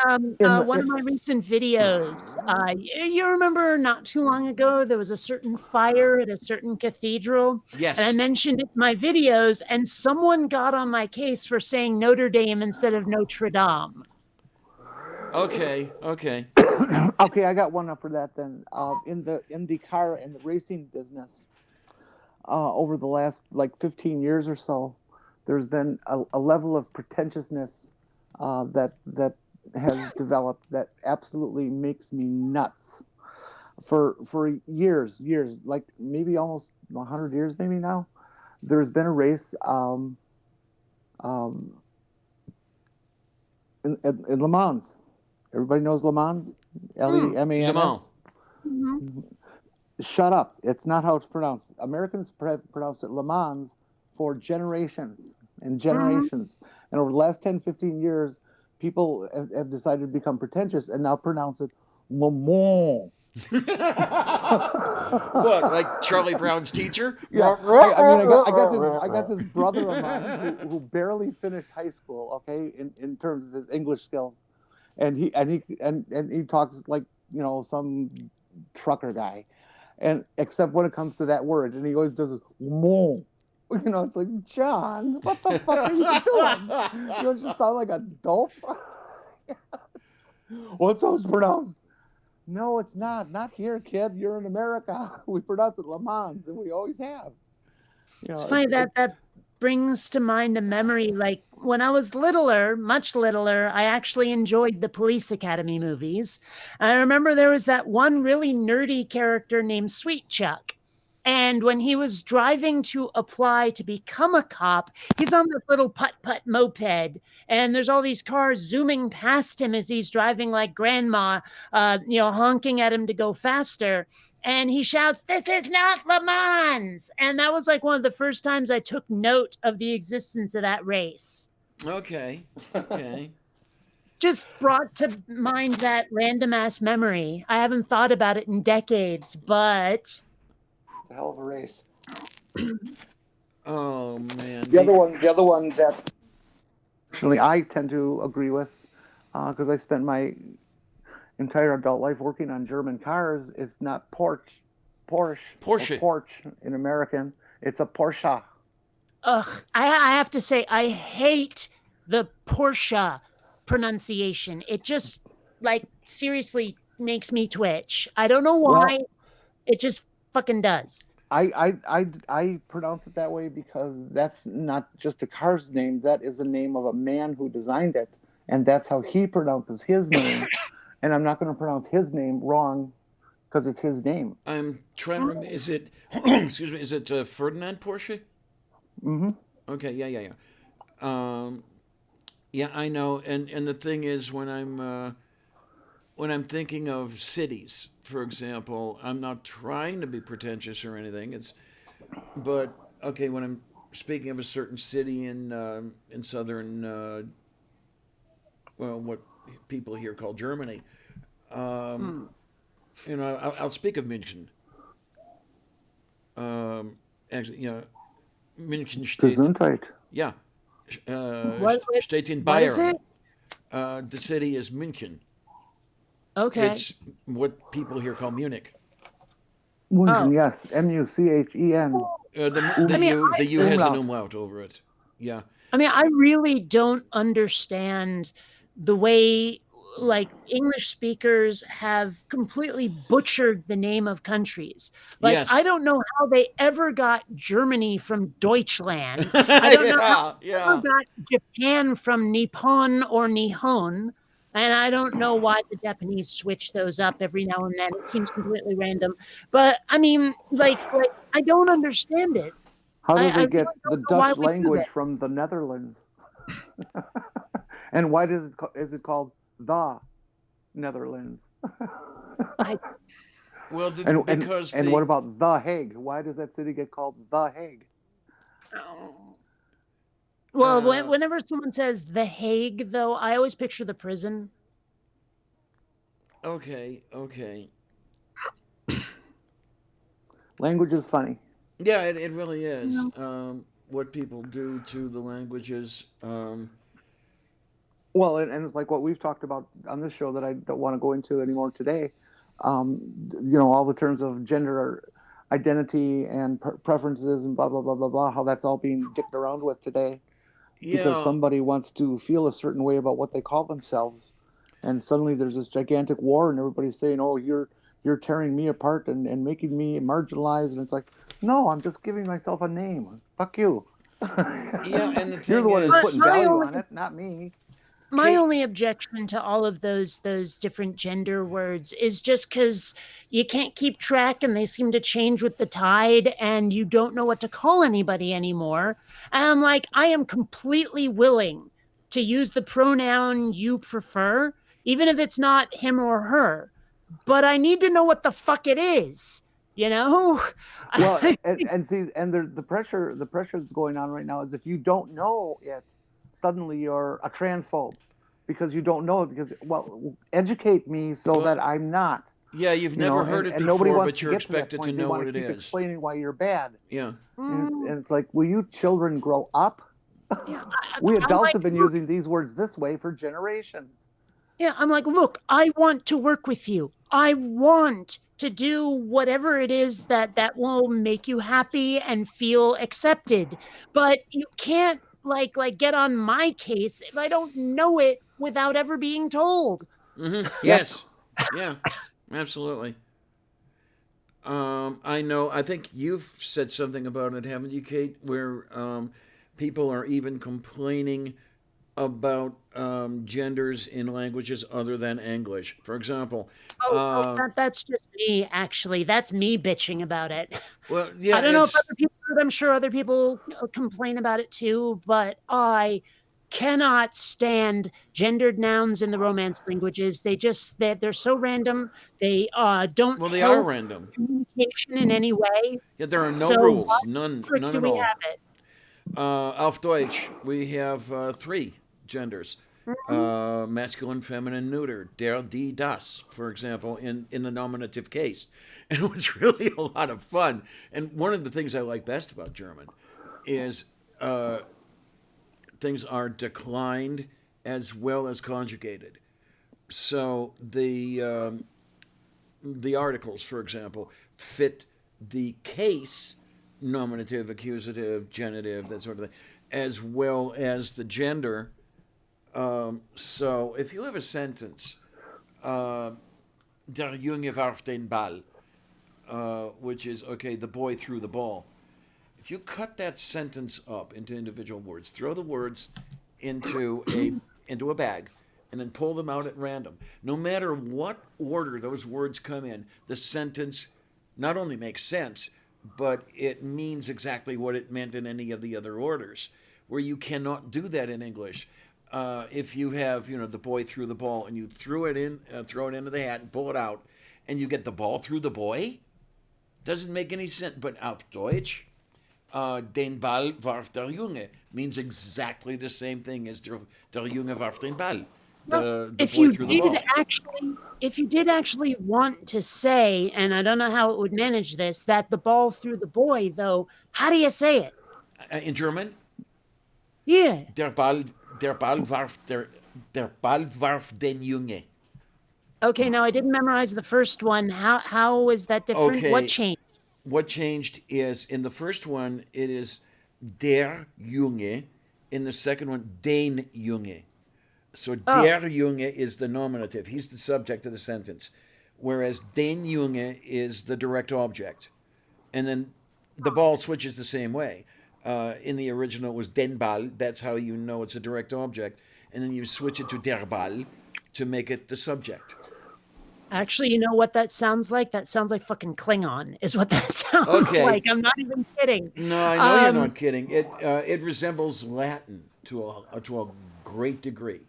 one of my recent videos, you remember not too long ago, there was a certain fire at a certain cathedral. Yes. And I mentioned it in my videos, and someone got on my case for saying Notre Dame instead of Notre Dame. Okay. Okay, I got one up for that then. In the car and the racing business, over the last like 15 years or so, there's been a level of pretentiousness that has developed that absolutely makes me nuts. For years, like maybe almost 100 years, maybe now, there's been a race um, in Le Mans. Everybody knows Le Mans? Lemans. Le Mans. Mm-hmm. Shut up. It's not how it's pronounced. Americans pronounce it Le Mans for generations and generations. And over the last 10, 15 years, people have decided to become pretentious and now pronounce it Le Mans. What, like Charlie Brown's teacher? Yeah, I got this brother of mine who barely finished high school. Okay, in terms of his English skills, and he talks like some trucker guy, and except when it comes to that word, and he always does this "mo." It's like, John, what the fuck are you doing? You don't just sound like a dope. What's those pronounced? No, it's not. Not here, kid. You're in America. We pronounce it Le Mans, and we always have. It's funny that brings to mind a memory. Like when I was littler, much littler, I actually enjoyed the Police Academy movies. I remember there was that one really nerdy character named Sweet Chuck. And when he was driving to apply to become a cop, he's on this little putt-putt moped, and there's all these cars zooming past him as he's driving like grandma, honking at him to go faster. And he shouts, "This is not Le Mans!" And that was like one of the first times I took note of the existence of that race. Okay. Just brought to mind that random ass memory. I haven't thought about it in decades, but It's a hell of a race. Oh man. The other one that Actually, I tend to agree with, because I spent my entire adult life working on German cars. It's not Porsche, or Porsche in American. It's a Porsche. ugh, I have to say, I hate the Porsche pronunciation. It just, like, seriously makes me twitch. I don't know why. Well, It just fucking does. I pronounce it that way because that's not just a car's name. That is the name of a man who designed it, and that's how he pronounces his name. And I'm not going to pronounce his name wrong because it's his name. I'm trying to remember. Is it? Excuse me. Is it Ferdinand Porsche? Mm-hmm. Okay. Yeah. Yeah, I know. And the thing is, when I'm thinking of cities, for example, I'm not trying to be pretentious or anything. But okay, when I'm speaking of a certain city in southern, what people here call Germany, I'll speak of München. Actually, München steht, Gesundheit. yeah, What, steht in what is Bayern. it? The city is München. Okay. It's what people here call Munich. München, Oh. yes, Muchen. The U has an Umlaut. umlaut over it. Yeah. I mean, I really don't understand the way, like, English speakers have completely butchered the name of countries. Like, Yes. I don't know how they ever got Germany from Deutschland. I don't know how they ever got Japan from Nippon or Nihon. And I don't know why the Japanese switch those up every now and then. It seems completely random. But I mean, like I don't understand it. How I did they really get don't the know why Dutch we do language this. from the Netherlands? And why is it called the Netherlands? Well, because and what about The Hague? Why does that city get called The Hague? Well, whenever someone says The Hague, though, I always picture the prison. Okay. Language is funny. Yeah, it really is. What people do to the languages. Well, and it's like what we've talked about on this show that I don't want to go into anymore today. All the terms of gender identity and preferences and blah, blah, blah, blah, blah, how that's all being dicked around with today because Yeah. somebody wants to feel a certain way about what they call themselves. And suddenly there's this gigantic war and everybody's saying, oh, you're tearing me apart and making me marginalized. And it's like, no, I'm just giving myself a name. Fuck you. Yeah, and the thing You're the one is, who's putting My value only- on it, not me. My Kate- only objection to all of those different gender words is just because you can't keep track and they seem to change with the tide and you don't know what to call anybody anymore. And I'm like, I am completely willing to use the pronoun you prefer, even if it's not him or her. But I need to know what the fuck it is. Well, and see, and the pressure that's going on right now is if you don't know it, suddenly you're a transphobe because you don't know it. Because, well, educate me so that I'm not. Yeah, you've You know, never heard it and nobody before, wants but to you're get to that expected to point. They know want what to it keep is. explaining why you're bad. Yeah. And it's like, will you children grow up? Yeah, We I'm adults like, have been look, using these words this way for generations. yeah, I'm like, look, I want to work with you. I want to do whatever it is that will make you happy and feel accepted. But you can't like get on my case if I don't know it without ever being told. Yep. Yes. Yeah. Absolutely. I know. I think you've said something about it, haven't you, Kate? Where people are even complaining about genders in languages other than English. For example, Oh, uh, that's just me, actually. That's me bitching about it. well, I yeah, don't know if it's other people, I'm sure other people complain about it too, but I cannot stand gendered nouns in the Romance languages. They're so random. They don't well, they are help random. communication in any way. Yeah, there are no So why rules, the none, frick none do at we all. have it? Auf Deutsch, we have three genders: Mhm. masculine, feminine, neuter. Der, die, das, for example, in the nominative case, and it was really a lot of fun. And one of the things I like best about German is things are declined as well as conjugated. So the articles, for example, fit the case, nominative, accusative, genitive, that sort of thing, as well as the gender. So if you have a sentence, der Junge warf den Ball, which is, okay, the boy threw the ball. If you cut that sentence up into individual words, throw the words into a bag, and then pull them out at random. No matter what order those words come in, the sentence not only makes sense, but it means exactly what it meant in any of the other orders. Where you cannot do that in English. If you have, the boy threw the ball, and you throw it into the hat and pull it out, and you get the ball through the boy, doesn't make any sense. But auf Deutsch, den Ball warf der Junge means exactly the same thing as der Junge warf den Ball. Well, The boy threw the ball. if you did actually want to say, and I don't know how it would manage this, that the ball through the boy, though, how do you say it? In German, Yeah. der Ball, der Ball warf den Junge. Okay, now I didn't memorize the first one. How is that different? What Okay, changed? what changed is in the first one it is der Junge, in the second one den Junge. So Oh, der Junge is the nominative. He's the subject of the sentence. Whereas den Junge is the direct object. And then the ball switches the same way. In the original, it was den Ball. That's how you know it's a direct object. And then you switch it to der Ball to make it the subject. actually, you know what that sounds like? That sounds like fucking Klingon, is what that sounds Okay. like. I'm not even kidding. No, I know you're not kidding. It resembles Latin to a great degree.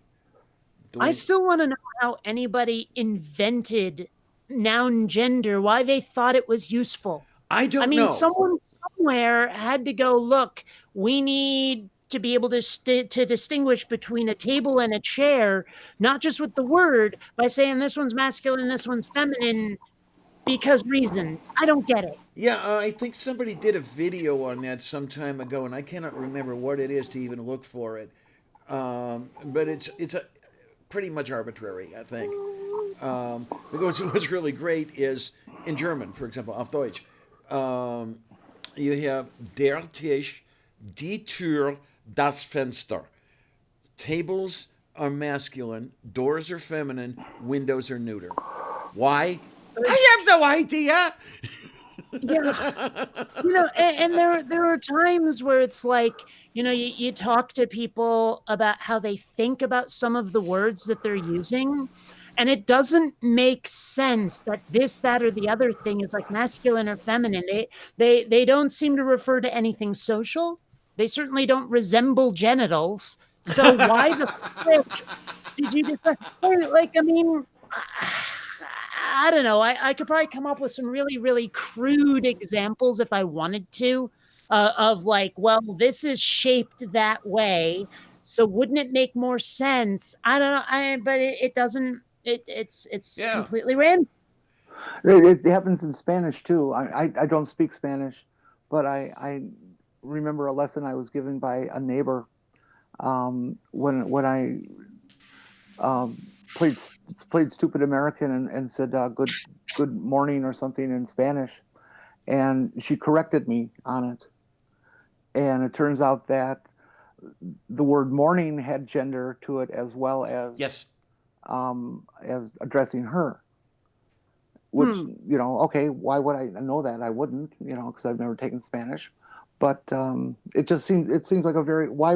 The I way, still want to know how anybody invented noun gender, why they thought it was useful. I I don't mean, know. someone somewhere had to go, look, we need to be able to distinguish between a table and a chair, not just with the word, by saying this one's masculine, this one's feminine, because reasons. I don't get it. Yeah, I think somebody did a video on that some time ago, and I cannot remember what it is to even look for it. But it's pretty much arbitrary, I think. Because what's really great is in German, for example, auf Deutsch, you have der Tisch, die Tür, das Fenster. Tables are masculine, doors are feminine, windows are neuter. Why? I have no idea. Yeah, and there are times where it's like, you talk to people about how they think about some of the words that they're using, and it doesn't make sense that this, that, or the other thing is like masculine or feminine. They don't seem to refer to anything social. They certainly don't resemble genitals. So why the frick did you decide? Like, I mean, I don't know. I could probably come up with some really, really crude examples if I wanted to, of like, well, this is shaped that way. So wouldn't it make more sense? I don't know. But it doesn't. It's Yeah. completely random. It happens in Spanish too. I don't speak Spanish, but I remember a lesson I was given by a neighbor when I um, played played stupid American and said good morning or something in Spanish, and she corrected me on it. And it turns out that the word morning had gender to it Yes. as addressing her. Which okay, why would I know that? I wouldn't, because I've never taken Spanish. But it seems like a very why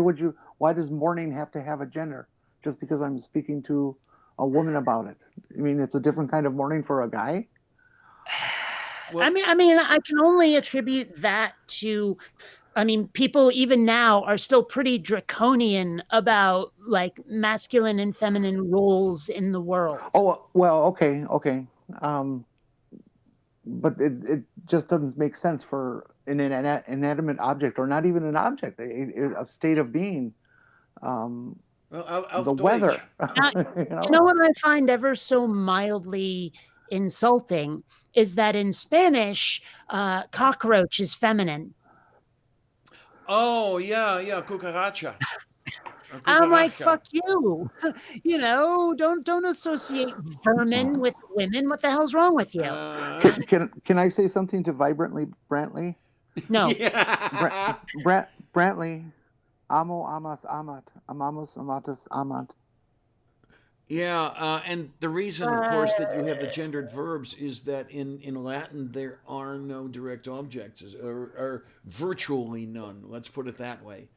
does morning have to have a gender just because I'm speaking to a woman about it? I mean, it's a different kind of morning for a guy. Well, I mean, I can only attribute that to, people even now are still pretty draconian about like masculine and feminine roles in the world. Oh well, okay. Um, but it just doesn't make sense for an inanimate object, or not even an object, a state of being. Um, auf the Deutsch. weather. You know what I find ever so mildly insulting is that in Spanish, cockroach is feminine. Oh, yeah, cucaracha. I'm like, fuck you. Don't associate vermin with women. What the hell's wrong with you? Can I say something to Vibrantly Brantley? No. Yeah. Brantley, amo amas amat, amamos amatus amant. Yeah, and the reason, of course, that you have the gendered verbs is that in Latin there are no direct objects, or virtually none. Let's put it that way.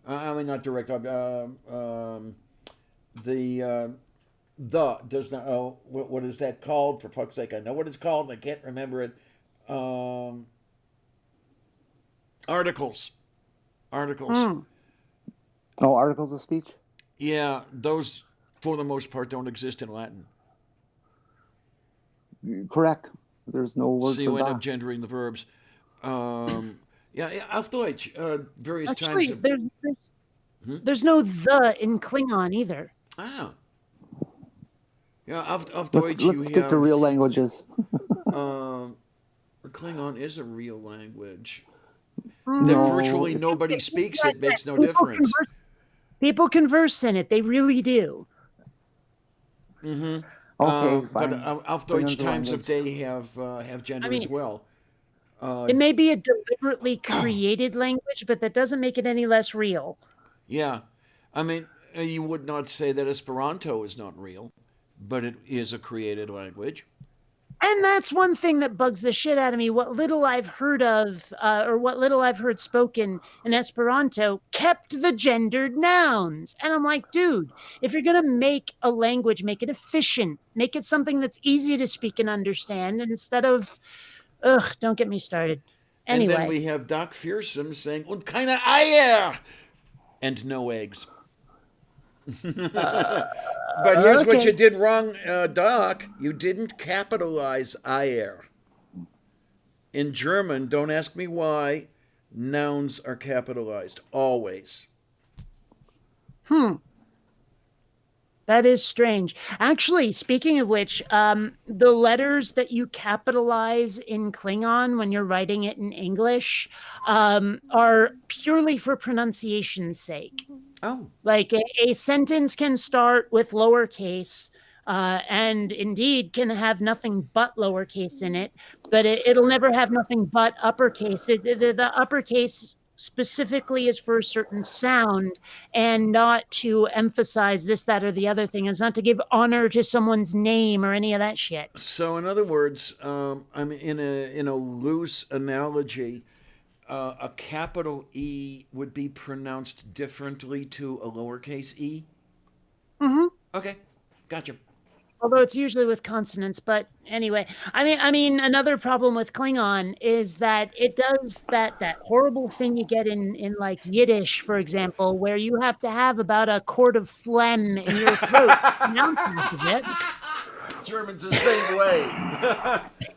I mean, not direct object. The does not. Oh, what is that called? For fuck's sake, I know what it's called, and I can't remember it. Articles. Oh, articles of speech. Yeah, those for the most part don't exist in Latin. Correct. There's no word so you for end da. up gendering the verbs. Yeah, auf Deutsch, various Actually, times. there's no the in Klingon either. Ah. Yeah, auf Let's Deutsch you stick have. to real languages. Klingon is a real language. No. That virtually nobody speaks it makes no difference. People converse in it. They really do. Mm-hmm. Okay, but fine. auf Deutsch times of day have gender as well. It may be a deliberately created language, but that doesn't make it any less real. Yeah. I mean, you would not say that Esperanto is not real, but it is a created language. And that's one thing that bugs the shit out of me. What little I've heard of, or what little I've heard spoken in Esperanto, kept the gendered nouns. And I'm like, dude, if you're going to make a language, make it efficient. Make it something that's easy to speak and understand instead of, don't get me started. Anyway. And then we have Doc Fearsome saying, und keine Eier! And no eggs. But here's what you did wrong, Doc. You didn't capitalize Eier. In German, don't ask me why, nouns are capitalized. Always. That is strange. Actually, speaking of which, the letters that you capitalize in Klingon when you're writing it in English are purely for pronunciation's sake. Oh. Like a sentence can start with lowercase and indeed can have nothing but lowercase in it, but it'll never have nothing but uppercase. The uppercase specifically is for a certain sound and not to emphasize this, that, or the other thing. It's not to give honor to someone's name or any of that shit. So, in other words, I mean, in a loose analogy, a capital E would be pronounced differently to a lowercase e? Mm-hmm. Okay, gotcha. Although it's usually with consonants, but anyway, I mean, another problem with Klingon is that it does that horrible thing you get in like Yiddish, for example, where you have to have about a quart of phlegm in your throat to pronounce half of it. German's the same way.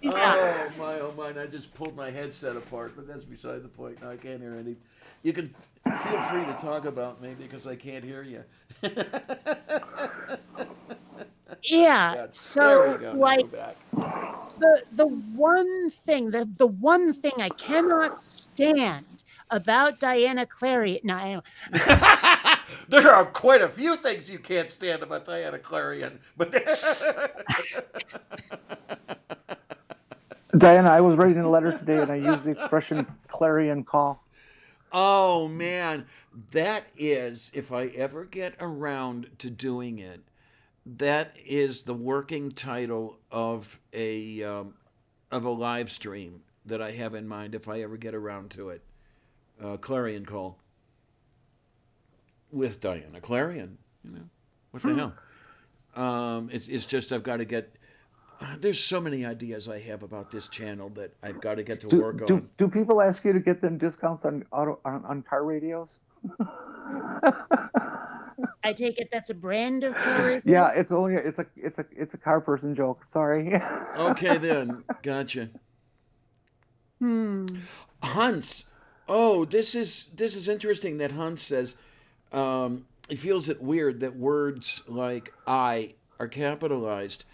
Yeah. Oh my! I just pulled my headset apart, but that's beside the point. Now I can't hear anything. You can feel free to talk about me because I can't hear you. Yeah. There So we go. like Now we're back. the one thing I cannot stand about Diana Clary. Now, There are quite a few things you can't stand about Diana Clarion, but Diana, I was writing a letter today and I used the expression clarion call. oh man, that is, if I ever get around to doing it, that is the working title of a live stream that I have in mind if I ever get around to it. Clarion call with Diana Clarion. You know, what the hell? It's just I've got to get. There's so many ideas I have about this channel that I've got to get to work on. Do people ask you to get them discounts on car radios? I take it that's a brand of car radio? Yeah, it's a car person joke. Sorry. Okay then, gotcha. Hans. Oh, this is interesting that Hans says he feels it weird that words like I are capitalized.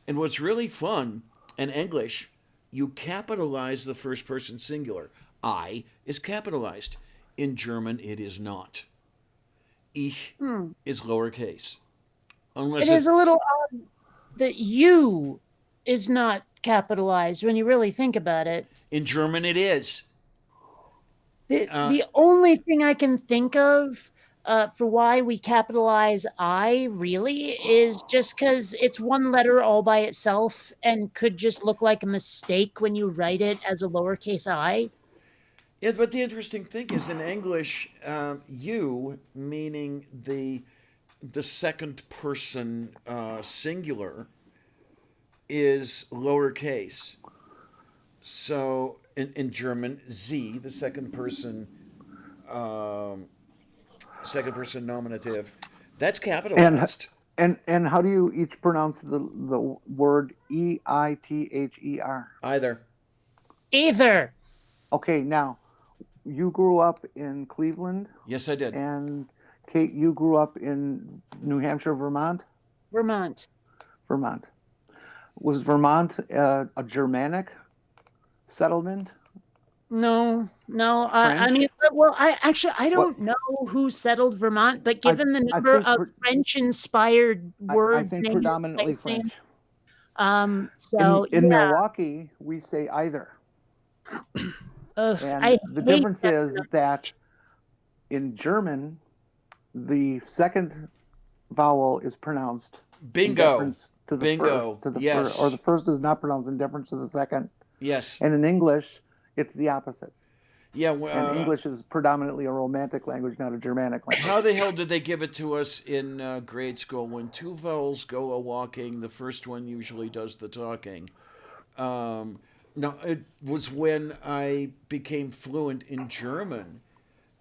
And what's really fun in English, you capitalize the first person singular. I is capitalized. In German, it is not. Ich is lowercase. Unless It is a little odd that you is not capitalized when you really think about it. in German, it is. The only thing I can think of for why we capitalize I really is just because it's one letter all by itself and could just look like a mistake when you write it as a lowercase I. Yeah, but the interesting thing is in English, you meaning the second person singular is lowercase. So in German, sie, the second person nominative, that's capitalized. And how do you each pronounce the word EITHER? Either. Okay, now you grew up in Cleveland. Yes, I did. And Kate, you grew up in New Hampshire, Vermont. Vermont. Was Vermont a Germanic settlement? No. I mean, well, I don't know who settled Vermont, but given the number of French-inspired words, I think predominantly French. So in Milwaukee, we say either. And the difference is that in German, the second vowel is pronounced bingo to the bingo first, yes, or the first is not pronounced in deference to the second. Yes. And in English, it's the opposite. Yeah, and English is predominantly a Romantic language, not a Germanic language. How the hell did they give it to us in grade school? When two vowels go a walking, the first one usually does the talking. No, it was when I became fluent in German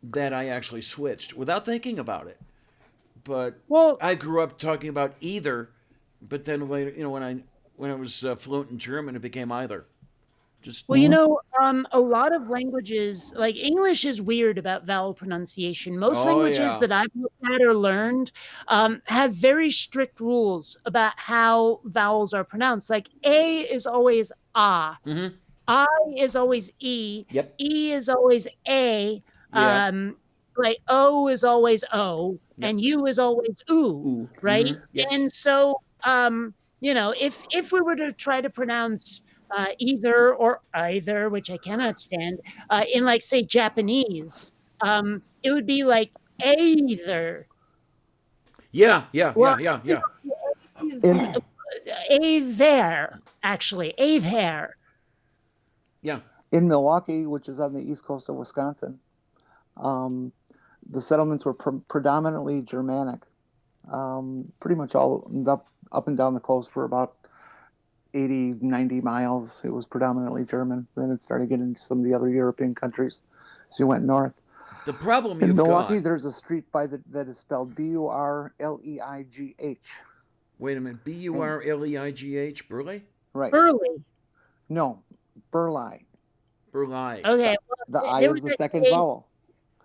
that I actually switched without thinking about it. But I grew up talking about either, but then later, when I was fluent in German, it became either. A lot of languages, like English, is weird about vowel pronunciation. Most languages that I've looked at or learned have very strict rules about how vowels are pronounced. Like A is always ah. Mm-hmm. I is always E. Yep. E is always A. Yep. Like O is always O. Yep. And U is always ooh. Right? Mm-hmm. Yes. And so, if we were to try to pronounce either or either, which I cannot stand, in like say Japanese, it would be like either. Yeah. Aver, actually, Aver. Yeah. In Milwaukee, which is on the east coast of Wisconsin, the settlements were predominantly Germanic. Pretty much all up and down the coast for about 80, 90 miles. It was predominantly German. Then it started getting into some of the other European countries. So you went north. The problem in Milwaukee, there's a street that is spelled Burleigh. Wait a minute, Burleigh, Burleigh? Right. Burleigh. No, Burleigh. Burleigh. Okay. The I is the second vowel.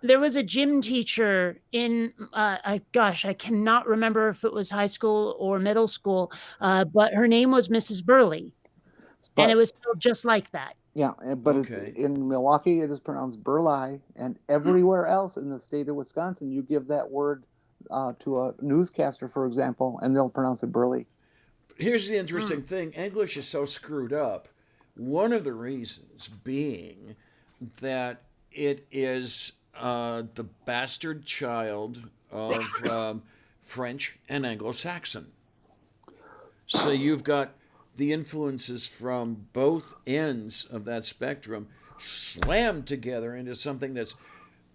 There was a gym teacher in, I cannot remember if it was high school or middle school, but her name was Mrs. Burleigh. and it But was spelled just like that. yeah, but Okay. in Milwaukee it is pronounced burlai, and everywhere else in the state of Wisconsin, you give that word to a newscaster, for example, and they'll pronounce it burley. Here's the Hmm. interesting thing: English is so screwed up. One of the reasons being that it is the bastard child of French and Anglo-Saxon. So you've got the influences from both ends of that spectrum slammed together into something that's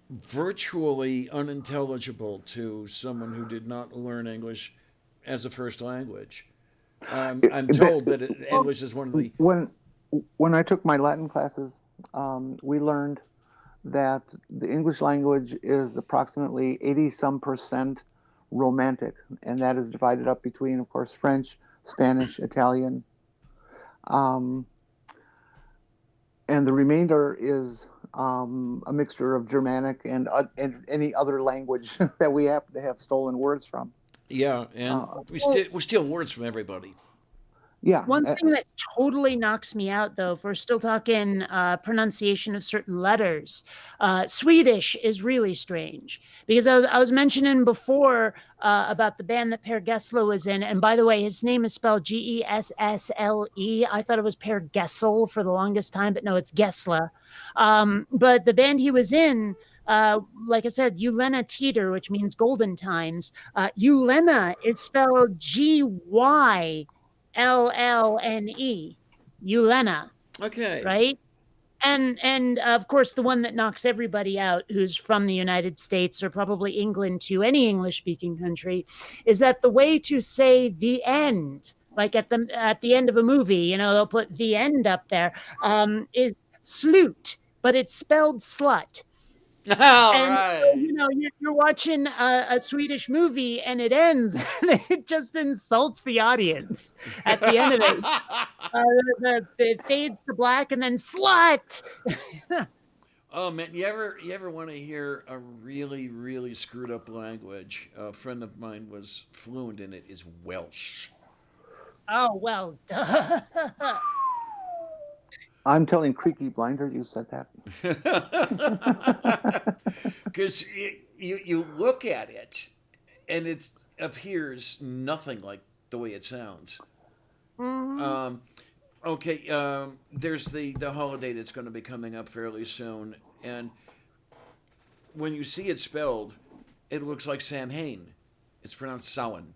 virtually unintelligible to someone who did not learn English as a first language. I'm told that Well, English is one of the. When when I took my Latin classes, we learned that the English language is approximately 80 some percent Romantic, and that is divided up between, of course, French, Spanish, Italian, um, and the remainder is a mixture of Germanic and any other language that we happen to have stolen words from. Yeah, and Uh, we steal words from everybody. yeah, One thing that totally knocks me out, though, if we're still talking pronunciation of certain letters, Swedish is really strange because I was mentioning before about the band that Per Gessle was in, and by the way, his name is spelled Gessle. I thought it was Per Gessle for the longest time, but no, it's Gessle. But the band he was in. Like I said, Ulena Teeter, which means golden times. Ulena is spelled Gyllne, Ulena, Okay. right? And of course the one that knocks everybody out who's from the United States or probably England to any English speaking country is that the way to say the end, like at the end of a movie, you know, they'll put the end up there, is slut, but it's spelled slut. All And right. you know, you're watching a Swedish movie and it ends and it just insults the audience at the end of it. It fades to black and then slut. Oh man, you ever want to hear a really screwed up language? A friend of mine was fluent in it. Is Welsh. Oh well, duh. I'm telling Creaky Blinder you said that. Because you look at it and it appears nothing like the way it sounds. Mhm. Um, okay, there's the holiday that's going to be coming up fairly soon, and when you see it spelled, it looks like Samhain. It's pronounced Samhain.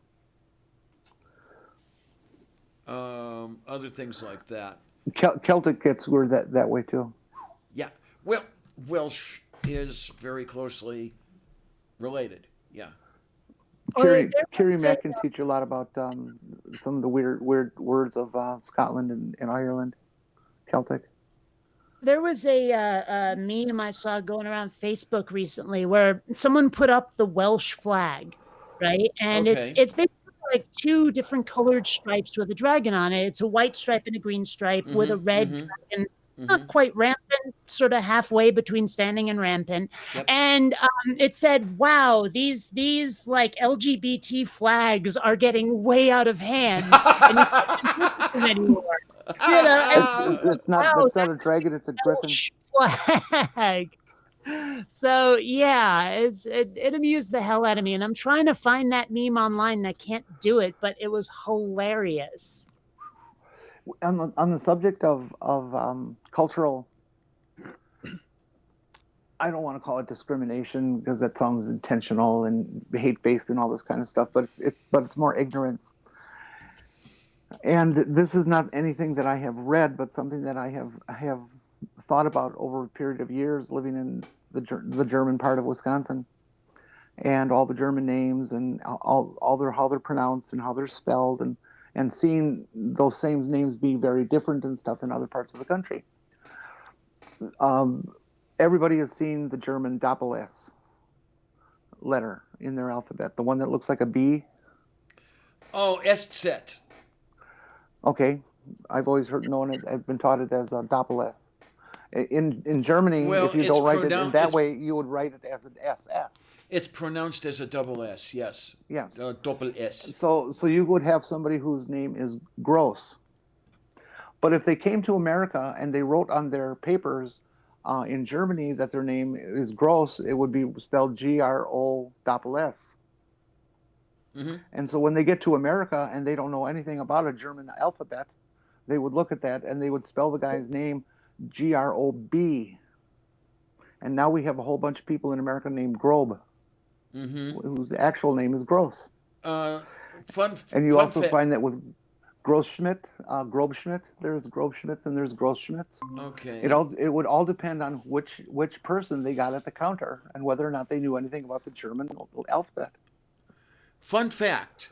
Other things like that. Celtic gets word that way too. Yeah. Well, Welsh is very closely related. Yeah. Well, Kerry was a, Mack can teach you a lot about some of the weird words of Scotland and Ireland, Celtic. there was a meme I saw going around Facebook recently where someone put up the Welsh flag, right? And Okay. it's basically like two different colored stripes with a dragon on it. It's a white stripe and a green stripe with a Mm-hmm. red Mm-hmm. dragon, Mm-hmm. not quite rampant, sort of halfway between standing and rampant. Yep. And it said, "Wow, these like LGBT flags are getting way out of hand, and you can't interpret them anymore." You know, and It's not wow, that's not a that's the dragon, it's a griffin. Welsh flag. So yeah, it amused the hell out of me, and I'm trying to find that meme online, and I can't do it, but it was hilarious. On the subject of cultural, I don't want to call it discrimination because that sounds intentional and hate based and all this kind of stuff, but it's more ignorance. And this is not anything that I have read, but something that I have thought about over a period of years living in the German part of Wisconsin, and all the German names and all their how they're pronounced and how they're spelled, and seeing those same names be very different and stuff in other parts of the country. Um, Everybody has seen the German Doppel S letter in their alphabet, the one that looks like a B. Oh, Estzet. Okay, I've always I've been taught it as a Doppel S. In Germany, Well, if you it's don't write it in that it's way, you would write it as an SS. it's pronounced as a double S. Yes. Yes. Doppel S. So you would have somebody whose name is Gross, But if they came to America and they wrote on their papers in Germany that their name is Gross, it would be spelled GRO double S. Mm-hmm. And so when they get to America and they don't know anything about a German alphabet, they would look at that and they would spell the guy's name GROB. And now we have a whole bunch of people in America named Grobe, Mm-hmm. whose actual name is Gross. Fun. And you fun also fa- find that with Grossschmidt, Grobschmidt, there's Grobschmidts and there's Grossschmidts. Okay. It would all depend on which person they got at the counter and whether or not they knew anything about the German alphabet. Fun fact: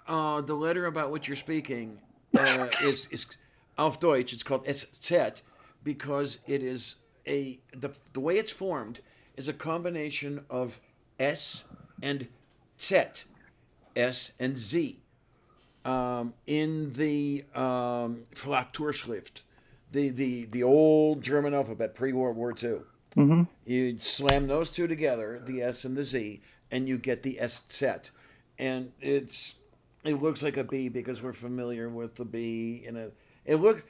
the letter about which you're speaking is auf Deutsch. It's called SZ because it is the way it's formed is a combination of S and Z, S and Z, in the Frakturschrift, the old German alphabet pre-World War II. Mm-hmm. You slam those two together, the S and the Z, and you get the SZ. And it looks like a B because we're familiar with the B it looks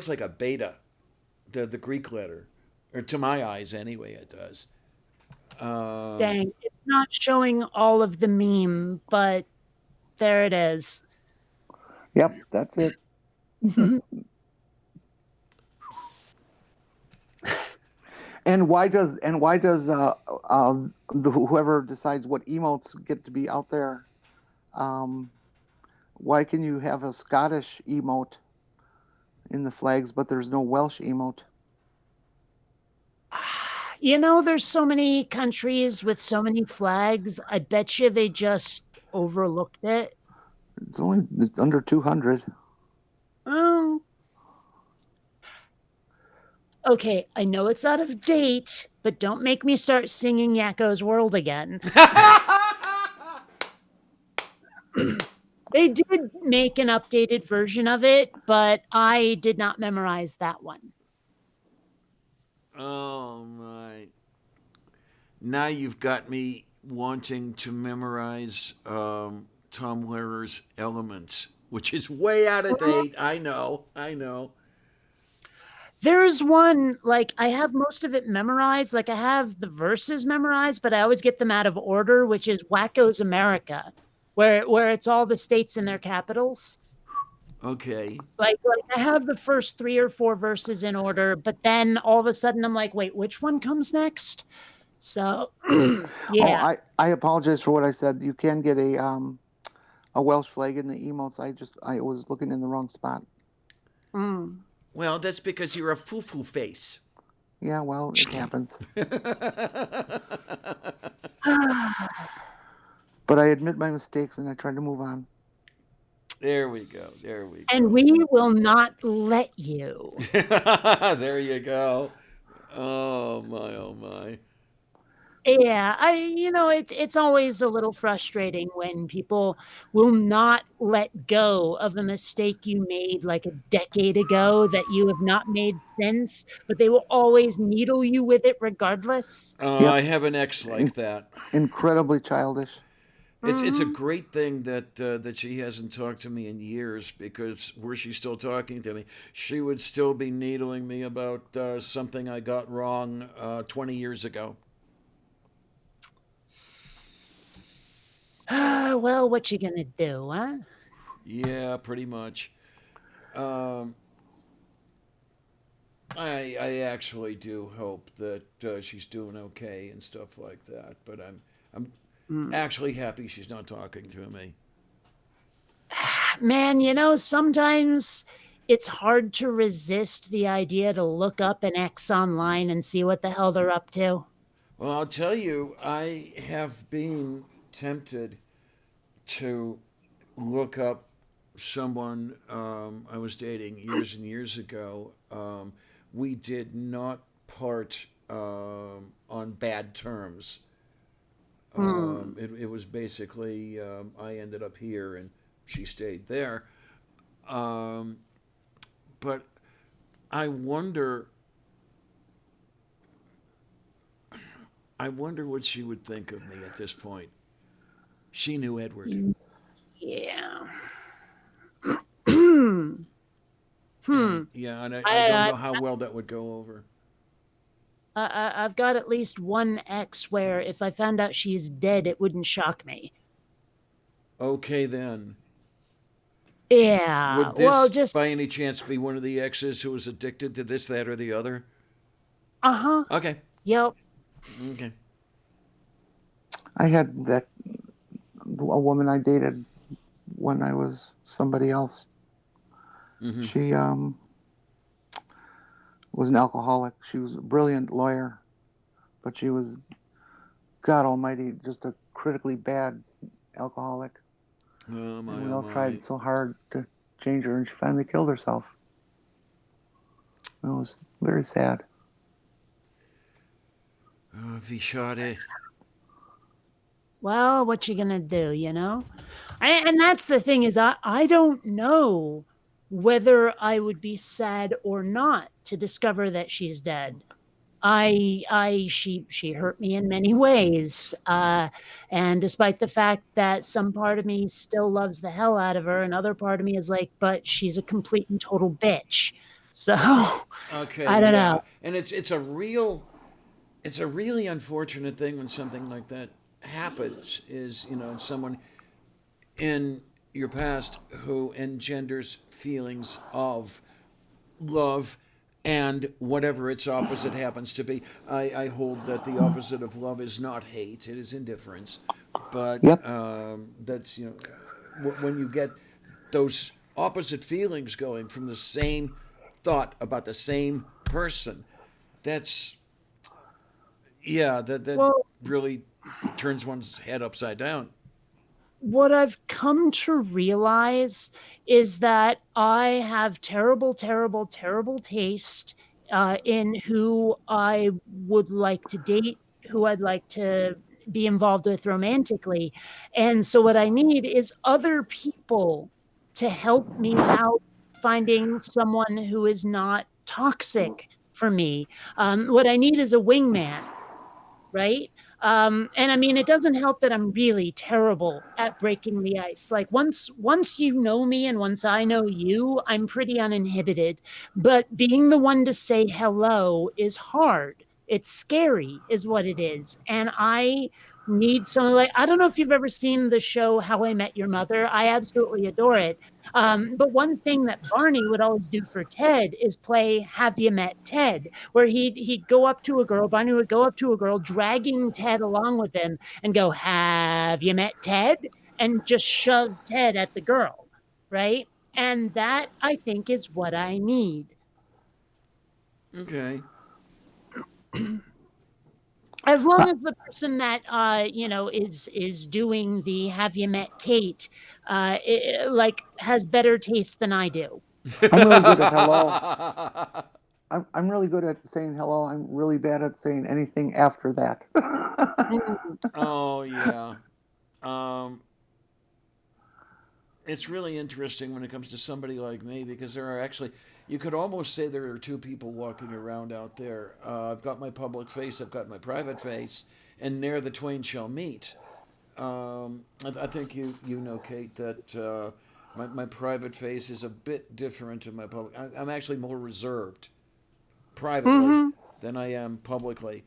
like a beta, the Greek letter, or to my eyes anyway it does. Dang, it's not showing all of the meme, but there it is. Yep, that's it. And why does whoever decides what emotes get to be out there? Why can you have a Scottish emote in the flags, but there's no Welsh emote? There's so many countries with so many flags. I bet you they just overlooked it. It's under 200. Oh. Okay, I know it's out of date, but don't make me start singing Yakko's World again. They did make an updated version of it, but I did not memorize that one. Oh my! Now you've got me wanting to memorize Tom Lehrer's Elements, which is way out of date. I know. There's one, like, I have most of it memorized. Like, I have the verses memorized, but I always get them out of order, which is Wacko's America, where it's all the states and their capitals. Okay. Like I have the first 3 or 4 verses in order, but then all of a sudden I'm like, wait, which one comes next? So, yeah. Oh, I apologize for what I said. You can get a Welsh flag in the emotes. I was looking in the wrong spot. Mm. Well, that's because you're a foo-foo face. Yeah, well, it happens. But I admit my mistakes and I try to move on. There we go. And we will not let you. There you go. Oh my. Yeah, it's always a little frustrating when people will not let go of a mistake you made like a decade ago that you have not made since, but they will always needle you with it regardless. Yep. I have an ex like that. Incredibly childish. It's a great thing that she hasn't talked to me in years, because were she still talking to me, she would still be needling me about something I got wrong 20 years ago. Well, what you gonna do, huh? Yeah, pretty much. I actually do hope that she's doing okay and stuff like that, but I'm actually happy she's not talking to me. Man, sometimes it's hard to resist the idea to look up an ex online and see what the hell they're up to. Well, I'll tell you, I have been tempted to look up someone I was dating years and years ago. We did not part on bad terms. It was basically I ended up here and she stayed there. But I wonder what she would think of me at this point. She knew Edward. Yeah. And Yeah, and I don't I, know how well that would go over. I've got at least one ex where if I found out she's dead, it wouldn't shock me. Okay, then. Yeah. Would Well, this, just by any chance, be one of the exes who was addicted to this, that, or the other? uh-huh. Okay. Yep. Okay. I had that a woman I dated when I was somebody else. Mm-hmm. She was an alcoholic. She was a brilliant lawyer, but she was, God Almighty, just a critically bad alcoholic. Oh my, And we oh all my. tried so hard to change her, and she finally killed herself. It was very sad. Oh, Vishade. Well, what you gonna do, you know? And that's the thing is I don't know whether I would be sad or not to discover that she's dead. She hurt me in many ways. And despite the fact that some part of me still loves the hell out of her, another part of me is like, but she's a complete and total bitch. So Okay, I don't know. yeah, and it's a really unfortunate thing when something like that happens. Is someone in your past who engenders feelings of love and whatever its opposite happens to be. I hold that the opposite of love is not hate; it is indifference. But Yep. that's when you get those opposite feelings going from the same thought about the same person. That's that Well, really turns one's head upside down. what I've come to realize is that I have terrible, terrible, terrible taste in who I would like to date, who I'd like to be involved with romantically. And so, what I need is other people to help me out finding someone who is not toxic for me. What I need is a wingman, right? And I mean, it doesn't help that I'm really terrible at breaking the ice. Like once you know me and once I know you, I'm pretty uninhibited. But being the one to say hello is hard. It's scary, is what it is. And I need someone like I don't know if you've ever seen the show How I Met Your Mother. I absolutely adore it. But one thing that Barney would always do for Ted is play Have You Met Ted, where he'd go up to a girl, Barney would go up to a girl, dragging Ted along with him, and go, "Have you met Ted?" and just shove Ted at the girl, right? And that I think is what I need. Okay. As long as the person that is doing the "Have you met Kate" like has better taste than I do. I'm really good at hello. I'm really good at saying hello. I'm really bad at saying anything after that. Mm. Oh yeah. Um, it's really interesting when it comes to somebody like me because there are actually you could almost say there are two people walking around out there. I've got my public face, I've got my private face, and ne'er the twain shall meet. I think you know, Kate, that my private face is a bit different to my public. I'm actually more reserved privately Hmm. than I am publicly.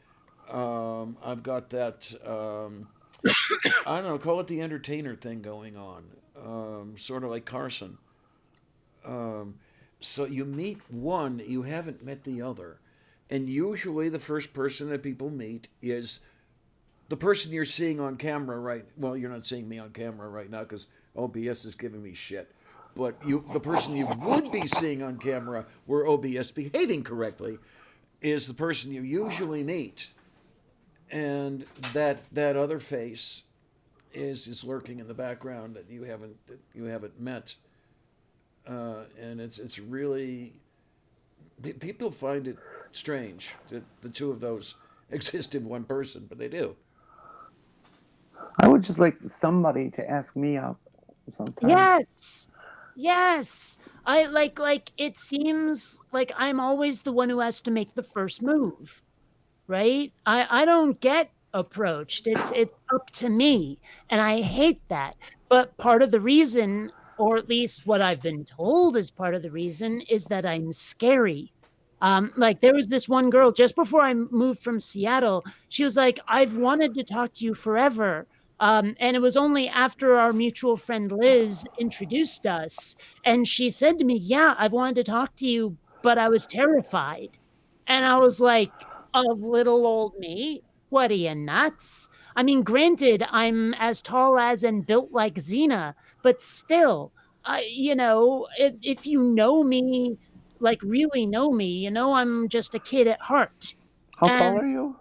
I've got that. I don't know. Call it the entertainer thing going on. Sort of like Carson. Um, so you meet one, you haven't met the other, and usually the first person that people meet is the person you're seeing on camera right. Well, you're not seeing me on camera right now because OBS is giving me shit. But the person you would be seeing on camera, were OBS behaving correctly, is the person you usually meet, and that other face is lurking in the background that you haven't met, and it's really people find it strange that the two of those exist in one person, but they do. I would just like somebody to ask me out sometime. Yes. Yes. I like it seems like I'm always the one who has to make the first move, right? I don't get approached. It's up to me, and I hate that. But part of the reason or at least what I've been told is part of the reason, is that I'm scary. Like there was this one girl just before I moved from Seattle. She was like, "I've wanted to talk to you forever." And it was only after our mutual friend Liz introduced us. And she said to me, "Yeah, I've wanted to talk to you, but I was terrified." And I was like, "Of little old me? What are you, nuts?" I mean, granted, I'm as tall as and built like Xena, but still, if you know me, like really know me, I'm just a kid at heart. How tall And are you?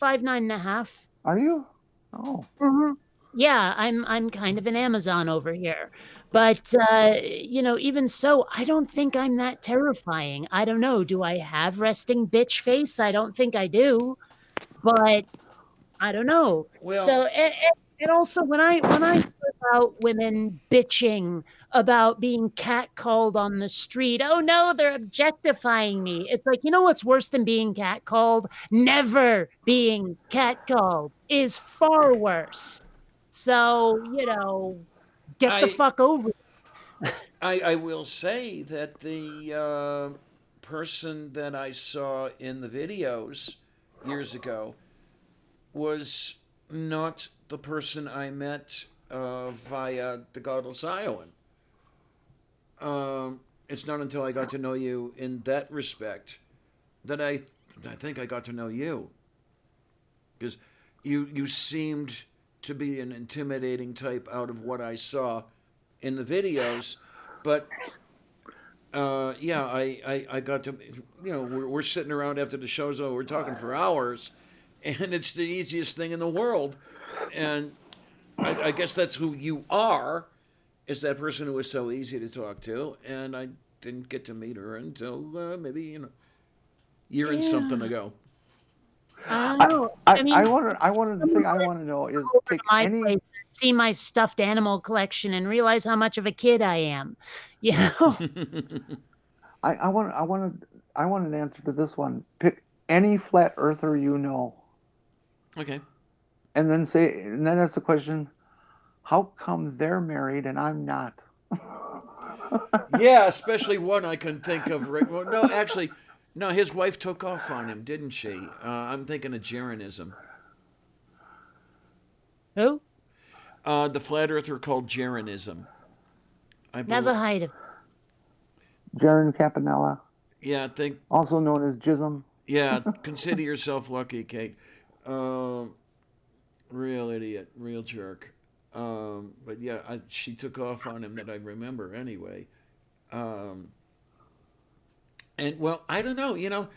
5'9.5". Are you? Oh, Mhm. Yeah, I'm kind of an Amazon over here. But even so, I don't think I'm that terrifying. I don't know. Do I have resting bitch face? I don't think I do. But I don't know. Well, So and also when I hear about women bitching about being catcalled on the street, oh no, they're objectifying me. It's like, you know what's worse than being catcalled? Never being catcalled is far worse. So, get the I fuck over it. I will say that the person that I saw in the videos years ago was not the person I met via the Godless Iowan. It's not until I got to know you in that respect that I think I got to know you, because you seemed to be an intimidating type out of what I saw in the videos, but yeah, I got to, we're sitting around after the show's over, we're talking for hours, and it's the easiest thing in the world, and I guess that's who you are, is that person who is so easy to talk to, and I didn't get to meet her until maybe year and something Yeah. ago. I don't I, know. I, I mean, I want to. I want to. The someone thing I want to know is over to take my any. place and see my stuffed animal collection and realize how much of a kid I am. You know? I want an answer to this one. Pick any flat earther you know, Okay. and then ask the question: how come they're married and I'm not? Yeah, especially one I can think of. Right. Well, no, actually, no. His wife took off on him, didn't she? I'm thinking of Jeranism. Who? The flat earther called Jeranism. I Never believe. heard of. Jaron Campanella, Yeah, I think. also known as Jism. Yeah, consider yourself lucky, Kate. Um, Real idiot, real jerk. But yeah, she took off on him that I remember anyway. Um, and well, I don't know.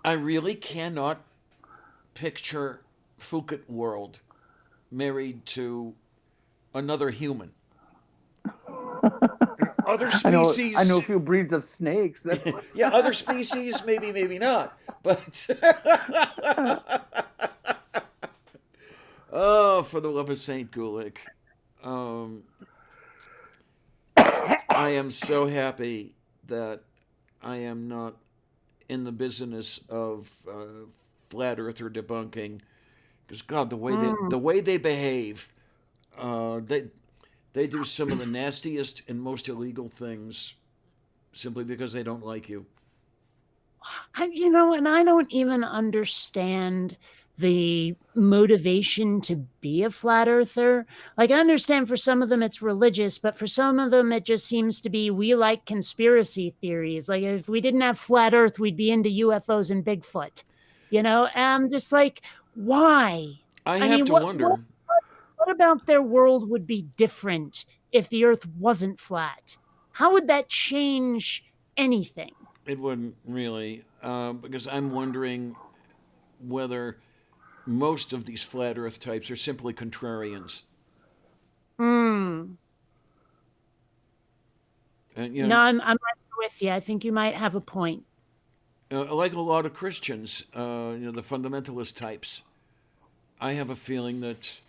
I really cannot picture Fukit World married to another human. Other I know species, a few breeds of snakes that. yeah, other species, maybe, maybe not. But oh, for the love of Saint Gulick, um, I am so happy that I am not in the business of flat earther debunking. Because God, Mm. the way they behave, they do some of the nastiest and most illegal things simply because they don't like you. And I don't even understand the motivation to be a flat earther. Like, I understand for some of them it's religious, but for some of them it just seems to be we like conspiracy theories. Like, if we didn't have flat earth, we'd be into UFOs and Bigfoot. And I'm just like, why? I I have mean, to what wonder. what about their world would be different if the earth wasn't flat? How would that change anything? It wouldn't really, because I'm wondering whether most of these flat Earth types are simply contrarians. Hmm. And No, I'm right with you. I think you might have a point. like a lot of Christians, the fundamentalist types, I have a feeling that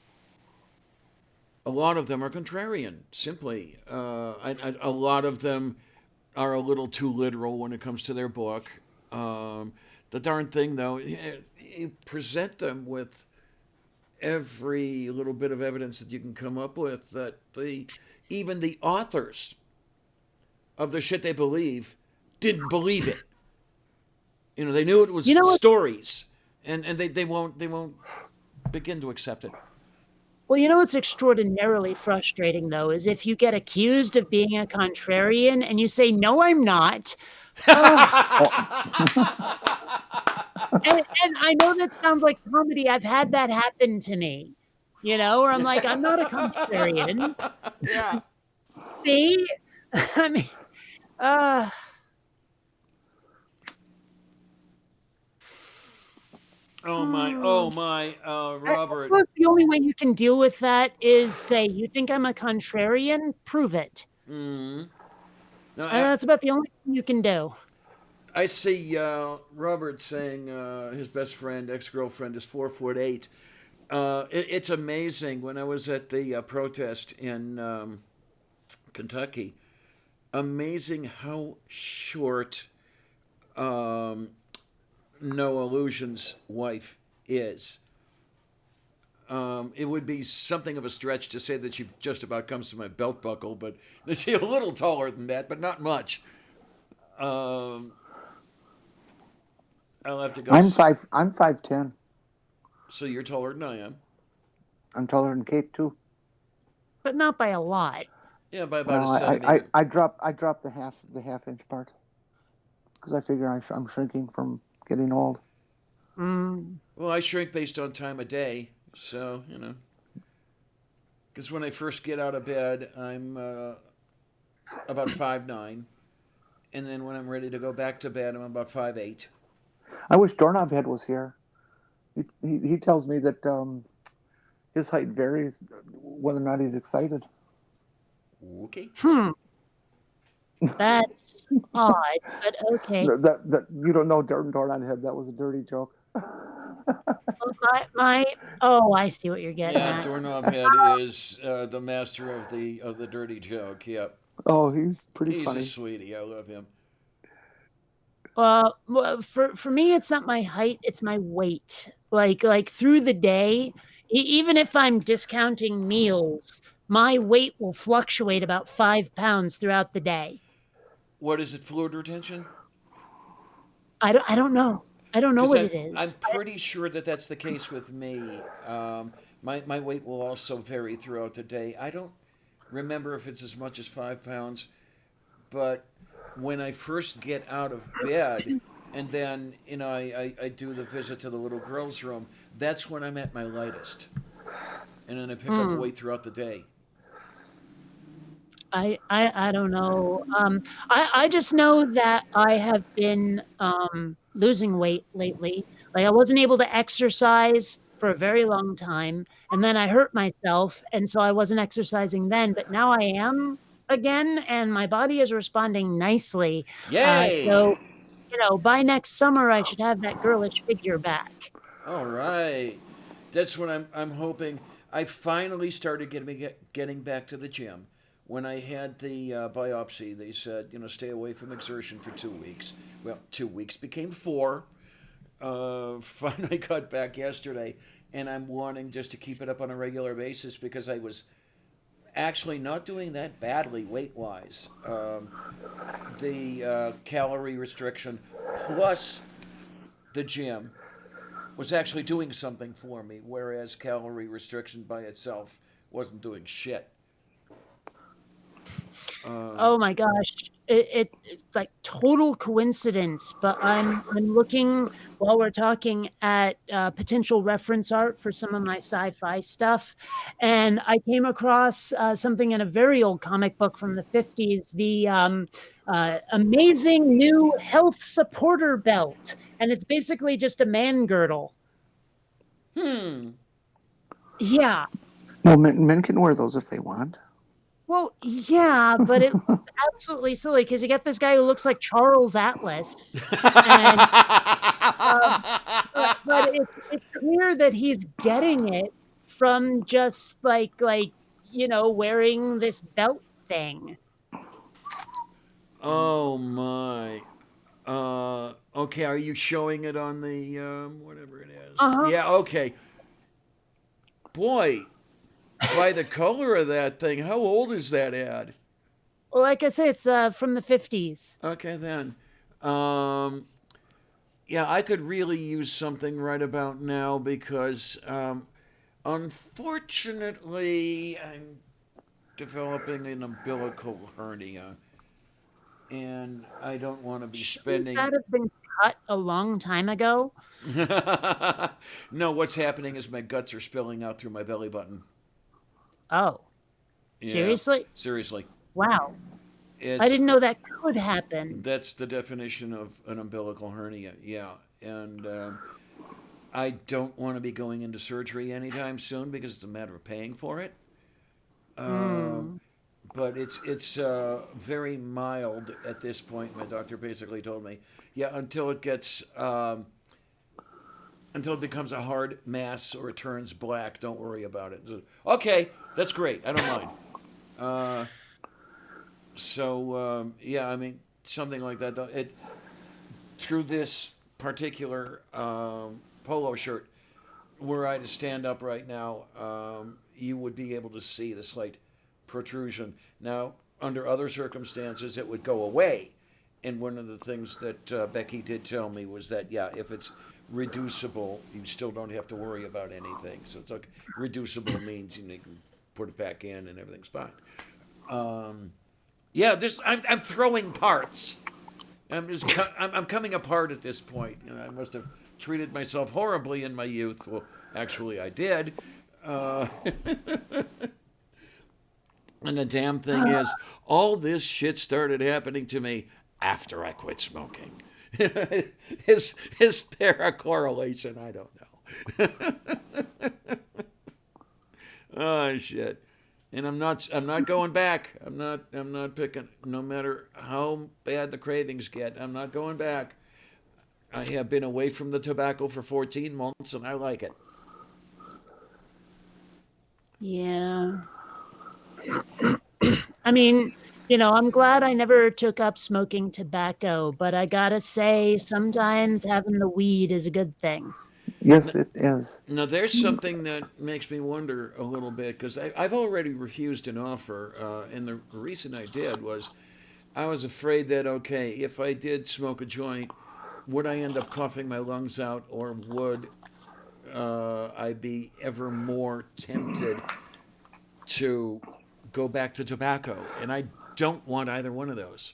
a lot of them are contrarian. Simply, a lot of them are a little too literal when it comes to their book. The darn thing, though, you present them with every little bit of evidence that you can come up with that even the authors of the shit they believe didn't believe it. You know, they knew it was You know what? stories, and they won't begin to accept it. Well, you know what's extraordinarily frustrating, though, is if you get accused of being a contrarian and you say, "No, I'm not." Ugh. And I know that sounds like comedy. I've had that happen to me, where I'm like, "I'm not a contrarian." Yeah. See? I mean, uh, Oh my, I Robert. suppose the only way you can deal with that is say, "You think I'm a contrarian? Prove it." Mm. No, And that's about the only thing you can do. I see Robert saying his best friend, ex-girlfriend, is 4'8". It's amazing. When I was at the protest in Kentucky, amazing how short No Illusion's wife is. It would be something of a stretch to say that she just about comes to my belt buckle, but she's a little taller than that, but not much. Um, I'll have to go. I'm 5'10". So you're taller than I am. I'm taller than Kate too. But not by a lot. Yeah, by about a Well, centimeter. I dropped the half inch part because I figure I'm shrinking from getting old. Mm. Well, I shrink based on time of day, so you know. Because when I first get out of bed, I'm about 5'9", and then when I'm ready to go back to bed, I'm about 5'8". I wish Doorknob Head was here. He tells me that his height varies whether or not he's excited. Okay. That's odd, but okay. That you don't know Doorknob Head. That was a dirty joke. Well, I see what you're getting Yeah, at. Doorknob Head is the master of the dirty joke. Yep. Oh, he's pretty He's funny. a sweetie. I love him. Well, for me, it's not my height; it's my weight. Like through the day, even if I'm discounting meals, my weight will fluctuate about 5 pounds throughout the day. What is it? Fluid retention? I don't know. I don't know Because what it I'm is. pretty sure that that's the case with me. My weight will also vary throughout the day. I don't remember if it's as much as 5 pounds, but when I first get out of bed, and then I do the visit to the little girl's room, that's when I'm at my lightest, and then I pick up weight throughout the day. I don't know. I just know that I have been losing weight lately. Like I wasn't able to exercise for a very long time, and then I hurt myself, and so I wasn't exercising then. But now I am again, and my body is responding nicely. Yay! So by next summer, I should have that girlish figure back. All right, that's what I'm hoping. I finally started getting back to the gym. When I had the biopsy, they said, stay away from exertion for 2 weeks. Well, 2 weeks became 4. Finally got back yesterday, and I'm wanting just to keep it up on a regular basis because I was actually not doing that badly weight wise. The calorie restriction plus the gym was actually doing something for me, whereas calorie restriction by itself wasn't doing shit. Oh my gosh, it's like total coincidence, but I'm looking while we're talking at potential reference art for some of my sci-fi stuff, and I came across something in a very old comic book from the 50s, the amazing new health supporter belt, and it's basically just a man girdle. Hmm. Yeah. Well, men can wear those if they want. Well, yeah, but it looks absolutely silly because you get this guy who looks like Charles Atlas, and but it's clear that he's getting it from just like wearing this belt thing. Oh my. Okay, are you showing it on the whatever it is? Uh huh. Yeah, okay. Boy, By the color of that thing, how old is that ad? Well, like I say, it's from the 50s. Okay, then. Um, yeah, I could really use something right about now because, unfortunately, I'm developing an umbilical hernia, and I don't want to be Shouldn't spending. that have been cut a long time ago? No, what's happening is my guts are spilling out through my belly button. Oh, Yeah, seriously? seriously. Wow. I It's didn't know that could happen. That's the definition of an umbilical hernia. Yeah, and I don't want to be going into surgery anytime soon because it's a matter of paying for it. Um, Hmm. but it's very mild at this point. My doctor basically told me, yeah, until it becomes a hard mass or it turns black, don't worry about it. So, okay, that's great. I don't mind. Uh, yeah, I mean something like that. It through this particular polo shirt, were I to stand up right now, you would be able to see the slight protrusion. Now, under other circumstances, it would go away. And one of the things that Becky did tell me was that, yeah, if it's reducible, you still don't have to worry about anything. So it's like reducible means you can put it back in and everything's fine. Um, yeah, I'm throwing parts. I'm coming apart at this point. You know, I must have treated myself horribly in my youth. Well, actually, I did. Uh, and the damn thing is, all this shit started happening to me after I quit smoking. Is there a correlation? I don't know. Oh shit. And I'm not going back. I'm not picking no matter how bad the cravings get. I'm not going back. I have been away from the tobacco for 14 months and I like it. Yeah. I mean, I'm glad I never took up smoking tobacco, but I gotta say, sometimes having the weed is a good thing. Yes, it is. Now there's something that makes me wonder a little bit because I've already refused an offer, and the reason I did was I was afraid that okay, if I did smoke a joint, would I end up coughing my lungs out, or would I be ever more tempted to go back to tobacco? And I don't want either one of those.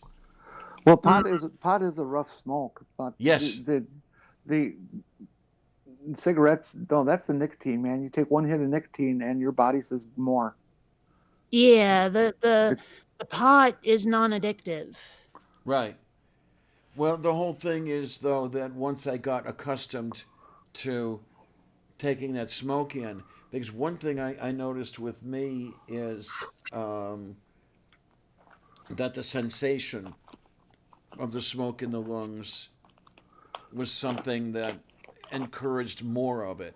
Well, Mm, pot is a rough smoke, but Yes, the cigarettes, no, that's the nicotine, man. You take one hit of nicotine and your body says more. yeah, the It's the pot is non-addictive. right. Well, the whole thing is though that once I got accustomed to taking that smoke in, because one thing I noticed with me is that the sensation of the smoke in the lungs was something that encouraged more of it.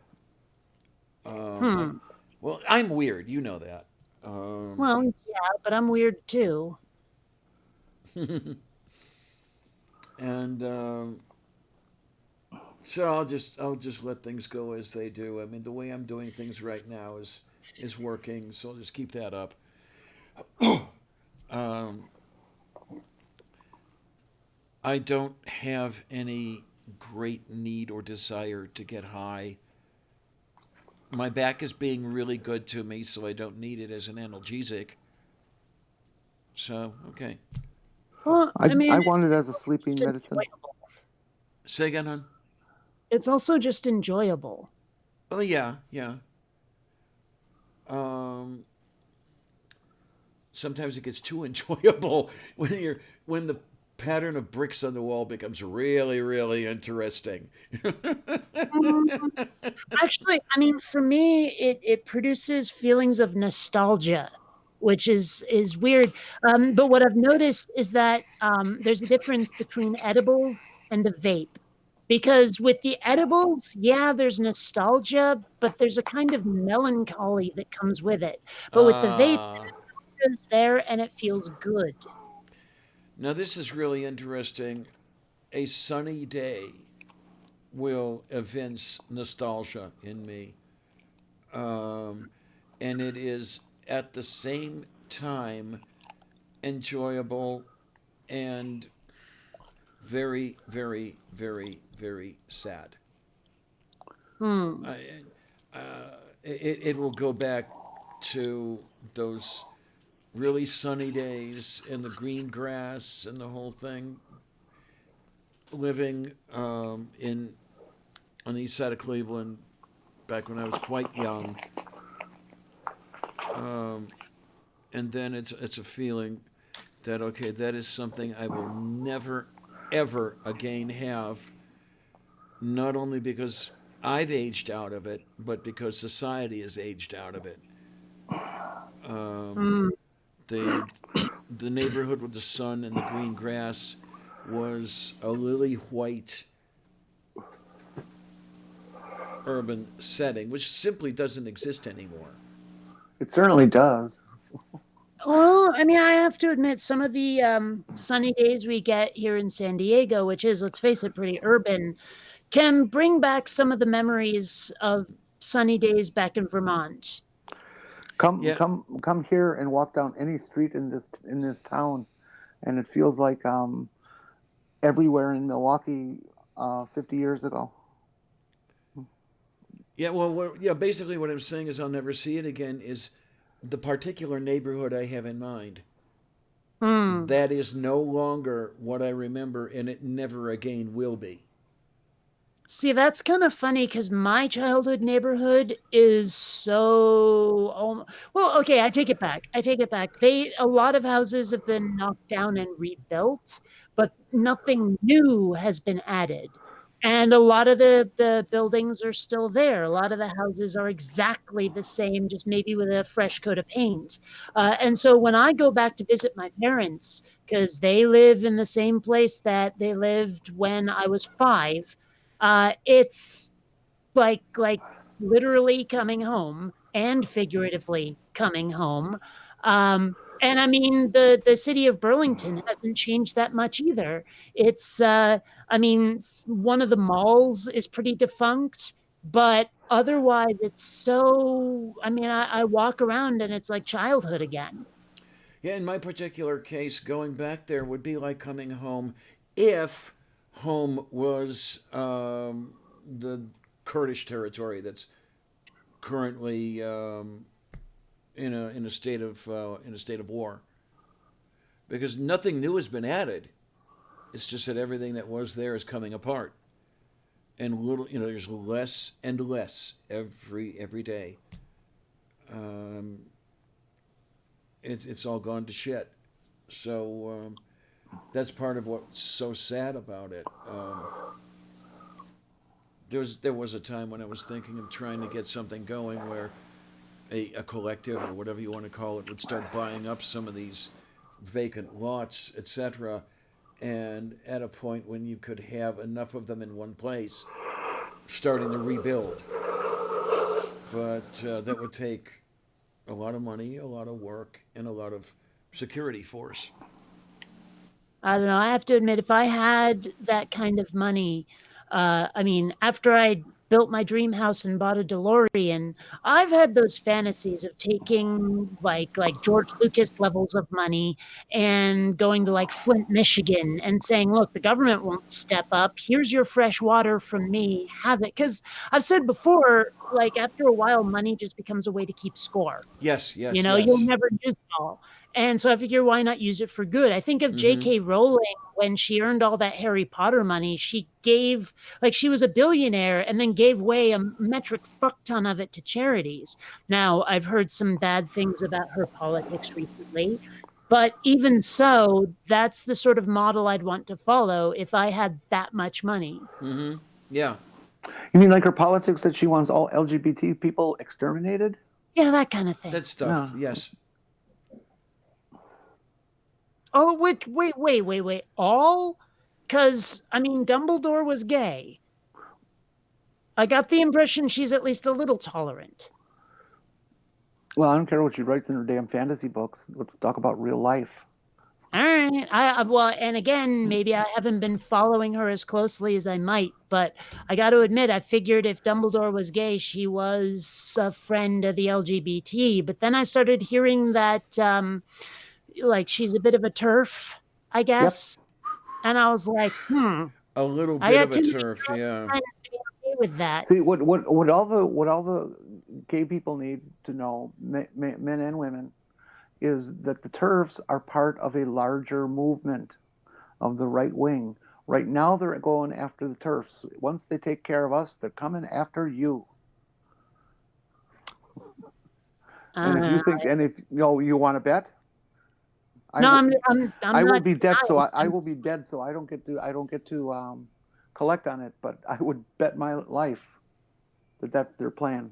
Um, I, Hmm. well, I'm weird, you know that. Um, Well, yeah, but I'm weird too. and so I'll just let things go as they do. I mean, the way I'm doing things right now is working, so I'll just keep that up. Um, I don't have any great need or desire to get high. My back is being really good to me, so I don't need it as an analgesic. So, okay. Well, I I mean, I want it as a also sleeping just medicine. enjoyable. Say again, hon? It's also just enjoyable. Oh, yeah, yeah. Um, Sometimes it gets too enjoyable when the pattern of bricks on the wall becomes really, really interesting. Mm, Actually, I mean, for me, it produces feelings of nostalgia, which is weird. But what I've noticed is that there's a difference between edibles and a vape. Because with the edibles, yeah, there's nostalgia, but there's a kind of melancholy that comes with it. But with the vape, the uh, nostalgia is there and it feels good. Now, this is really interesting. A sunny day will evince nostalgia in me. Um, and it is at the same time enjoyable and very, very, very, very sad. Hmm. It will go back to those really sunny days and the green grass and the whole thing. Living in on the east side of Cleveland back when I was quite young, um, and then it's a feeling that okay, that is something I will never ever again have. Not only because I've aged out of it, but because society has aged out of it. Um, Hmm. the the neighborhood with the sun and the green grass was a lily white urban setting, which simply doesn't exist anymore. It certainly does. Well, I mean, I have to admit, some of the sunny days we get here in San Diego, which is, let's face it, pretty urban, can bring back some of the memories of sunny days back in Vermont. Come, Yeah, come, come here and walk down any street in this town, and it feels like everywhere in Milwaukee 50 years ago. yeah. Well, yeah. Basically, what I'm saying is I'll never see it again. Is the particular neighborhood I have in mind. Hmm. That is no longer what I remember, and it never again will be. See, that's kind of funny because my childhood neighborhood is so well, okay, I take it back. I take it back. A lot of houses have been knocked down and rebuilt, but nothing new has been added. And a lot of the buildings are still there. A lot of the houses are exactly the same, just maybe with a fresh coat of paint. And so when I go back to visit my parents, because they live in the same place that they lived when I was 5, it's like literally coming home and figuratively coming home. And I mean, the city of Burlington hasn't changed that much either. It's I mean, one of the malls is pretty defunct, but otherwise it's so, I mean, I walk around and it's like childhood again. Yeah, in my particular case, going back there would be like coming home if home was the Kurdish territory that's currently in a state of war, because nothing new has been added. It's just that everything that was there is coming apart, and there's less and less every day. Um, it's all gone to shit. So that's part of what's so sad about it. There was a time when I was thinking of trying to get something going where a collective or whatever you want to call it would start buying up some of these vacant lots, etc. And at a point when you could have enough of them in one place, starting to rebuild. But that would take a lot of money, a lot of work, and a lot of security force. I don't know. I have to admit, if I had that kind of money, I mean, after I built my dream house and bought a DeLorean, I've had those fantasies of taking like George Lucas levels of money and going to like Flint, Michigan, and saying, "Look, the government won't step up. Here's your fresh water from me. Have it." Because I've said before, like after a while, money just becomes a way to keep score. Yes, You yes, know, you'll yes. never use it all. And so I figure, why not use it for good? I think of Mm-hmm. J.K. Rowling when she earned all that Harry Potter money, she gave, like, she was a billionaire and then gave away a metric fuck ton of it to charities. Now, I've heard some bad things about her politics recently, but even so, that's the sort of model I'd want to follow if I had that much money. Mm-hmm. Yeah, You mean like her politics that she wants all LGBT people exterminated? Yeah, that kind of thing. that stuff. Yeah. Yes. Oh, wait. All? Because, I mean, Dumbledore was gay. I got the impression she's at least a little tolerant. Well, I don't care what she writes in her damn fantasy books. Let's talk about real life. All right. Well, and again, maybe I haven't been following her as closely as I might, but I got to admit, I figured if Dumbledore was gay, she was a friend of the LGBT. But then I started hearing that, like, she's a bit of a turf, I Yep. guess. And I was like, A little I bit got of a too many turf, yeah. friends to be okay with that. See what all the gay people need to know, men and women, is that the turfs are part of a larger movement of the right wing. Right now, they're going after the turfs. Once they take care of us, they're coming after you. And if you think, and if you want to bet, I No, will, I'm I will not be dead. So denying. I will be dead. So I don't get to collect on it. But I would bet my life that that's their plan.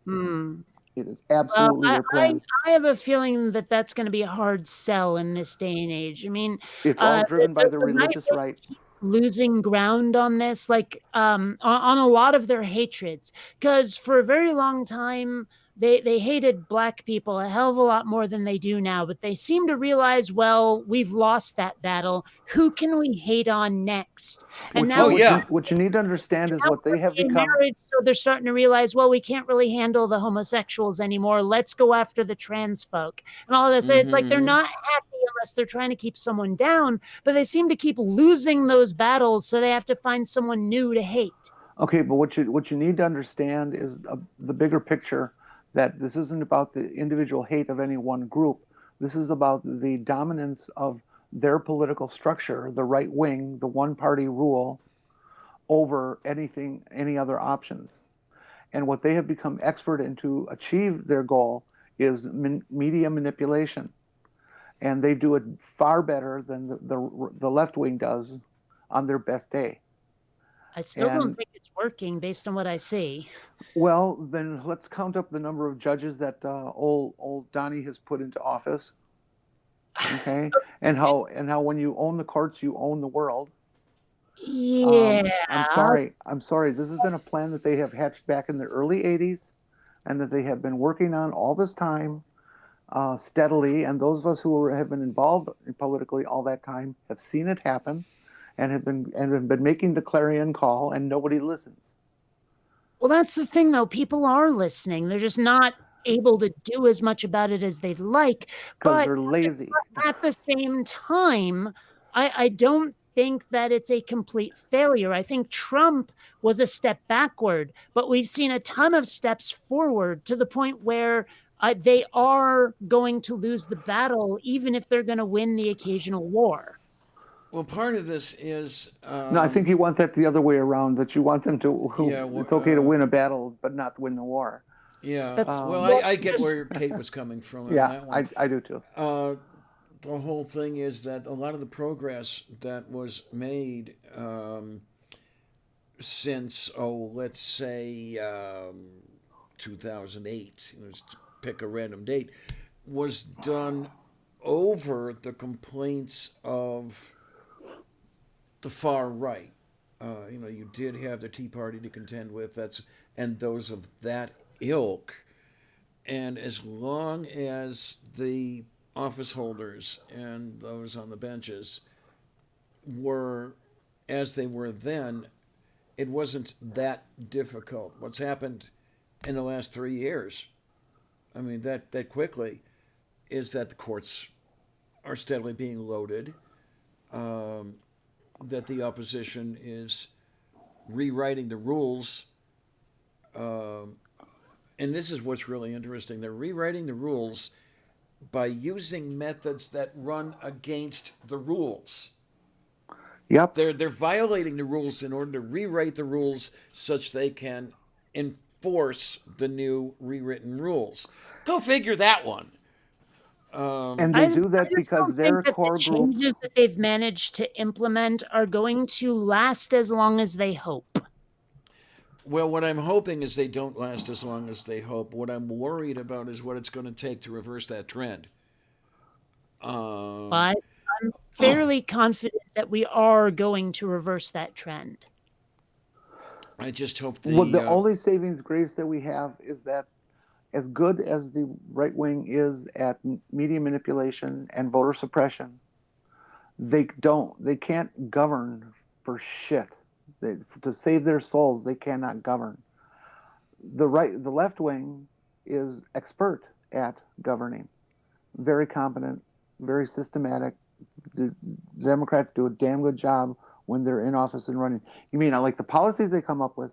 Hmm. It is Well, absolutely their plan. I have a feeling that that's going to be a hard sell in this day and age. I mean, It's all driven by the right religious wing right. keeps losing ground on this, like on a lot of their hatreds, because for a very long time they hated black people a hell of a lot more than they do now. But they seem to realize, well, we've lost that battle. Who can we hate on next? And now Oh, yeah. What you need to understand is what they have in become. marriage, so they're starting to realize, well, we can't really handle the homosexuals anymore. Let's go after the trans folk and all this. It's like they're not happy unless they're trying to keep someone down, but they seem to keep losing those battles, so they have to find someone new to hate. Okay, but what you need to understand is the bigger picture, that this isn't about the individual hate of any one group. This is about the dominance of their political structure, the right wing, the one party rule over any other options. And what they have become expert in to achieve their goal is media manipulation. And they do it far better than the left wing does on their best day. I still don't think it's working based on what I see. Well, then let's count up the number of judges that old Donnie has put into office. Okay, and how when you own the courts, you own the world. Yeah. I'm sorry. This has been a plan that they have hatched back in the early '80s, and that they have been working on all this time, steadily. And those of us who have been involved politically all that time have seen it happen, and have been making the clarion call, and nobody listens. Well, that's the thing, though. People are listening. They're just not able to do as much about it as they'd like. Because But they're lazy. at the same time, I don't think that it's a complete failure. I think Trump was a step backward, but we've seen a ton of steps forward to the point where they are going to lose the battle, even if they're going to win the occasional war. Well, part of this is No, I think you want that the other way around. That you want them to. Yeah, It's okay to win a battle, but not win the war. yeah. Well, I get where Kate was coming from on Yeah, that one. I do too. The whole thing is that a lot of the progress that was made since, let's say 2008, let's pick a random date, was done over the complaints of the far right. You did have the Tea Party to contend with, and those of that ilk. And as long as the office holders and those on the benches were as they were then, it wasn't that difficult. What's happened in the last 3 years, I mean, that quickly, is that the courts are steadily being loaded, that the opposition is rewriting the rules. And this is what's really interesting. They're rewriting the rules by using methods that run against the rules. Yep. They're violating the rules in order to rewrite the rules such they can enforce the new rewritten rules. Go figure that one. And they do that because their core the group. changes that they've managed to implement are going to last as long as they hope. Well, what I'm hoping is they don't last as long as they hope. What I'm worried about is what it's going to take to reverse that trend. I'm fairly confident that we are going to reverse that trend. I just hope The only savings grace that we have is that as good as the right wing is at media manipulation and voter suppression, they can't govern for shit. To save their souls, they cannot govern. The left wing is expert at governing, very competent, very systematic. The Democrats do a damn good job when they're in office and running. You mean I like the policies they come up with,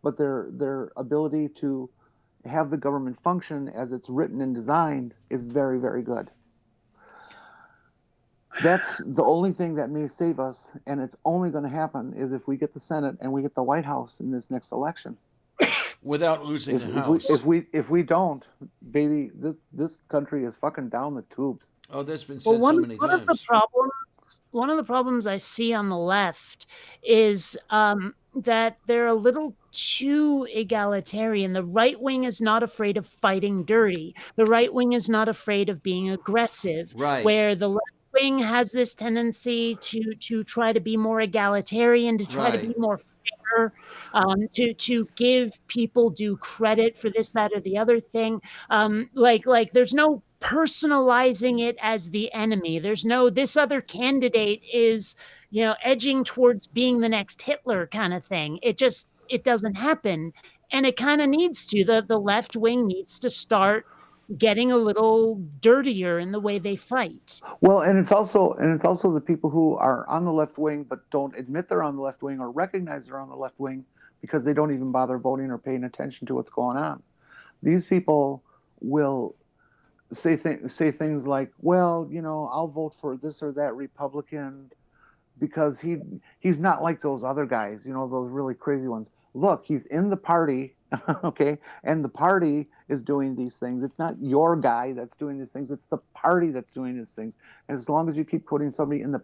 but their ability to have the government function as it's written and designed is very, very good. That's the only thing that may save us, and it's only going to happen is if we get the Senate and we get the White House in this next election. Without losing the If House. we don't, baby, this country is fucking down the tubes. Oh, that's been said so many times. One of the problems I see on the left is that they're a little too egalitarian. The right wing is not afraid of fighting dirty. The right wing is not afraid of being aggressive. Right. Where the left wing has this tendency to try to be more egalitarian, to try to be more fair, to give people due credit for this, that, or the other thing. Like there's no personalizing it as the enemy. There's no, this other candidate is, edging towards being the next Hitler kind of thing. It doesn't happen. And it kind of needs to. The left wing needs to start getting a little dirtier in the way they fight. Well, and it's also the people who are on the left wing but don't admit they're on the left wing or recognize they're on the left wing because they don't even bother voting or paying attention to what's going on. These people will say things like, well, I'll vote for this or that Republican because he's not like those other guys, those really crazy ones. Look, he's in the party, okay, and the party is doing these things. It's not your guy that's doing these things. It's the party that's doing these things. And as long as you keep putting somebody in the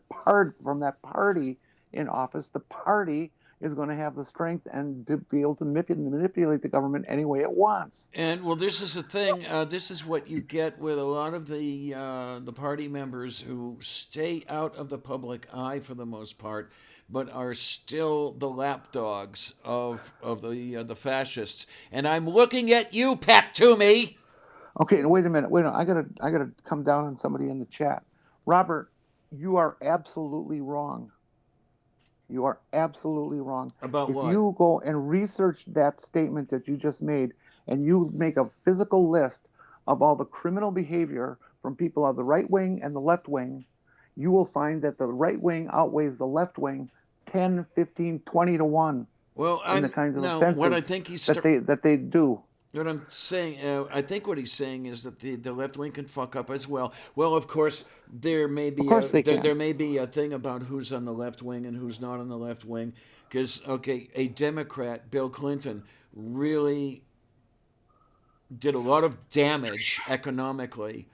from that party in office, the party is going to have the strength and to be able to manipulate the government any way it wants. And well, this is the thing. This is what you get with a lot of the party members who stay out of the public eye for the most part, but are still the lapdogs of the fascists. And I'm looking at you, Pat Toomey. Okay, wait a minute. I gotta come down on somebody in the chat. Robert, you are absolutely wrong. You are absolutely wrong. About if what? If you go and research that statement that you just made, and you make a physical list of all the criminal behavior from people of the right wing and the left wing, you will find that the right wing outweighs the left wing 10, 15, 20 to 1 in the kinds of offenses what I think that they do. What I'm saying, I think what he's saying is that the left wing can fuck up as well. Well, of course, there may be there may be a thing about who's on the left wing and who's not on the left wing, because a Democrat, Bill Clinton, really did a lot of damage economically.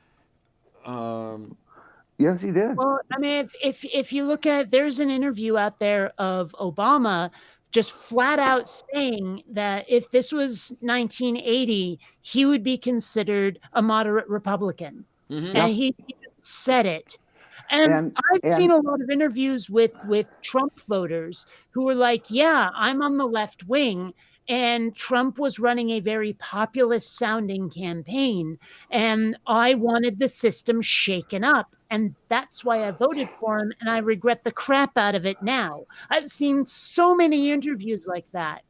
Yes, he did. Well, I mean, if you look at, there's an interview out there of Obama just flat out saying that if this was 1980, he would be considered a moderate Republican. Mm-hmm. And he just said it. And I've seen a lot of interviews with Trump voters who were like, yeah, I'm on the left wing. And Trump was running a very populist sounding campaign. And I wanted the system shaken up. And that's why I voted for him. And I regret the crap out of it now. I've seen so many interviews like that.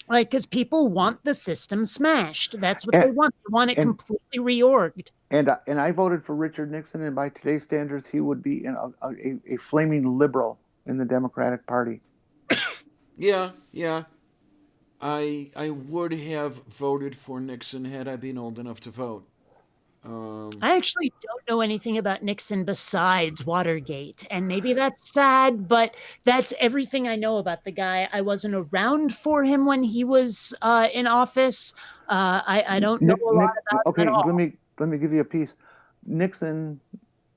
Because people want the system smashed. That's what they want. They want it completely reorged. And I voted for Richard Nixon. And by today's standards, he would be a flaming liberal in the Democratic Party. Yeah. I would have voted for Nixon had I been old enough to vote. I actually don't know anything about Nixon besides Watergate, and maybe that's sad, but that's everything I know about the guy. I wasn't around for him when he was in office. I don't know a lot about him at all. Let me give you a piece. Nixon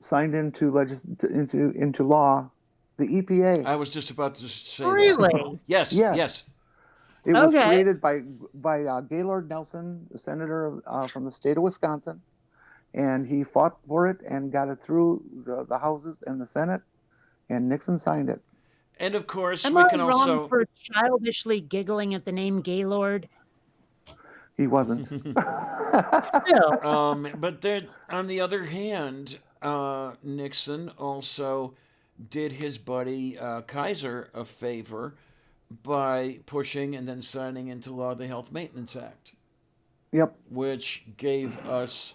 signed into law the EPA. I was just about to say really? That. Yes. It was created by Gaylord Nelson, the senator from the state of Wisconsin, and he fought for it and got it through the houses and the Senate, and Nixon signed it. And of course, we can also. Am I wrong for childishly giggling at the name Gaylord? He wasn't. Still, But then, on the other hand, Nixon also did his buddy Kaiser a favor by pushing and then signing into law the Health Maintenance Act, Yep. which gave us,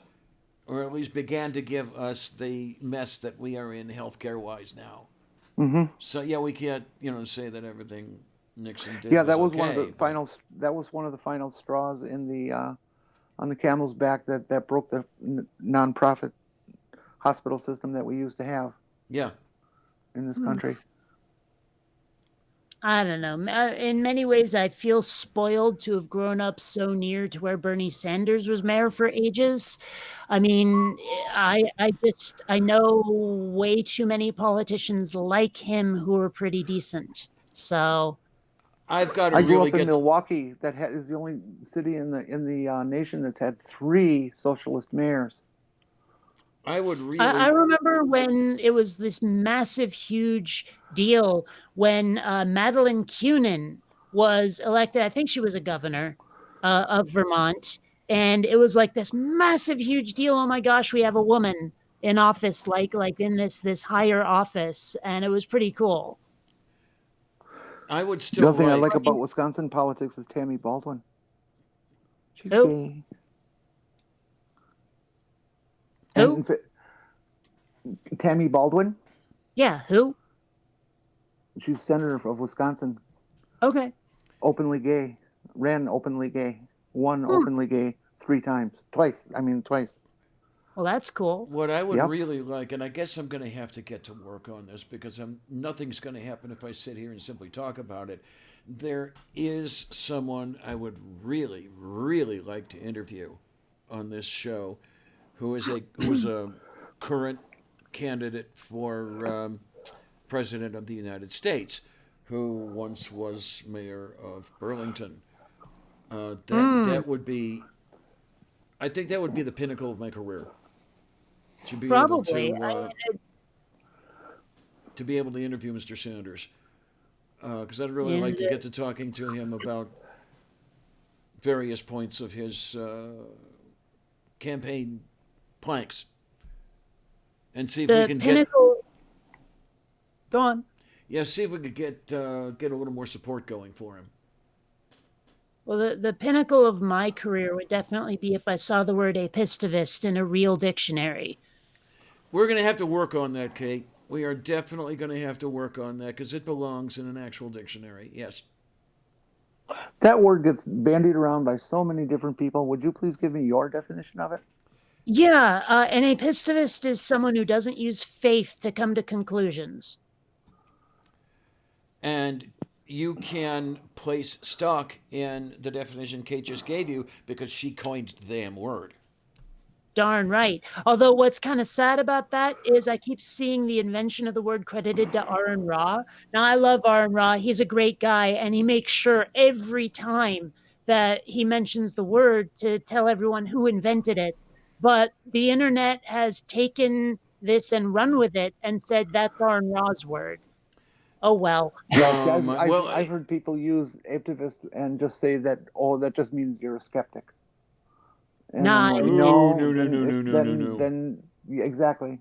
or at least began to give us, the mess that we are in healthcare wise now. Hmm. So yeah, we can't say that everything Nixon did Yeah, was that was okay. one of the but- final. That was one of the final straws in the on the camel's back that broke the nonprofit hospital system that we used to have Yeah, in this country. I don't know. In many ways, I feel spoiled to have grown up so near to where Bernie Sanders was mayor for ages. I mean, I know way too many politicians like him who are pretty decent. So I've got to I grew really up in get. Milwaukee. That is the only city in the nation that's had 3 socialist mayors. I would really. I remember when it was this massive, huge deal when Madeline Kunin was elected. I think she was a governor of Vermont. And it was like this massive, huge deal. Oh my gosh, we have a woman in office, like in this higher office. And it was pretty cool. I would The still other thing I like. like about Wisconsin politics is Tammy Baldwin. She's Who? gay. Who? And Tammy Baldwin. Yeah, who? She's senator of Wisconsin. Okay. Openly gay. Ran openly gay. Won openly gay 3 times. Twice. Well, that's cool. What I would Yep. really like, and I guess I'm going to have to get to work on this because nothing's going to happen if I sit here and simply talk about it. There is someone I would really, really like to interview on this show, who is a current candidate for president of the United States, who once was mayor of Burlington. That would be. I think that would be the pinnacle of my career. To be Probably. to be able to interview Mr. Sanders, because I'd really like to get to talking to him about various points of his campaign planks, and see if we can pinnacle. Go on. see if we could get a little more support going for him. Well, the pinnacle of my career would definitely be if I saw the word apistivist in a real dictionary. We're going to have to work on that, Kate. We are definitely going to have to work on that because it belongs in an actual dictionary. Yes. That word gets bandied around by so many different people. Would you please give me your definition of it? Yeah, an apistivist is someone who doesn't use faith to come to conclusions. And you can place stock in the definition Kate just gave you because she coined the damn word. Darn right. Although what's kind of sad about that is I keep seeing the invention of the word credited to Aaron Ra. Now, I love Aaron Ra. He's a great guy, and he makes sure every time that he mentions the word to tell everyone who invented it. But the internet has taken this and run with it and said that's Aaron Ra's word. Oh, well. Yeah, I've heard people use activist and just say that, that just means you're a skeptic. And Nah, I'm like, no. Then exactly.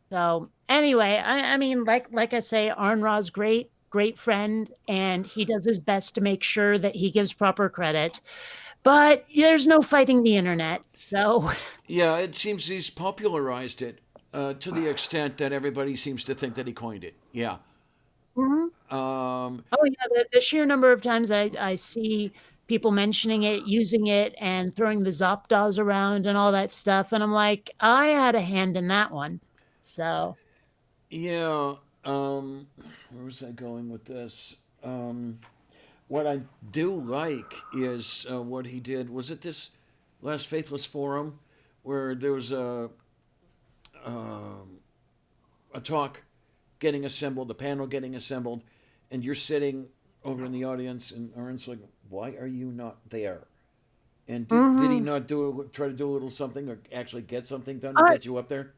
So anyway, I mean, like I say, Aaron Ra's great friend, and he does his best to make sure that he gives proper credit. But there's no fighting the internet, so. Yeah, it seems he's popularized it to the extent that everybody seems to think that he coined it. Yeah. Mm-hmm. Oh yeah, the sheer number of times I see people mentioning it, using it, and throwing the Zopdos around and all that stuff, and I'm like, I had a hand in that one. So. Yeah. Where was I going with this? What I do like is what he did. Was it this last Faithless Forum where there was a talk getting assembled, a panel getting assembled, and you're sitting over in the audience, and Aaron's like, "Why are you not there?" And did he not try to do a little something or actually get something done to get you up there?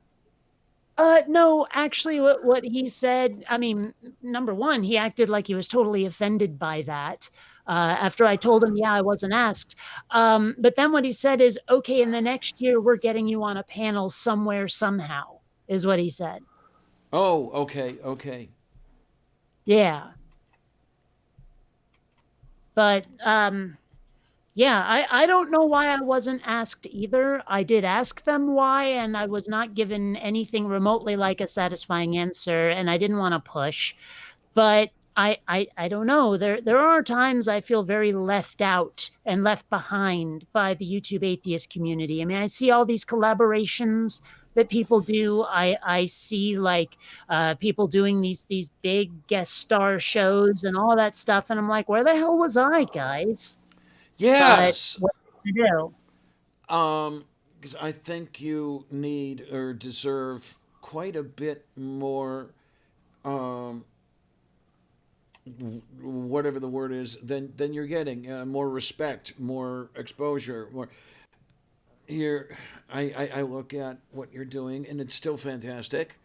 No, actually, what he said, I mean, number one, he acted like he was totally offended by that. after I told him, yeah, I wasn't asked. But then what he said is, okay, in the next year, we're getting you on a panel somewhere, somehow, is what he said. Oh, okay. Yeah. But yeah, I don't know why I wasn't asked either. I did ask them why, and I was not given anything remotely like a satisfying answer, and I didn't want to push. But I don't know. There are times I feel very left out and left behind by the YouTube atheist community. I mean, I see all these collaborations that people do. I see like people doing these big guest star shows and all that stuff, and I'm like, where the hell was I, guys? But Yes. what to do? Because I think you need or deserve quite a bit more, um, whatever the word is, than you're getting. More respect, more exposure, more. Here, I look at what you're doing, and it's still fantastic.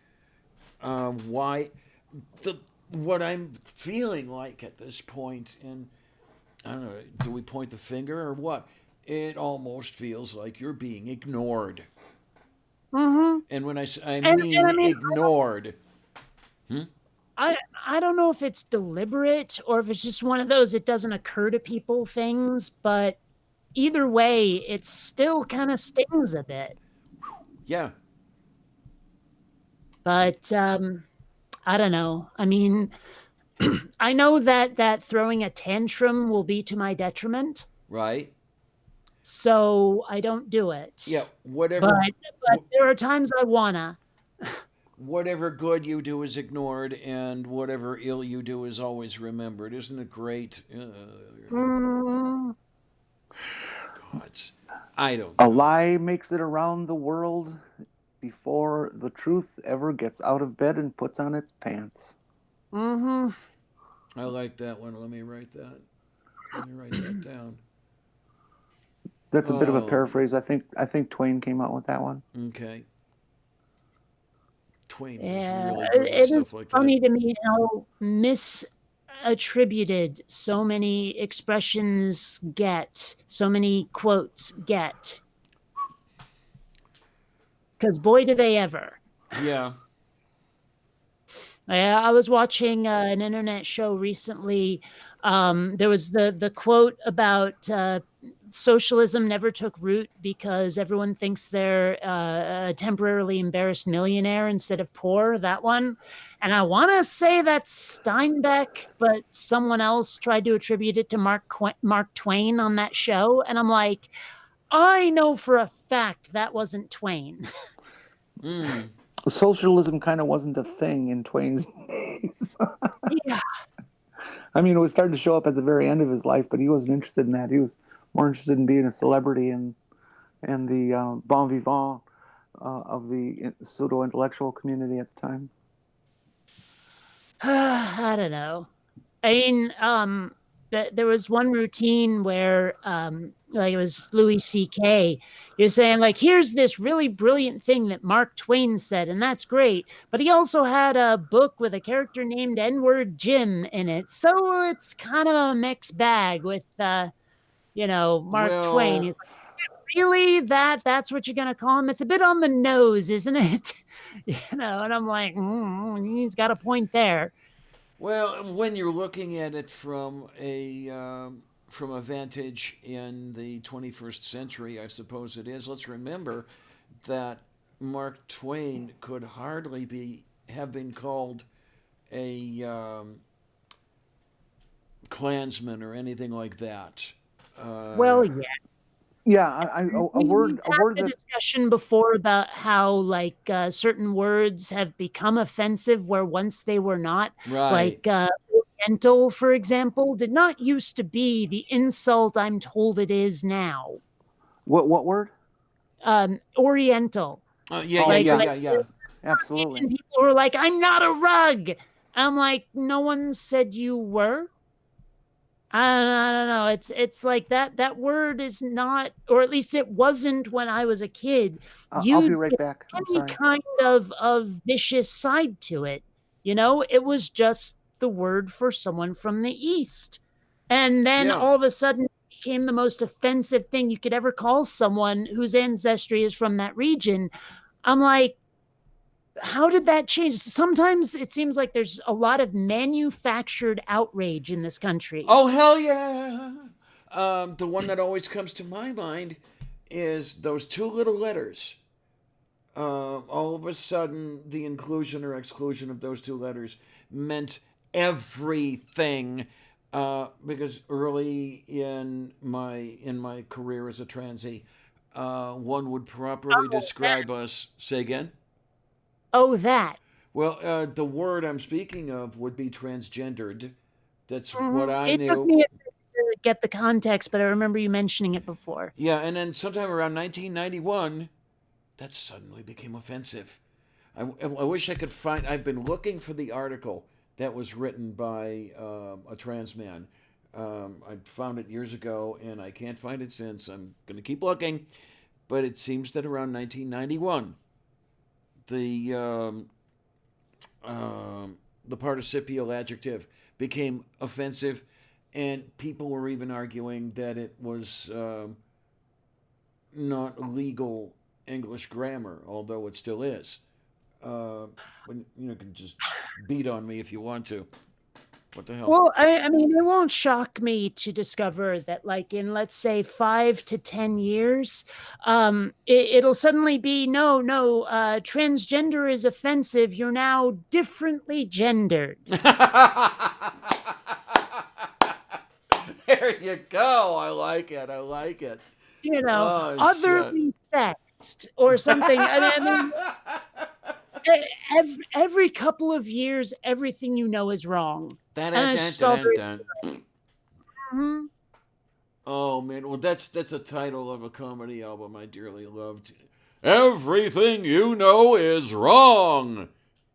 Why, the what I'm feeling like at this point, and I don't know, do we point the finger or what? It almost feels like you're being ignored. Mm-hmm. And when I And I mean mean, ignored. I I don't know if it's deliberate or if it's just one of those it doesn't occur to people things, but either way, it still kind of stings a bit. Yeah, But I don't know. I mean, I know that throwing a tantrum will be to my detriment, right. so I don't do Yeah, it. whatever But there are times I wanna. whatever good you do is ignored, and whatever ill you do is always remembered. Isn't it great? Mm, Gods, I don't A know. lie makes it around the world before the truth ever gets out of bed and puts on its pants. mm-hmm. I like that one. Let me write that. Let me write that down. That's a bit of a Oh, paraphrase. I think Twain came out with that one. okay. Twain was Yeah, really good at it stuff is like that. funny to me how misattributed so many expressions get, so many quotes get. Because boy, do they ever. Yeah. I was watching an internet show recently. There was the quote about socialism never took root because everyone thinks they're a temporarily embarrassed millionaire instead of poor. That one, and I want to say that's Steinbeck, but someone else tried to attribute it to Mark Twain on that show, and I'm like, I know for a fact that wasn't Twain. Mm. Socialism kind of wasn't a thing in Twain's days. Yeah. I mean, it was starting to show up at the very end of his life, but he wasn't interested in that. He was more interested in being a celebrity and the bon vivant of the pseudo intellectual community at the time. I don't know. I mean, there was one routine where, like it was Louis C.K. He was saying, like, here's this really brilliant thing that Mark Twain said, and that's great. But he also had a book with a character named N-word Jim in it, so it's kind of a mixed bag with, Mark Twain. Well, He's like, really, that's what you're gonna call him? It's a bit on the nose, isn't it? And I'm like, he's got a point there. well, when you're looking at it from a vantage in the 21st century, I suppose it is. Let's remember that Mark Twain could hardly be have been called a Klansman or anything like that. Well, yes. Yeah, a word We've had the that discussion before about how like certain words have become offensive where once they were not. Right. Like Oriental, for example, did not used to be the insult I'm told it is now. what word? Oriental, Yeah, Oh yeah, like yeah, yeah, like yeah, yeah. absolutely. Indian people who are like, I'm not a rug. I'm like, no one said you were. I don't know. It's like that word is not, or at least it wasn't when I was a kid, I'll be used right with back. I'm any sorry. kind of vicious side to it. It was just the word for someone from the East. And then Yeah. all of a sudden it became the most offensive thing you could ever call someone whose ancestry is from that region. I'm like, how did that change? Sometimes it seems like there's a lot of manufactured outrage in this country. Oh, hell yeah. The one that always comes to my mind is those two little letters. All of a sudden, the inclusion or exclusion of those two letters meant everything. Because early in my career as a transy, one would properly describe us. Say again. Oh, that. Well, the word I'm speaking of would be transgendered. That's what Mhm. I It took knew. me a second to get the context, but I remember you mentioning it before. Yeah, and then sometime around 1991, that suddenly became offensive. I wish I could find. I've been looking for the article that was written by a trans man. I found it years ago, and I can't find it since. I'm going to keep looking, but it seems that around 1991, the the participial adjective became offensive, and people were even arguing that it was not legal English grammar, although it still is. When you can just beat on me if you want to. What the hell? Well, I mean, it won't shock me to discover that, like, in let's say 5 to 10 years, it'll suddenly be no, transgender is offensive. You're now differently gendered. There you go. I like it. I like it. You know, Oh shit. otherly sexed or something. I mean, every couple of years, everything you know is wrong. Dun, And dun, it's dun, just all dun, very. dun. Mhm. Oh man, well that's a title of a comedy album I dearly loved. Everything you know is wrong.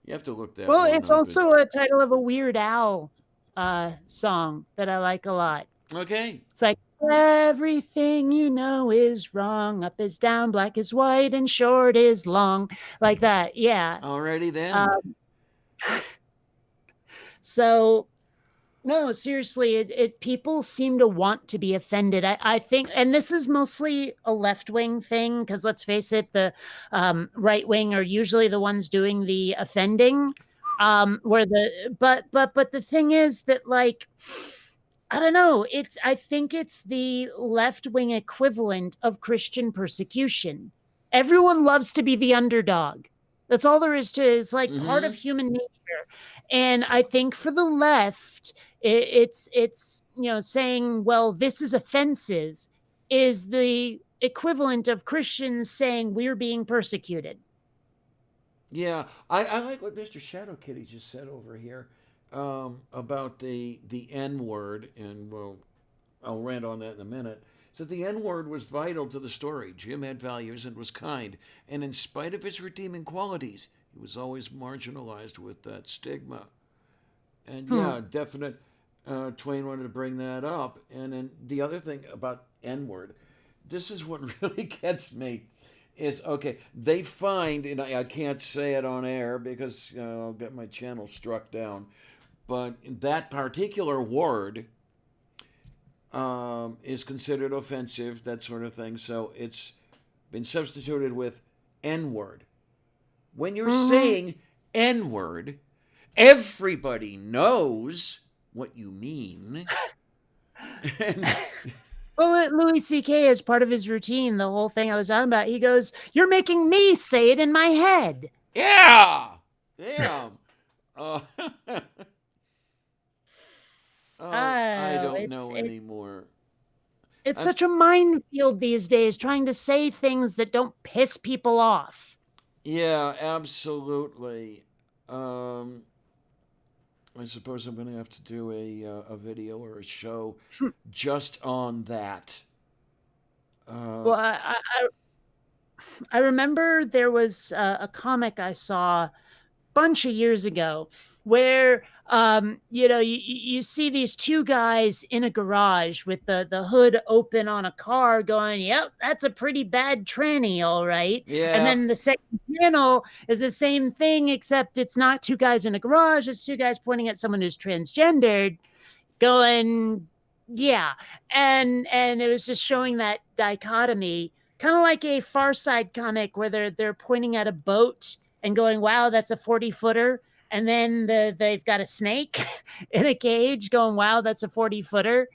You have to look that Well, one it's up. also a title of a Weird Al song that I like a lot. Okay. It's like everything you know is wrong. Up is down, black is white, and short is long. Like that, yeah. Alrighty then. Um, so no, seriously, it people seem to want to be offended. I think, and this is mostly a left wing thing because let's face it, the right wing are usually the ones doing the offending. Where the but the thing is that like I don't know. I think it's the left wing equivalent of Christian persecution. Everyone loves to be the underdog. That's all there is to it. It's like part of Mm-hmm. human nature. And I think for the left, it's saying, well, this is offensive, is the equivalent of Christians saying we're being persecuted. Yeah, I like what Mr. Shadow Kitty just said over here about the N word, and well, I'll rant on that in a minute. So the N word was vital to the story. Jim had values and was kind, and in spite of his redeeming qualities, he was always marginalized with that stigma. And Hmm. yeah, definite. Twain wanted to bring that up, and then the other thing about N word, this is what really gets me is okay. They find, and I can't say it on air because I'll get my channel struck down. But that particular word is considered offensive, that sort of thing. So it's been substituted with N word. When you're saying N word, everybody knows what you mean. And, Well, Louis C.K. as part of his routine, the whole thing I was talking about, he goes, "You're making me say it in my head." yeah, damn. Uh, I Oh, don't know anymore. it's I'm, such a minefield these days, trying to say things that don't piss people off. yeah, absolutely. Um, I suppose I'm going to have to do a video or a show just on that. Well, Uh, I remember there was a comic I saw bunch of years ago where you see these two guys in a garage with the hood open on a car going, yep, that's a pretty bad tranny, all right. And yeah, then the second panel is the same thing, except it's not two guys in a garage, it's two guys pointing at someone who's transgendered going, Yeah, and it was just showing that dichotomy, kind of like a Far Side comic where they're pointing at a boat and going, "Wow, that's a 40-footer," and then they've got a snake in a cage going, "Wow, that's a 40-footer."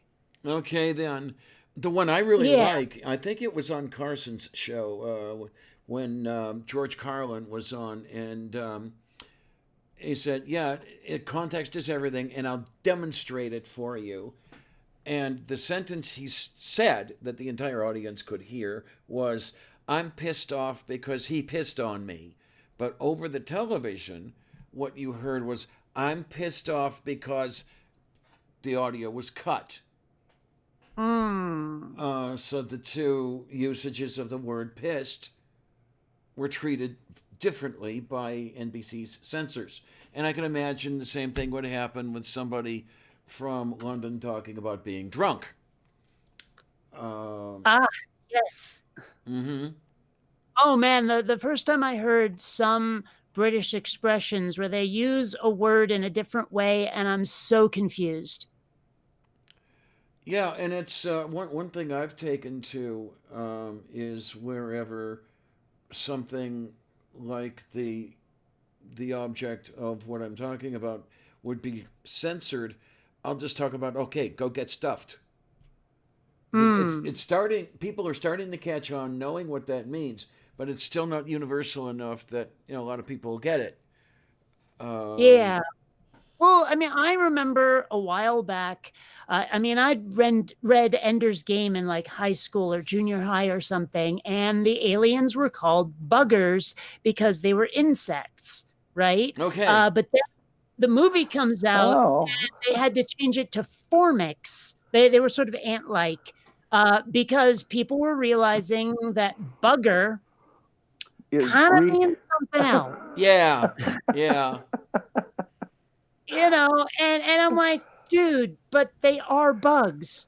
Okay, then the one I really Yeah. like, I think it was on Carson's show when George Carlin was on, and he said, "Yeah, context is everything, and I'll demonstrate it for you." And the sentence he said that the entire audience could hear was, "I'm pissed off because he pissed on me." But over the television, what you heard was, "I'm pissed off because the audio was cut." Mm. So the two usages of the word pissed were treated differently by NBC's censors. And I can imagine the same thing would happen with somebody from London talking about being drunk. Ah, yes. Mm-hmm. Oh man, the first time I heard some British expressions where they use a word in a different way, and I'm so confused. Yeah, and it's one thing I've taken to is wherever something like the object of what I'm talking about would be censored, I'll just talk about, okay, go get stuffed. Because it's Hmm. starting, people are starting to catch on, knowing what that means, but it's still not universal enough that a lot of people get it. Um, Yeah. Well, I mean, I remember a while back. I mean, I'd read Ender's Game in like high school or junior high or something, and the aliens were called buggers because they were insects, right? okay, But then the movie comes out, Oh, they had to change it to formics. They were sort of ant-like because people were realizing that bugger is kind of Greek. means something else, yeah, yeah, and I'm like, dude, but they are bugs,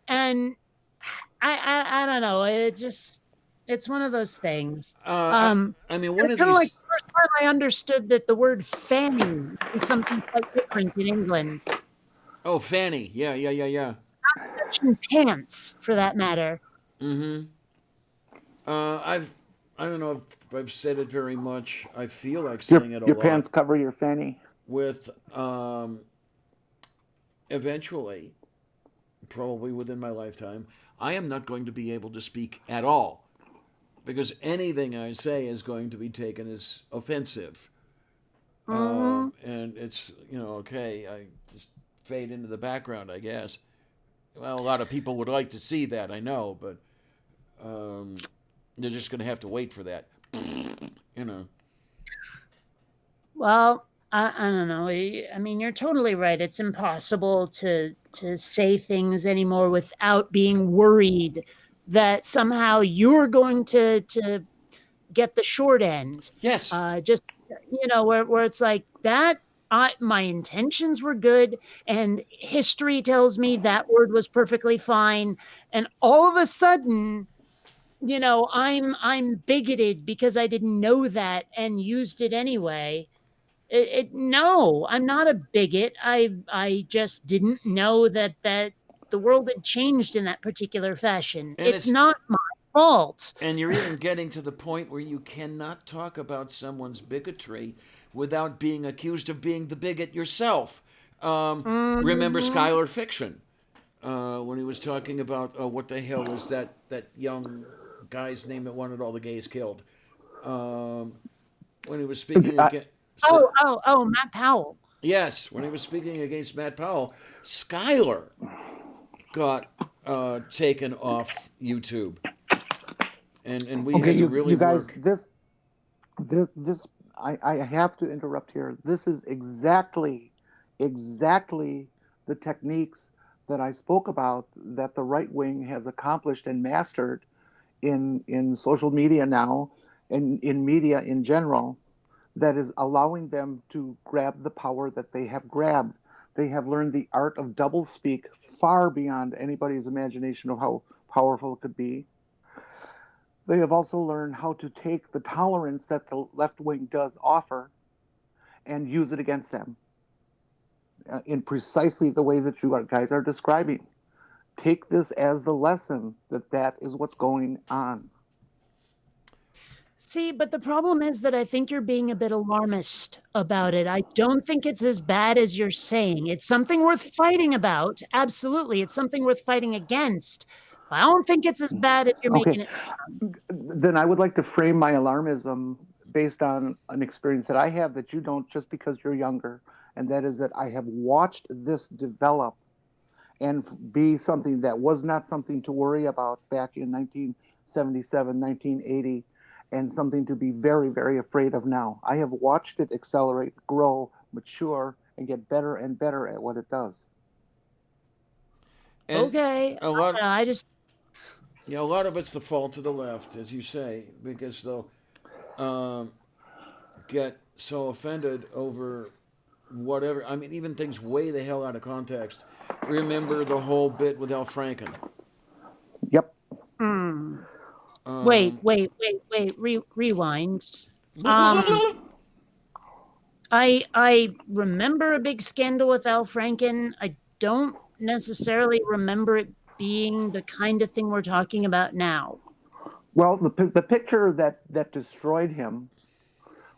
and I don't know. It's one of those things. uh, Um, I mean, one it's of kind of like these. the first time I understood that the word fanny is something quite different in England. Oh, Fanny, yeah, yeah, yeah, yeah. Mention pants, for that matter. Mm-hmm. I've, I don't know if I've said it very much. I feel like saying it a Your lot. pants cover your fanny. With eventually, probably within my lifetime, I am not going to be able to speak at all because anything I say is going to be taken as offensive. Hmm. And it's, okay, I just fade into the background, I guess. Well, a lot of people would like to see that, I know, but they're just going to have to wait for that. You know. Well, I don't know. I mean, you're totally right. It's impossible to say things anymore without being worried that somehow you're going to get the short end. Yes. Just where it's like that. My intentions were good, and history tells me that word was perfectly fine. And all of a sudden, I'm bigoted because I didn't know that and used it anyway. No, I'm not a bigot. I just didn't know that the world had changed in that particular fashion. And It's it's not my fault. and you're even getting to the point where you cannot talk about someone's bigotry without being accused of being the bigot yourself. Remember Mhm. Skylar Fiction when he was talking about what the hell is that young guy's name that wanted all the gays killed? Um, when he was speaking I, against Oh, Matt Powell. yes, when he was speaking against Matt Powell, Skylar got taken off YouTube, and we okay, had to you really guys, work. this I have to interrupt here. This is exactly the techniques that I spoke about that the right wing has accomplished and mastered in social media now and in media in general, that is allowing them to grab the power that they have grabbed. They have learned the art of doublespeak far beyond anybody's imagination of how powerful it could be. They have also learned how to take the tolerance that the left wing does offer and use it against them in precisely the way that you guys are describing. take this as the lesson that is what's going on. See, but the problem is that I think you're being a bit alarmist about it. I don't think it's as bad as you're saying. It's something worth fighting about. Absolutely. It's something worth fighting against. I don't think it's as bad as you're Okay. making it. Then I would like to frame my alarmism based on an experience that I have that you don't, just because you're younger, and that is that I have watched this develop and be something that was not something to worry about back in 1977, 1980, and something to be very, very afraid of now. I have watched it accelerate, grow, mature, and get better and better at what it does. And Okay. a lot, I just a lot of it's the fault of the left, as you say, because they'll get so offended over whatever. I mean, even things way the hell out of context. Remember the whole bit with Al Franken? Yep. wait. Rewind. I remember a big scandal with Al Franken. I don't necessarily remember it being the kind of thing we're talking about now. Well, the picture that destroyed him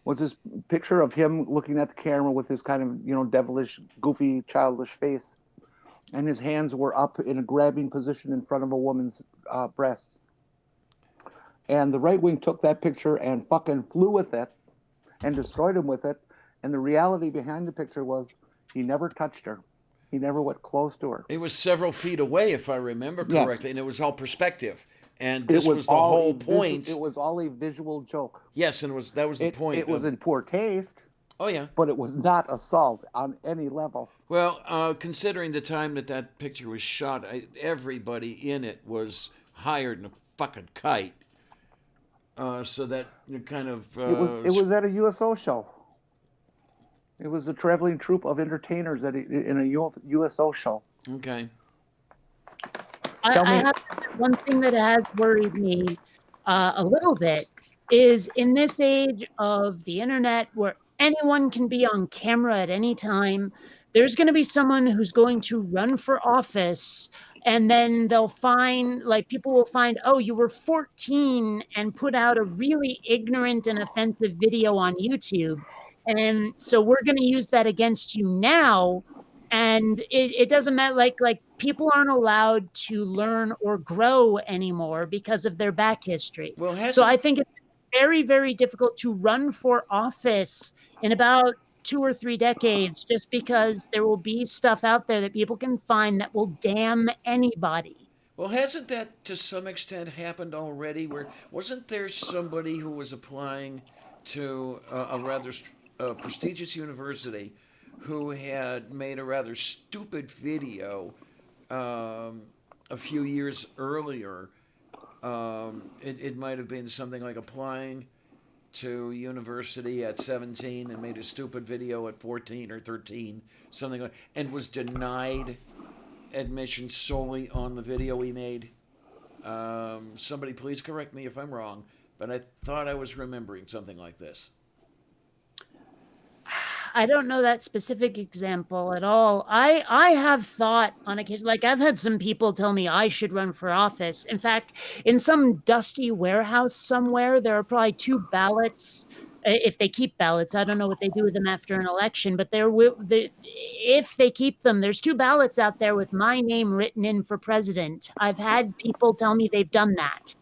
was this picture of him looking at the camera with his kind of devilish, goofy, childish face, and his hands were up in a grabbing position in front of a woman's breasts. And the right wing took that picture and fucking flew with it and destroyed him with it. And the reality behind the picture was he never touched her. He never went close to her. It was several feet away, if I remember correctly, and it was all perspective. And this It was the whole point. It was all a visual joke. Yes, and that was the point. It was in poor taste. Oh, yeah. But it was not assault on any level. Well, considering the time that picture was shot, everybody in it was hired in a fucking kite. So that kind of... it was at a USO show. It was a traveling troupe of entertainers in a USO show. Okay. I have one thing that has worried me a little bit is in this age of the internet where anyone can be on camera at any time, there's going to be someone who's going to run for office, and then they'll find, people will find, oh, you were 14 and put out a really ignorant and offensive video on YouTube. And so we're going to use that against you now. And it doesn't matter, like people aren't allowed to learn or grow anymore because of their back history. So I think it's very, very difficult to run for office in about 2 or 3 decades, just because there will be stuff out there that people can find that will damn anybody. Well, hasn't that to some extent happened already? Where wasn't there somebody who was applying to a rather prestigious university who had made a rather stupid video a few years earlier? It might have been something like applying to university at 17 and made a stupid video at 14 or 13, something like, and was denied admission solely on the video he made. Somebody please correct me if I'm wrong, but I thought I was remembering something like this. I don't know that specific example at all. I have thought on occasion, I've had some people tell me I should run for office. In fact, in some dusty warehouse somewhere, there are probably 2 ballots. If they keep ballots, I don't know what they do with them after an election, but if they keep them, there's 2 ballots out there with my name written in for president. I've had people tell me they've done that.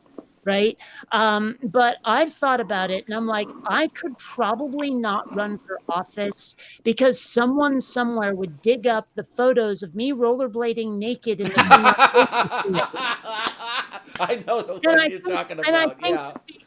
Right. But I've thought about it and I'm like, I could probably not run for office because someone somewhere would dig up the photos of me rollerblading naked in the I know the one you're talking about. I think the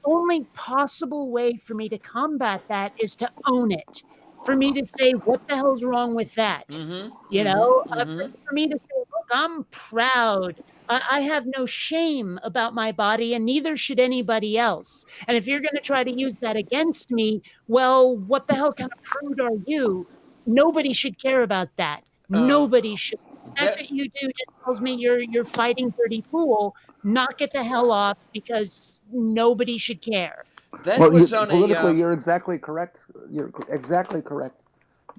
only possible way for me to combat that is to own it. For me to say, what the hell's wrong with that? For me to say, look, I'm proud. I have no shame about my body, and neither should anybody else. And if you're going to try to use that against me, well, what the hell kind of prude are you? Nobody should care about that. Nobody should. That you do just tells me you're fighting dirty fool. Knock it the hell off because nobody should care. Politically, you're exactly correct. You're exactly correct.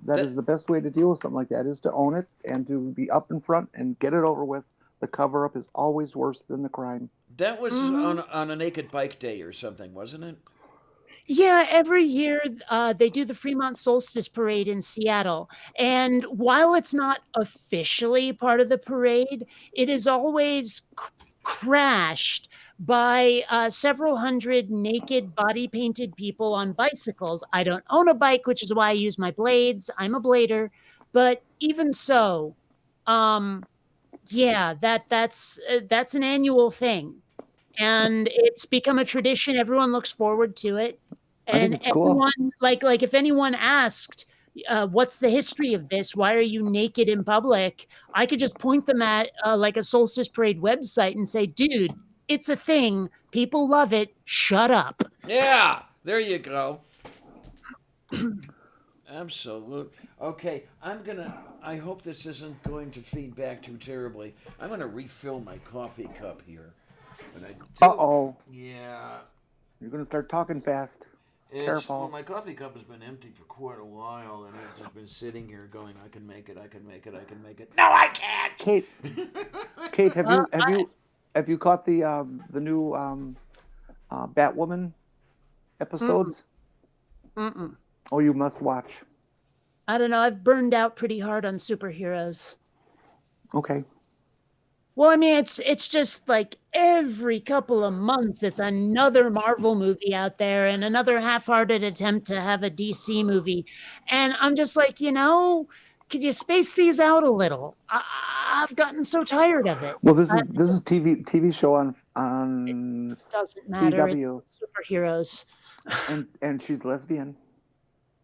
That is the best way to deal with something like that, is to own it and to be up in front and get it over with The cover up is always worse than the crime. That was Mhm. on a naked bike day or something, wasn't it? Yeah, every year they do the Fremont Solstice Parade in Seattle. And while it's not officially part of the parade, it is always crashed by several hundred naked, body painted people on bicycles. I don't own a bike, which is why I use my blades. I'm a blader. But even so, um, yeah, that's an annual thing, and it's become a tradition. Everyone looks forward to it, I think and it's cool. everyone if anyone asked, "What's the history of this? Why are you naked in public?" I could just point them at like a Solstice Parade website and say, "Dude, it's a thing. People love it. Shut up." Yeah, there you go. Absolute. Okay, I hope this isn't going to feed back too terribly. I'm gonna refill my coffee cup here. And I Uh do. oh. Yeah. You're going to start talking fast. Well, Careful. my coffee cup has been empty for quite a while, and I've just been sitting here going, "I can make it. I can make it. I can make it." No, I can't. Kate, Kate, have Well, you have you have you caught the new Batwoman mm-mm, episodes? mm-mm. Oh, you must watch. I don't know. I've burned out pretty hard on superheroes. Okay. Well, I mean, it's just like every couple of months, it's another Marvel movie out there and another half-hearted attempt to have a DC movie, and I'm just like, could you space these out a little? I've gotten so tired of it. Well, this I, is this is TV show on it on doesn't matter. It's CW, superheroes. and she's lesbian.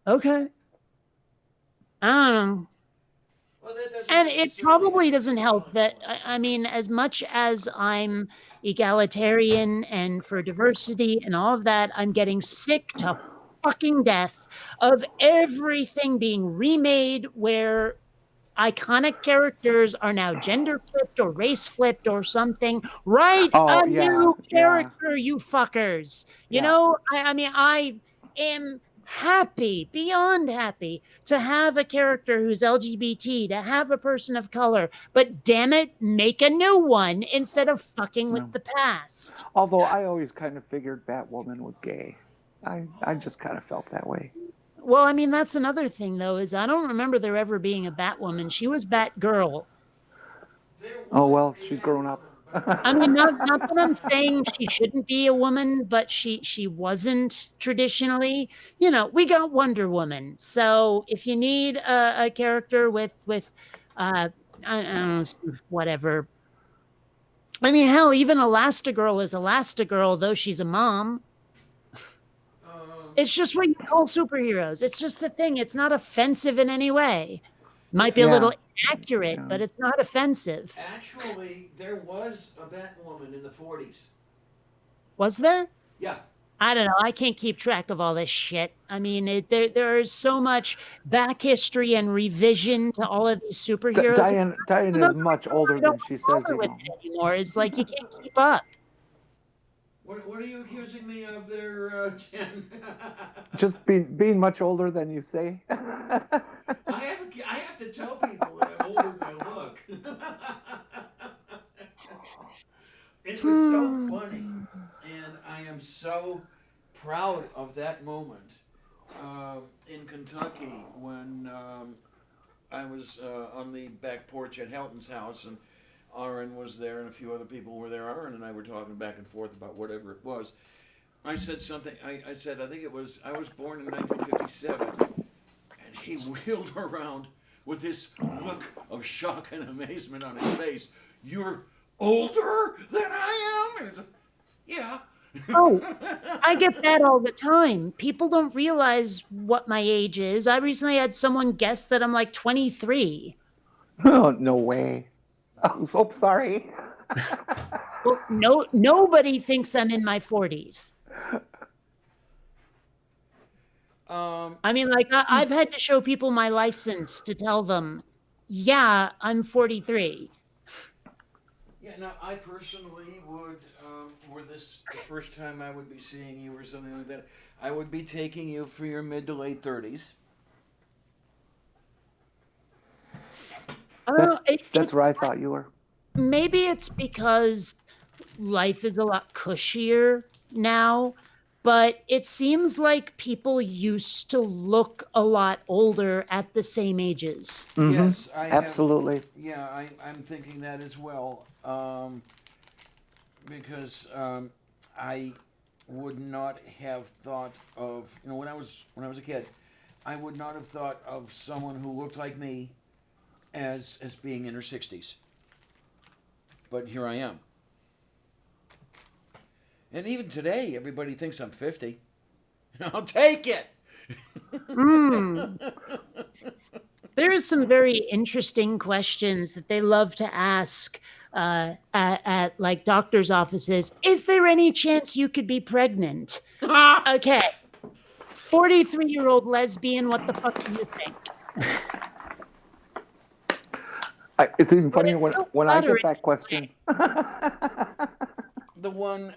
Okay, I don't know. Well, that doesn't And it necessarily have probably to be doesn't help so. that I mean, as much as I'm egalitarian and for diversity and all of that, I'm getting sick to fucking death of everything being remade where iconic characters are now gender flipped or race flipped or something. Write Oh a yeah, new yeah, character, you fuckers. yeah. I mean, I am happy, beyond happy, to have a character who's LGBT, to have a person of color, but damn it, make a new one instead of fucking Yeah. with the past. Although I always kind of figured Batwoman was gay. I just kind of felt that way. Well, I mean, that's another thing, though, is I don't remember there ever being a Batwoman. She was Batgirl. There Oh was well, a she's grown up. Batwoman, but I I don't mean, remember not her. that I'm saying she shouldn't be a woman, but she wasn't traditionally. We got Wonder Woman. So if you need a character with uh I don't know, whatever. I mean, hell, even Elastigirl is Elastigirl, though she's a mom. Um, It's just what you call superheroes. It's just a thing. It's not offensive in any way. Might be a yeah. Yeah, little inaccurate, yeah. but it's not offensive. Actually, there was a Batwoman in the 40s. Was there? Yeah. I don't know. I can't keep track of all this shit. I mean, there is so much back history and revision to all of these superheroes. Diane It's is another much reason why older I don't than she says. bother with it anymore. It's like you can't keep up. What are you accusing me of there, Jen? Just being much older than you say. I have to tell people that I'm older than I look. It was so funny, and I am so proud of that moment in Kentucky when I was on the back porch at Houghton's house, and Aaron was there, and a few other people were there. Aaron and I were talking back and forth about whatever it was. I said something. I said, I think it was, I was born in 1957, and he wheeled around with this look of shock and amazement on his face. You're older than I am? And it's like, yeah. Oh, I get that all the time. People don't realize what my age is. I recently had someone guess that I'm like 23. Oh, no way. Oh, sorry. Well, nobody thinks I'm in my 40s. I mean, like I've had to show people my license to tell them, yeah, I'm 43. Yeah, now I personally would, were this the first time I would be seeing you or something like that, I would be taking you for your mid to late 30s. Oh, That's where I thought you were. maybe it's because life is a lot cushier now, but it seems like people used to look a lot older at the same ages. Yes, I have. Absolutely. Yeah, I'm thinking that as well. Because I would not have thought of, when I was a kid, I would not have thought of someone who looked like me as being in her 60s. But here I am. And even today, everybody thinks I'm 50. I'll take it. Mm. There's some very interesting questions that they love to ask at like doctors' offices. Is there any chance you could be pregnant? Okay. 43-year-old lesbian, what the fuck do you think? It's even But funnier it's so when I get flattering. that question. The one,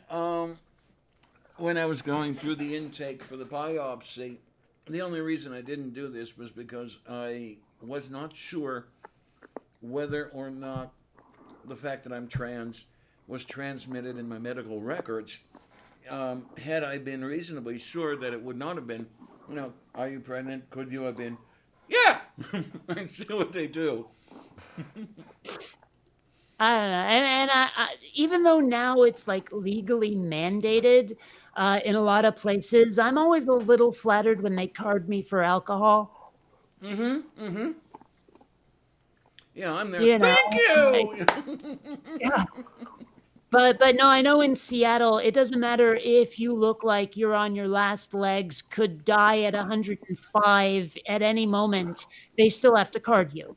when I was going through the intake for the biopsy, the only reason I didn't do this was because I was not sure whether or not the fact that I'm trans was transmitted in my medical records. Had I been reasonably sure that it would not have been, are you pregnant? Could you have been? Yeah, I see what they do. I don't know. And even though now it's like legally mandated in a lot of places, I'm always a little flattered when they card me for alcohol. Yeah, I'm there. You know, Thank like, you. yeah. But no, I know in Seattle, it doesn't matter if you look like you're on your last legs, could die at 105 at any moment, they still have to card you.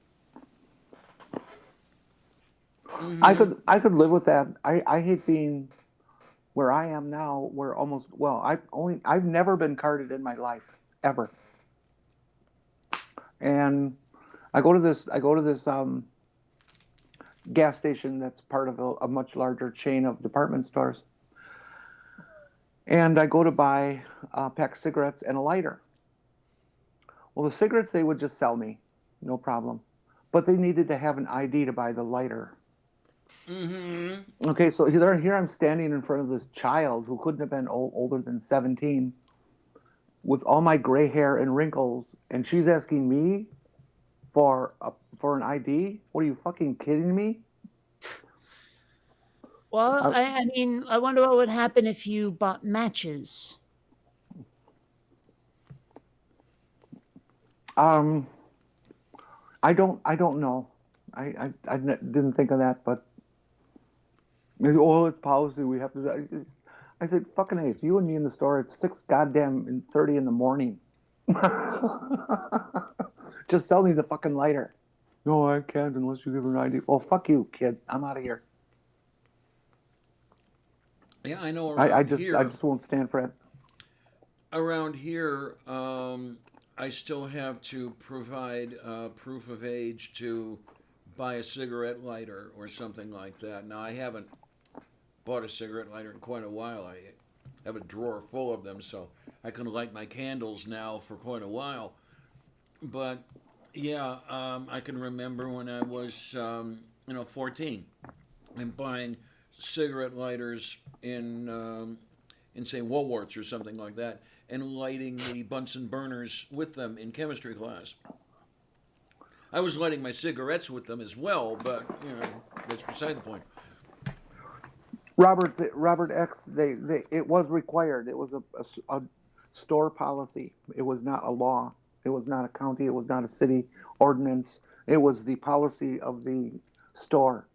I could live with that. I hate being where I am now, where I've never been carded in my life ever, and I go to this gas station that's part of a much larger chain of department stores, and I go to buy a pack of cigarettes and a lighter. Well, the cigarettes they would just sell me, no problem, but they needed to have an ID to buy the lighter. Okay, so here I'm standing in front of this child who couldn't have been older than 17 with all my gray hair and wrinkles, and she's asking me for an ID? What are you fucking kidding me? Well, I mean, I wonder what would happen if you bought matches. Um, I don't know. I didn't think of that, but it's policy. We have to. I said, fucking hey, it's you and me in the store. It's 6:30 in the morning. Just sell me the fucking lighter. No, I can't unless you give her an ID. Well, fuck you, kid. I'm out of here. Yeah, I know I around just here. I just won't stand for it. Around here, I still have to provide proof of age to buy a cigarette lighter or something like that. Now, I haven't bought a cigarette lighter in quite a while. I have a drawer full of them, so I can light my candles now for quite a while. But yeah, I can remember when I was, 14, and buying cigarette lighters in say Woolworths or something like that, and lighting the Bunsen burners with them in chemistry class. I was lighting my cigarettes with them as well, but that's beside the point. Robert X. It was required. It was a store policy. It was not a law. It was not a county. It was not a city ordinance. It was the policy of the store.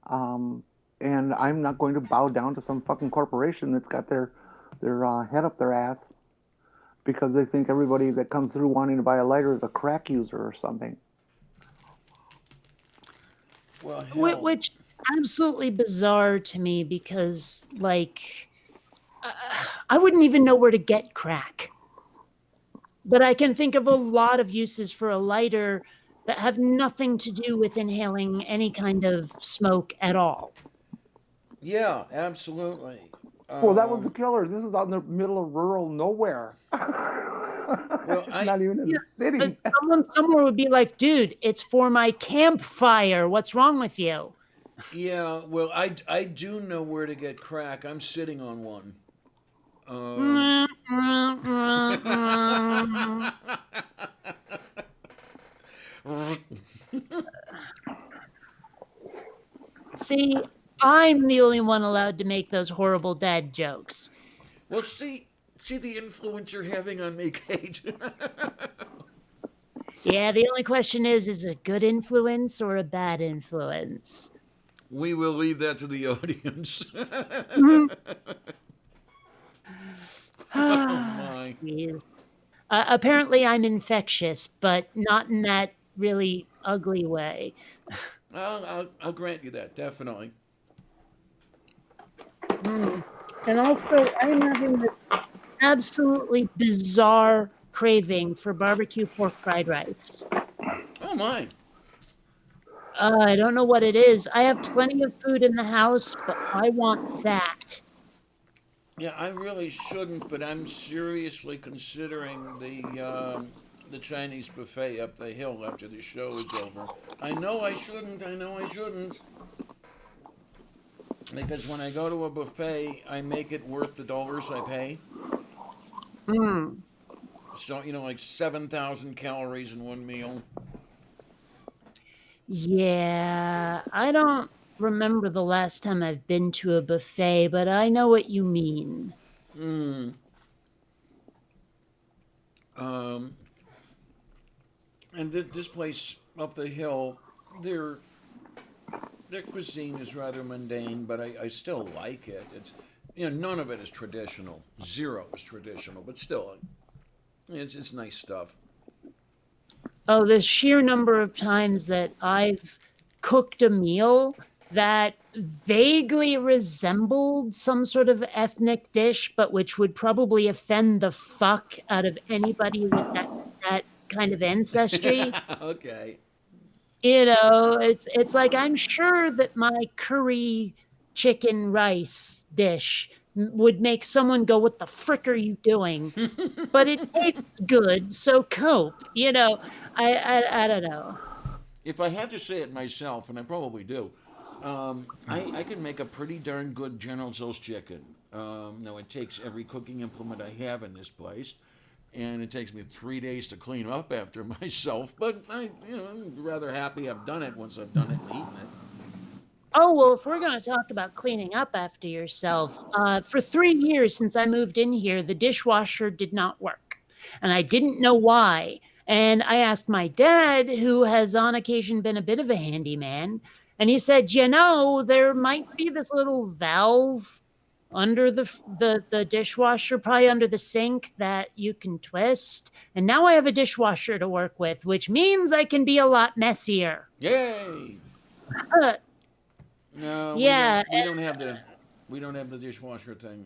And I'm not going to bow down to some fucking corporation that's got their head up their ass because they think everybody that comes through wanting to buy a lighter is a crack user or something. Well, hell, Which absolutely bizarre to me because, like, I wouldn't even know where to get crack. But I can think of a lot of uses for a lighter that have nothing to do with inhaling any kind of smoke at all. yeah, absolutely. Well, that was the killer. This is out in the middle of rural nowhere. Well, Not even in Yeah, the city. but someone somewhere would be like, dude, it's for my campfire. What's wrong with you? Yeah, well, I do know where to get crack. I'm sitting on one. Um, See, I'm the only one allowed to make those horrible dad jokes. well, see the influence you're having on me, Kate. Yeah, the only question is it a good influence or a bad influence? We will leave that to the audience. Oh my. Jeez. Apparently, I'm infectious, but not in that really ugly way. I'll grant you that, definitely. Mm. And also, I'm having this absolutely bizarre craving for barbecue pork fried rice. Oh my. I don't know what it is. I have plenty of food in the house, but I want that. Yeah, I really shouldn't, but I'm seriously considering the Chinese buffet up the hill after the show is over. I know I shouldn't. I know I shouldn't. Because when I go to a buffet, I make it worth the dollars I pay. Mm. So, like 7,000 calories in one meal. Yeah, I don't remember the last time I've been to a buffet, but I know what you mean. Mm. Um, and this place up the hill, their their cuisine is rather mundane, but I still like it. It's none of it is traditional. Zero is traditional, but still, it's nice stuff. Oh, the sheer number of times that I've cooked a meal that vaguely resembled some sort of ethnic dish, but which would probably offend the fuck out of anybody with that kind of ancestry. Okay. It's like I'm sure that my curry chicken rice dish would make someone go, "What the frick are you doing?" But it tastes good, so cope. I don't know. If I have to say it myself, and I probably do, I can make a pretty darn good General Tso's chicken. Now it takes every cooking implement I have in this place, and it takes me 3 days to clean up after myself. But I'm rather happy I've done it once I've done it and eaten it. Oh, well, if we're going to talk about cleaning up after yourself, for 3 years since I moved in here, the dishwasher did not work. And I didn't know why. And I asked my dad, who has on occasion been a bit of a handyman, and he said, there might be this little valve under the dishwasher, probably under the sink that you can twist. And now I have a dishwasher to work with, which means I can be a lot messier. Yay! Uh, No, we don't. yeah, We don't have the dishwasher thing.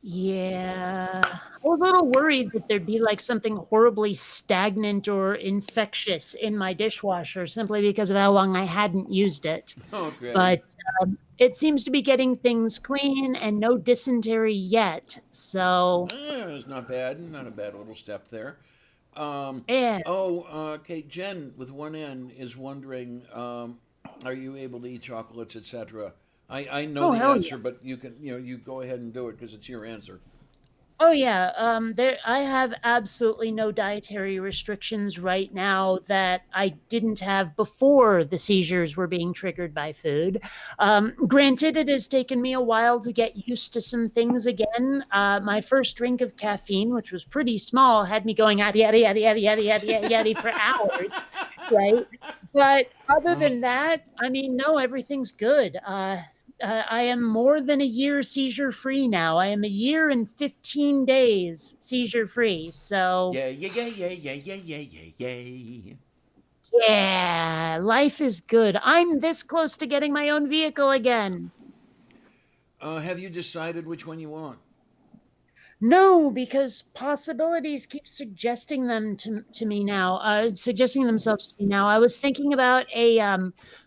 Yeah. I was a little worried that there'd be like something horribly stagnant or infectious in my dishwasher simply because of how long I hadn't used it. Okay. But it seems to be getting things clean and no dysentery yet. So, It's not bad. Not a bad little step there. Um, yeah. okay. Jen with one N is wondering, are you able to eat chocolates, etc.? I know Oh, the hell yeah. answer, but you can you go ahead and do it because it's your answer. Oh yeah, there I have absolutely no dietary restrictions right now that I didn't have before the seizures were being triggered by food. Granted, it has taken me a while to get used to some things again. My first drink of caffeine, which was pretty small, had me going yaddy yaddy yaddy yaddy yaddy yaddy yaddy yaddy for hours, right? But other than that, I mean, no, everything's good. I am more than a year seizure free now. I am a year and 15 days seizure free. So, Yeah, yeah, yeah, yeah, yeah, yeah, yeah, yeah, yeah. yeah, life is good. I'm this close to getting my own vehicle again. Have you decided which one you want? No, because possibilities keep suggesting them to me now, suggesting themselves to me now. I was thinking about a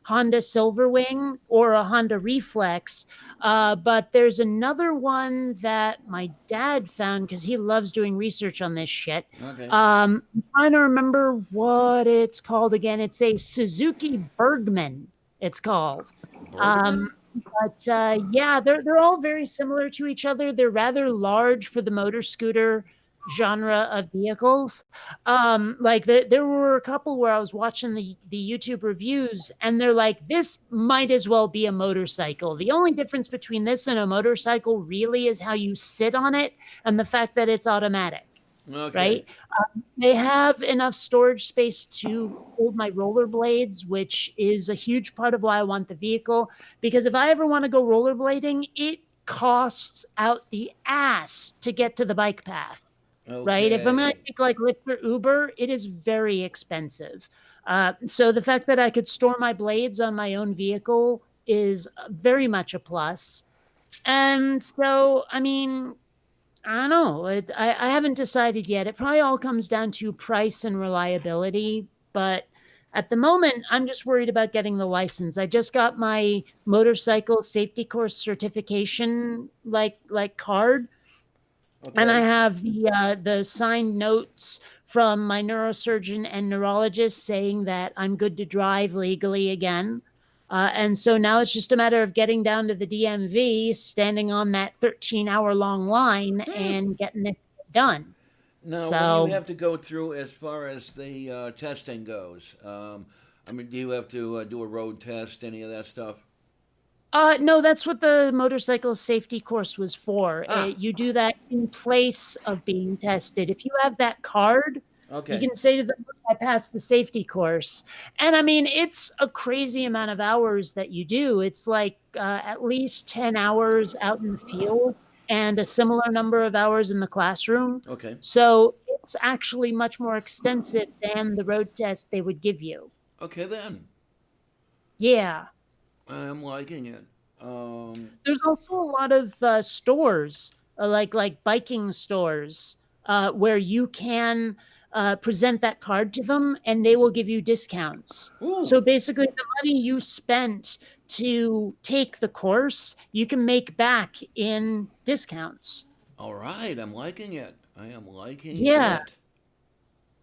Honda Silverwing or a Honda Reflex, but there's another one that my dad found because he loves doing research on this shit. Okay. I'm trying to remember what it's called again. It's a Suzuki Bergman, it's called. Um, Bergman? but yeah, they're all very similar to each other. They're rather large for the motor scooter genre of vehicles. Like there were a couple where I was watching the YouTube reviews, and they're like, "This might as well be a motorcycle. The only difference between this and a motorcycle really is how you sit on it and the fact that it's automatic." Okay. Right? They have enough storage space to hold my rollerblades, which is a huge part of why I want the vehicle. Because if I ever want to go rollerblading, it costs out the ass to get to the bike path. Right? If I'm going to Okay. take like Lyft or Uber, it is very expensive. So the fact that I could store my blades on my own vehicle is very much a plus. And so, I mean, I don't know. I haven't decided yet. It probably all comes down to price and reliability. But at the moment, I'm just worried about getting the license. I just got my motorcycle safety course certification, like card, and I Okay. have the signed notes from my neurosurgeon and neurologist saying that I'm good to drive legally again. And so now it's just a matter of getting down to the DMV, standing on that 13-hour long line, and getting it done. Now, what do you So have to go through as far as the testing goes? I mean, do you have to do a road test, any of that stuff? no, that's what the motorcycle safety course was for. Ah, You do that in place of being tested. If you have that card, you okay. can say to them, I passed the safety course. And I mean, it's a crazy amount of hours that you do. It's like at least 10 hours out in the field and a similar number of hours in the classroom. Okay. So it's actually much more extensive than the road test they would give you. Okay, then. Yeah. I'm liking it. Um, There's also a lot of stores, like biking stores, where you can present that card to them, and they will give you discounts. ooh, So basically, the money you spent to take the course, you can make back in discounts. all right. I'm liking it. I am liking Yeah. it.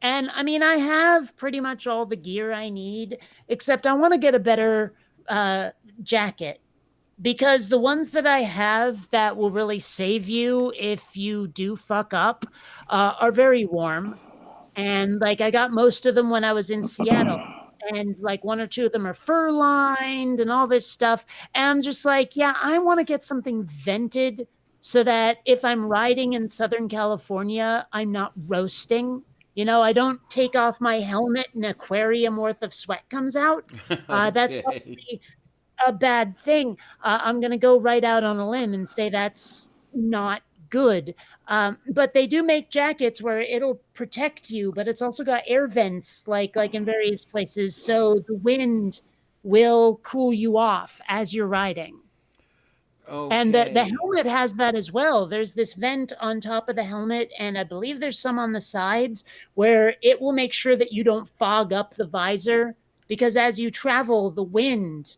And I mean, I have pretty much all the gear I need, except I want to get a better uh, jacket, because the ones that I have that will really save you if you do fuck up are very warm. And like I got most of them when I was in Seattle. And like one or two of them are fur lined and all this stuff. And I'm just like, yeah, I want to get something vented so that if I'm riding in Southern California, I'm not roasting. I don't take off my helmet and aquarium worth of sweat comes out. That's Okay. probably a bad thing. I'm going to go right out on a limb and say that's not good. But they do make jackets where it'll protect you, but it's also got air vents, like in various places, so the wind will cool you off as you're riding. And the Okay. helmet has that as well. There's this vent on top of the helmet, and I believe there's some on the sides where it will make sure that you don't fog up the visor, because as you travel, the wind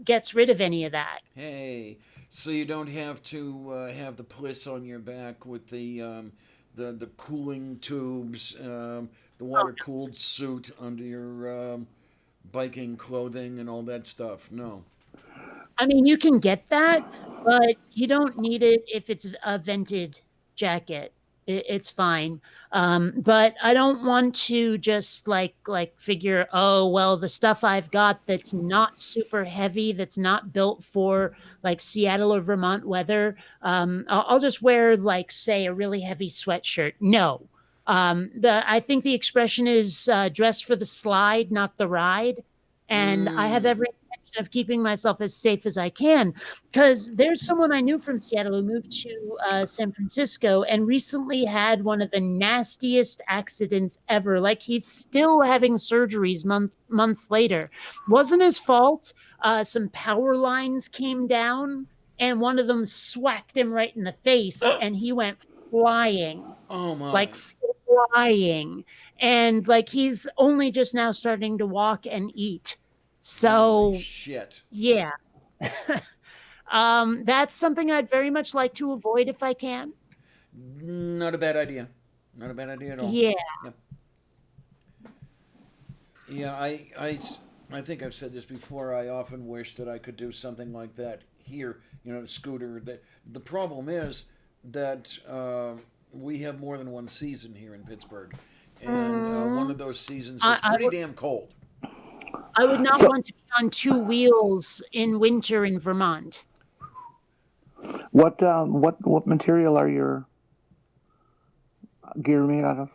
gets rid of any of that. Hey. So you don't have to have the pliss on your back with the cooling tubes, the water cooled suit under your biking clothing and all that stuff. No. I mean, you can get that, but you don't need it if it's a vented jacket. It's fine. But I don't want to just like figure, oh well, the stuff I've got that's not super heavy, that's not built for like Seattle or Vermont weather. I'll just wear like say a really heavy sweatshirt. No. I think the expression is dress for the slide, not the ride. And I have Mm. every of keeping myself as safe as I can. Because there's someone I knew from Seattle who moved to San Francisco and recently had one of the nastiest accidents ever. Like he's still having surgeries months later. Wasn't his fault. Some power lines came down and one of them swacked him right in the face and he went flying, Oh my. like flying. And like he's only just now starting to walk and eat. Holy So, shit. yeah. That's something I'd very much like to avoid if I can. Not a bad idea. Not a bad idea at all. Yeah. Yeah. Yeah, I think I've said this before. I often wish that I could do something like that here. A scooter. The problem is that we have more than one season here in Pittsburgh, and one of those seasons I, gets I, pretty would, damn cold. I would not So, want to be on two wheels in winter in Vermont. what material are your gear made out of?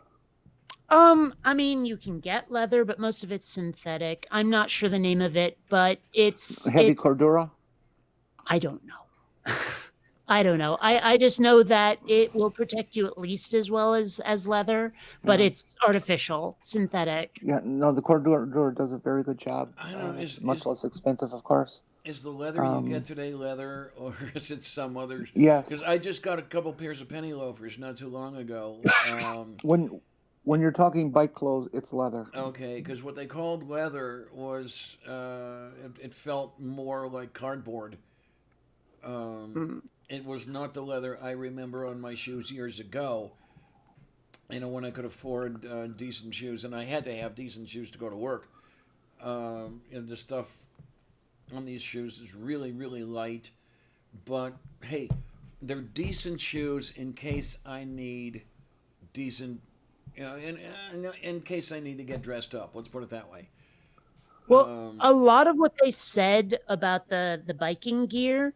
I mean, you can get leather, but most of it's synthetic. I'm not sure the name of it, but Heavy it's Cordura? I don't know. I don't know. I just know that it will protect you at least as well as leather, but Yeah. it's artificial, synthetic. Yeah, no, the Cordura does a very good job. I don't know. It's much less expensive, of course. Is the leather you get today leather, or is it some others? Yes. Because I just got a couple pairs of penny loafers not too long ago. When you're talking bike clothes, it's leather. Okay, because what they called leather was it felt more like cardboard. It was not the leather I remember on my shoes years ago. When I could afford decent shoes, and I had to have decent shoes to go to work. The stuff on these shoes is really, really light. But hey, they're decent shoes in case I need decent, in case I need to get dressed up. Let's put it that way. Well, a lot of what they said about the biking gear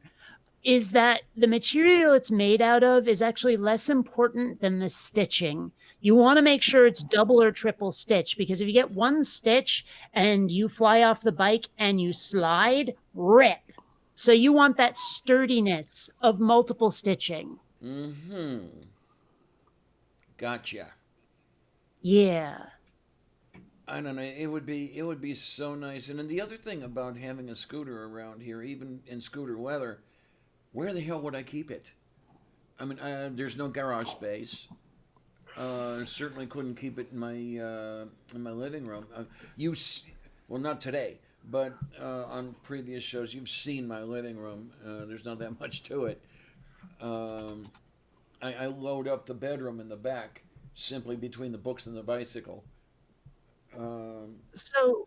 is that the material it's made out of is actually less important than the stitching. You want to make sure it's double or triple stitch, because if you get one stitch and you fly off the bike and you slide, rip. So you want that sturdiness of multiple stitching. Mm-hmm. Gotcha. Yeah. I don't know. It would be so nice. And then the other thing about having a scooter around here, even in scooter weather, where the hell would I keep it? I mean, there's no garage space. Certainly couldn't keep it in my living room. Well, not today, but on previous shows, you've seen my living room. There's not that much to it. Um, I load up the bedroom in the back, simply between the books and the bicycle. So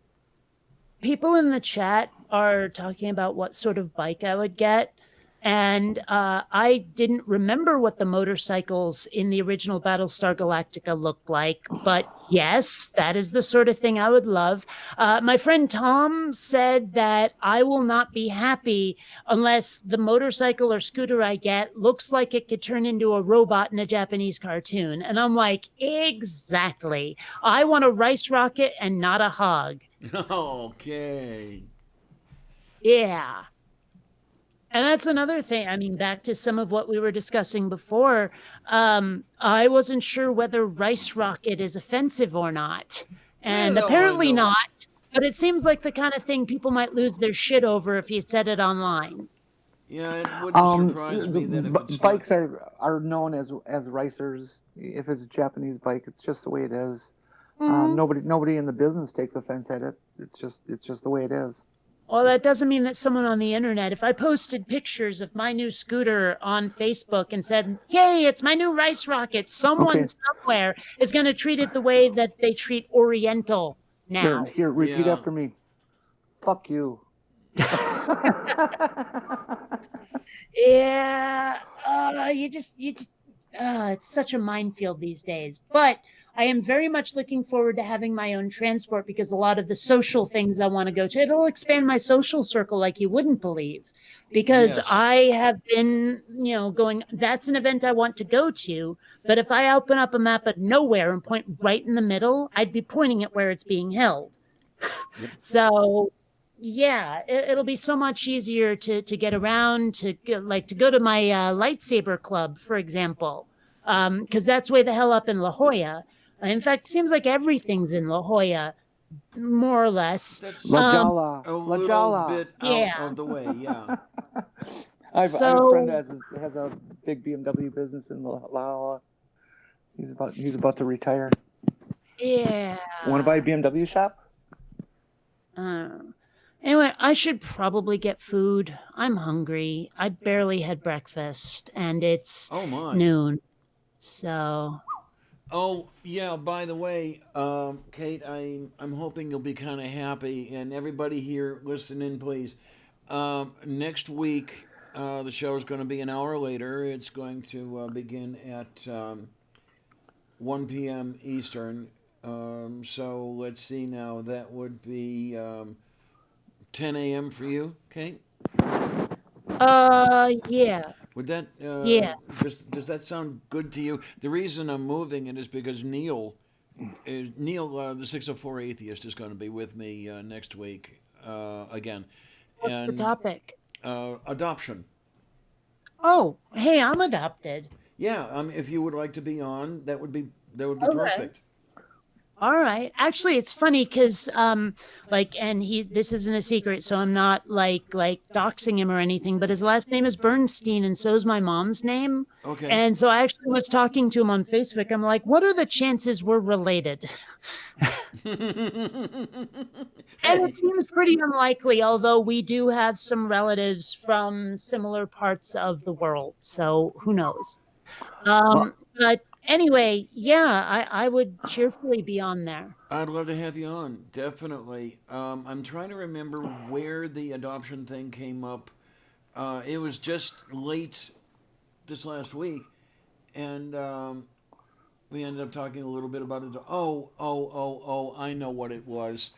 people in the chat are talking about what sort of bike I would get. And I didn't remember what the motorcycles in the original Battlestar Galactica looked like. But yes, that is the sort of thing I would love. My friend Tom said that I will not be happy unless the motorcycle or scooter I get looks like it could turn into a robot in a Japanese cartoon. And I'm like, exactly. I want a rice rocket and not a hog. Okay. Yeah. And that's another thing. I mean, back to some of what we were discussing before. I wasn't sure whether rice rocket is offensive or not. And No, apparently no. not. But it seems like the kind of thing people might lose their shit over if you said it online. Yeah, it wouldn't surprise me that if it's Bikes are known as ricers. If it's a Japanese bike, it's just the way it is. Nobody in the business takes offense at it. It's just the way it is. Well, that doesn't mean that someone on the internet, if I posted pictures of my new scooter on Facebook and said, hey, it's my new rice rocket, someone somewhere is going to treat it the way that they treat Oriental now. Here, repeat Yeah. after me. Fuck you. Yeah, it's such a minefield these days. But I am very much looking forward to having my own transport, because a lot of the social things I want to go to, it'll expand my social circle like you wouldn't believe. Because Yes. I have been, going, that's an event I want to go to. But if I open up a map of nowhere and point right in the middle, I'd be pointing at where it's being held. Yep. So yeah, it'll be so much easier to get around, to go to my lightsaber club, for example, because that's way the hell up in La Jolla. In fact, it seems like everything's in La Jolla, more or less. That's La Jala. a La little Jala. bit out Yeah. of the way, yeah. I have a friend who has a big BMW business in La. He's about to retire. Yeah. Want to buy a BMW shop? Uh, anyway, I should probably get food. I'm hungry. I barely had breakfast, and it's Oh my. noon. So, Oh yeah. By the way, Kate, I'm hoping you'll be kind of happy, and everybody here, listen in, please. Next week, the show is going to be an hour later. It's going to begin at 1 p.m. Eastern. So let's see now. That would be 10 a.m. for you, Kate. yeah, Would that yeah. does that sound good to you? The reason I'm moving it is because Neil, the 604 atheist, is going to be with me next week again, What's the and topic? adoption. Oh, hey, I'm adopted. Yeah, if you would like to be on, that would be Okay. perfect. All right. Actually, it's funny because, and this isn't a secret, so I'm not like doxing him or anything, but his last name is Bernstein, and so is my mom's name. Okay. And so I actually was talking to him on Facebook. I'm like, what are the chances we're related? And it seems pretty unlikely, although we do have some relatives from similar parts of the world. So who knows? But anyway, yeah, I would cheerfully be on there. I'd love to have you on, definitely. I'm trying to remember where the adoption thing came up. It was just late this last week, and we ended up talking a little bit about it. Oh! I know what it was.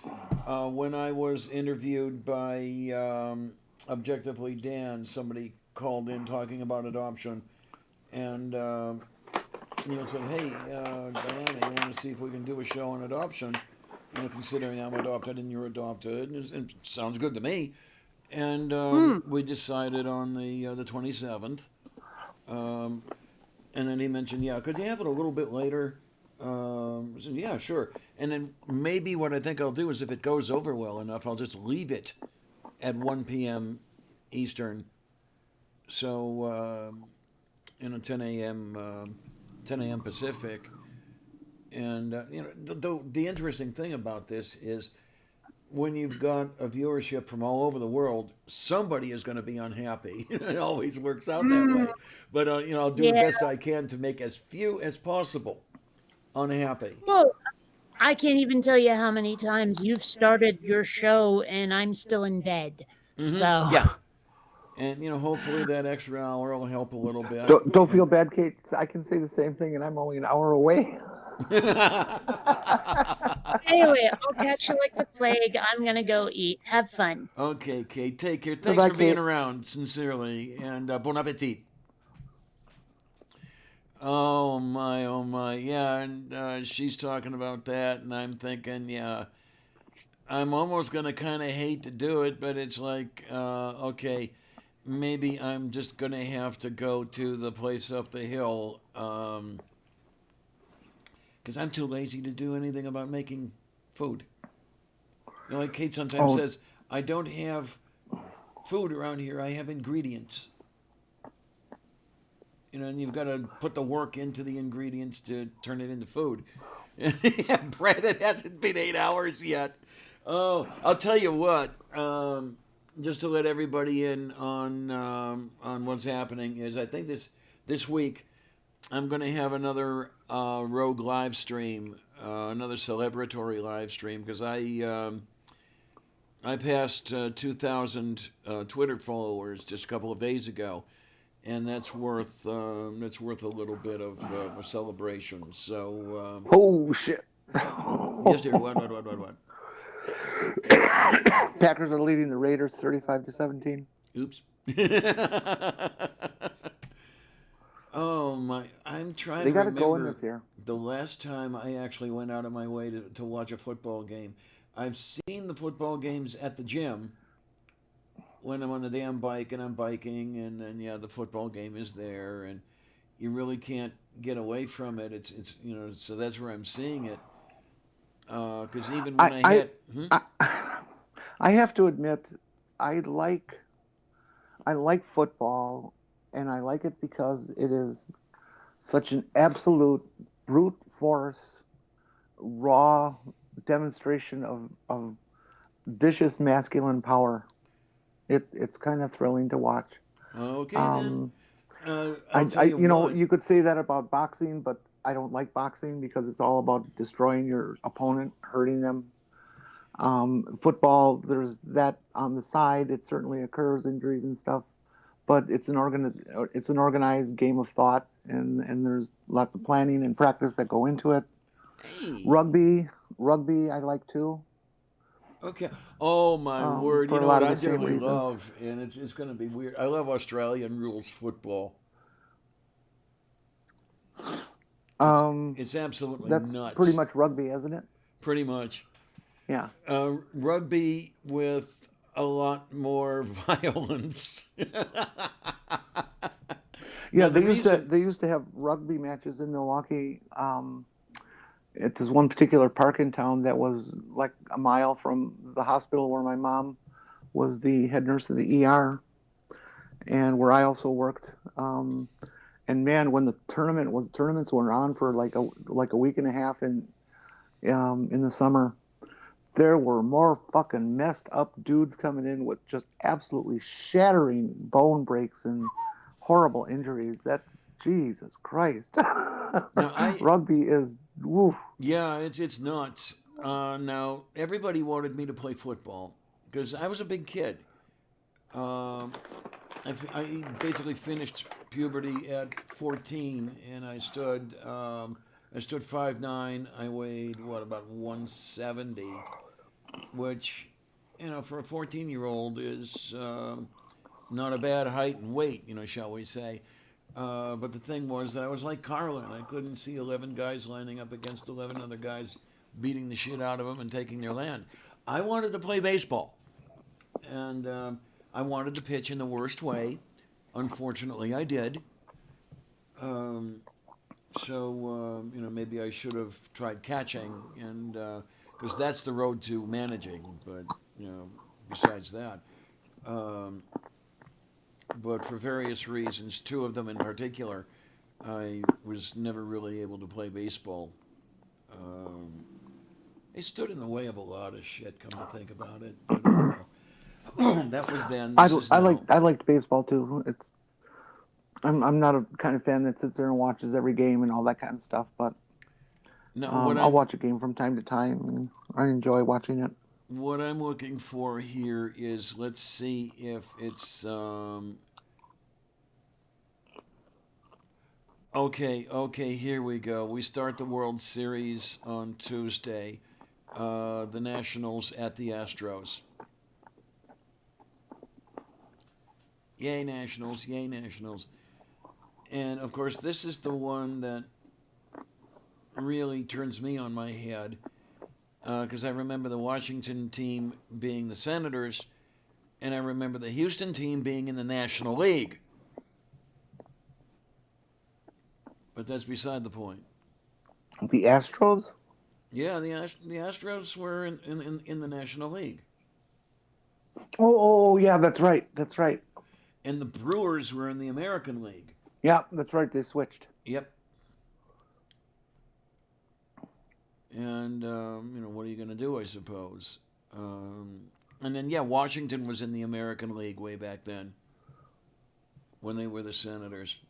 When I was interviewed by Objectively Dan, somebody called in talking about adoption, and Neil said, "Hey, Diana, you want to see if we can do a show on adoption? Considering I'm adopted and you're adopted, it sounds good to me." And we decided on the 27th. And then he mentioned, yeah, could you have it a little bit later? I said, yeah, sure. And then maybe what I think I'll do is if it goes over well enough, I'll just leave it at 1 p.m. Eastern. So, 10 a.m. 10 a.m. Pacific. And, the interesting thing about this is when you've got a viewership from all over the world, somebody is going to be unhappy. It always works out that way. But I'll do the Yeah. best I can to make as few as possible unhappy. Well, I can't even tell you how many times you've started your show and I'm still in bed. So Yeah. And hopefully that extra hour will help a little bit. Don't feel bad, Kate. I can say the same thing, and I'm only an hour away. anyway, I'll catch you like the plague. I'm gonna go eat. Have fun. Okay, Kate, take care. Thanks Bye, for being Kate. around, sincerely, and bon appetit. Oh my, yeah, and she's talking about that, and I'm thinking, yeah, I'm almost gonna kind of hate to do it, but it's like, okay, maybe I'm just gonna have to go to the place up the hill, because I'm too lazy to do anything about making food. Like Kate sometimes says, I don't have food around here. I have ingredients. And you've got to put the work into the ingredients to turn it into food. Bread, it hasn't been 8 hours yet. Oh, I'll tell you what. Just to let everybody in on what's happening is, I think this week I'm going to have another rogue live stream, another celebratory live stream, because I passed 2,000 Twitter followers just a couple of days ago. And that's worth a little bit of a celebration. So. Oh shit! Yes, dear. What? Packers are leading the Raiders 35-17. Oops. Oh my! I'm trying They to got to go in remember this year. the last time I actually went out of my way to watch a football game. I've seen the football games at the gym when I'm on the damn bike and I'm biking, and then the football game is there, and you really can't get away from it. It's so that's where I'm seeing it. Because even when I have to admit, I like football, and I like it because it is such an absolute brute force, raw demonstration of vicious masculine power. It's kind of thrilling to watch. Okay, then. Um, I'll tell you you know, what. you could say that about boxing, but I don't like boxing because it's all about destroying your opponent, hurting them. Football, there's that on the side. It certainly occurs, injuries and stuff, but it's an organized game of thought, and there's lots of planning and practice that go into it. Hey. Rugby, rugby, I like too, Okay. Oh my word! for You a know lot what of I the same dearly reasons. love, and it's going to be weird. I love Australian rules football. It's Um, it's absolutely that's pretty nuts. much rugby, isn't it? Pretty much. Yeah. Rugby with a lot more violence. Yeah, Now the reason. they used to have rugby matches in Milwaukee. At this one particular park in town that was like a mile from the hospital where my mom was the head nurse of the ER, and where I also worked. And man, when the tournaments were on for like a week and a half in the summer, there were more fucking messed up dudes coming in with just absolutely shattering bone breaks and horrible injuries. That Jesus Christ, Now I rugby is woof. Yeah, it's nuts. Now everybody wanted me to play football because I was a big kid. Um, I basically finished puberty at 14, and I stood 5'9". I weighed what about 170, which for a 14-year-old is not a bad height and weight, shall we say. But the thing was that I was like Carlin. I couldn't see 11 guys lining up against 11 other guys, beating the shit out of them and taking their land. I wanted to play baseball, and I wanted to pitch in the worst way. Unfortunately, I did. Um, so maybe I should have tried catching, and because that's the road to managing. But besides that, um, but for various reasons, two of them in particular, I was never really able to play baseball. Um, it stood in the way of a lot of shit. Come to think about it, but oh well. That was then. This is now. I liked baseball too. I'm not a kind of fan that sits there and watches every game and all that kind of stuff, but Now, what I'll I'm watch a game from time to time, and I enjoy watching it. what I'm looking for here is let's see if it's okay. Okay, here we go. We start the World Series on Tuesday. The Nationals at the Astros. Yay, Nationals! Yay, Nationals! And of course, this is the one that really turns me on my head because I remember the Washington team being the Senators, and I remember the Houston team being in the National League. But that's beside the point. The Astros? Yeah, the Astros were in the National League, Oh, yeah, that's right. That's right. and the Brewers were in the American League. Yeah, that's right. They switched. Yep. And what are you going to do? I suppose. And then yeah, Washington was in the American League way back then when they were the Senators.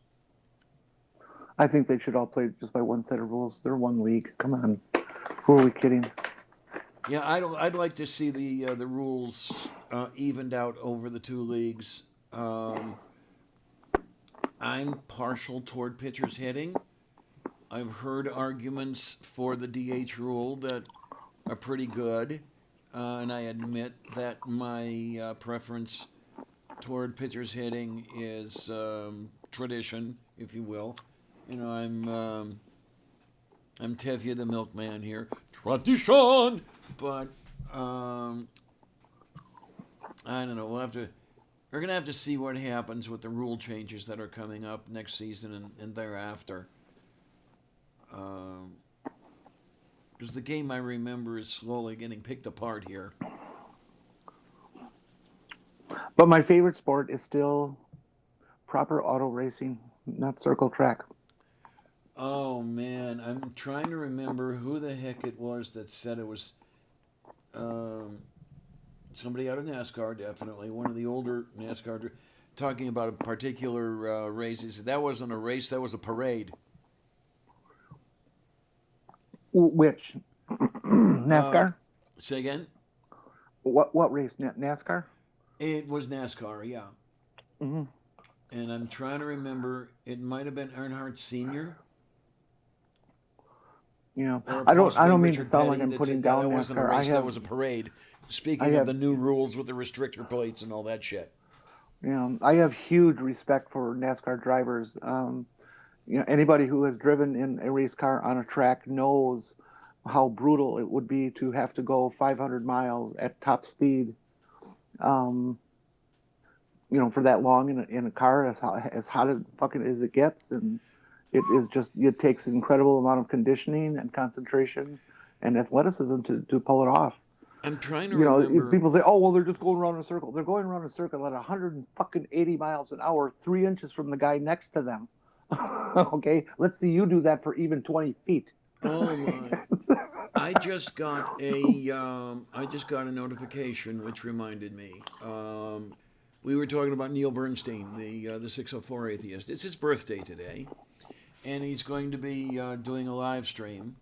I think they should all play just by one set of rules. They're one league. Come on. Who are we kidding? Yeah, I'd like to see the rules evened out over the two leagues. I'm partial toward pitchers hitting. I've heard arguments for the DH rule that are pretty good, and I admit that my preference toward pitchers hitting is tradition, if you will. I'm Tevye the milkman here, tradition. But I don't know. We're gonna have to see what happens with the rule changes that are coming up next season and thereafter. Because the game I remember is slowly getting picked apart here. But my favorite sport is still proper auto racing, not circle track. Oh man, I'm trying to remember who the heck it was that said it was um, somebody out of NASCAR, definitely one of the older NASCAR, talking about a particular race. He said that wasn't a race, that was a parade. Which Uh, NASCAR? Say again? What race? NASCAR? It was NASCAR, yeah. Hmm. And I'm trying to remember. It might have been Earnhardt Senior You know, or I possibly don't mean to Richard sound like Petty I'm that putting said, "Yeah, down that wasn't a NASCAR. race, that was a parade." I Speaking of have, the new rules with the restrictor plates and all that shit. I have huge respect for NASCAR drivers. Anybody who has driven in a race car on a track knows how brutal it would be to have to go 500 miles at top speed. Um, for that long in a car, as hot as fucking as it gets, and it takes an incredible amount of conditioning and concentration and athleticism to pull it off. I'm trying to remember. People say, "Oh, well, they're just going around in a circle." They're going around in a circle at 180 miles an hour, 3 inches from the guy next to them. Okay, let's see you do that for even 20 feet. Oh my! I just got a notification which reminded me. We were talking about Neil Bernstein, the 604 atheist. It's his birthday today, and he's going to be doing a live stream.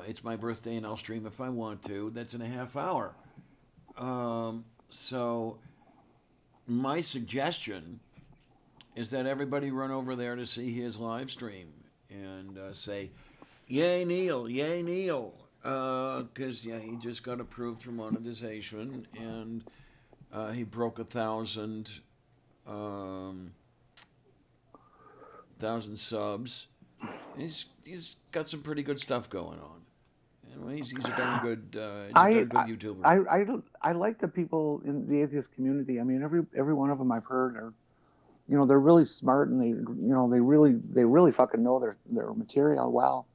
It's my birthday, and I'll stream if I want to. That's in a half hour. So my suggestion is that everybody run over there to see his live stream and say, "Yay, Neil! Yay, Neil!" Because he just got approved for monetization, and he broke 1,000 subs. He's got some pretty good stuff going on. Anyway, he's a darn good YouTuber. I like the people in the atheist community. I mean, every one of them I've heard are, they're really smart, and they really fucking know their material well.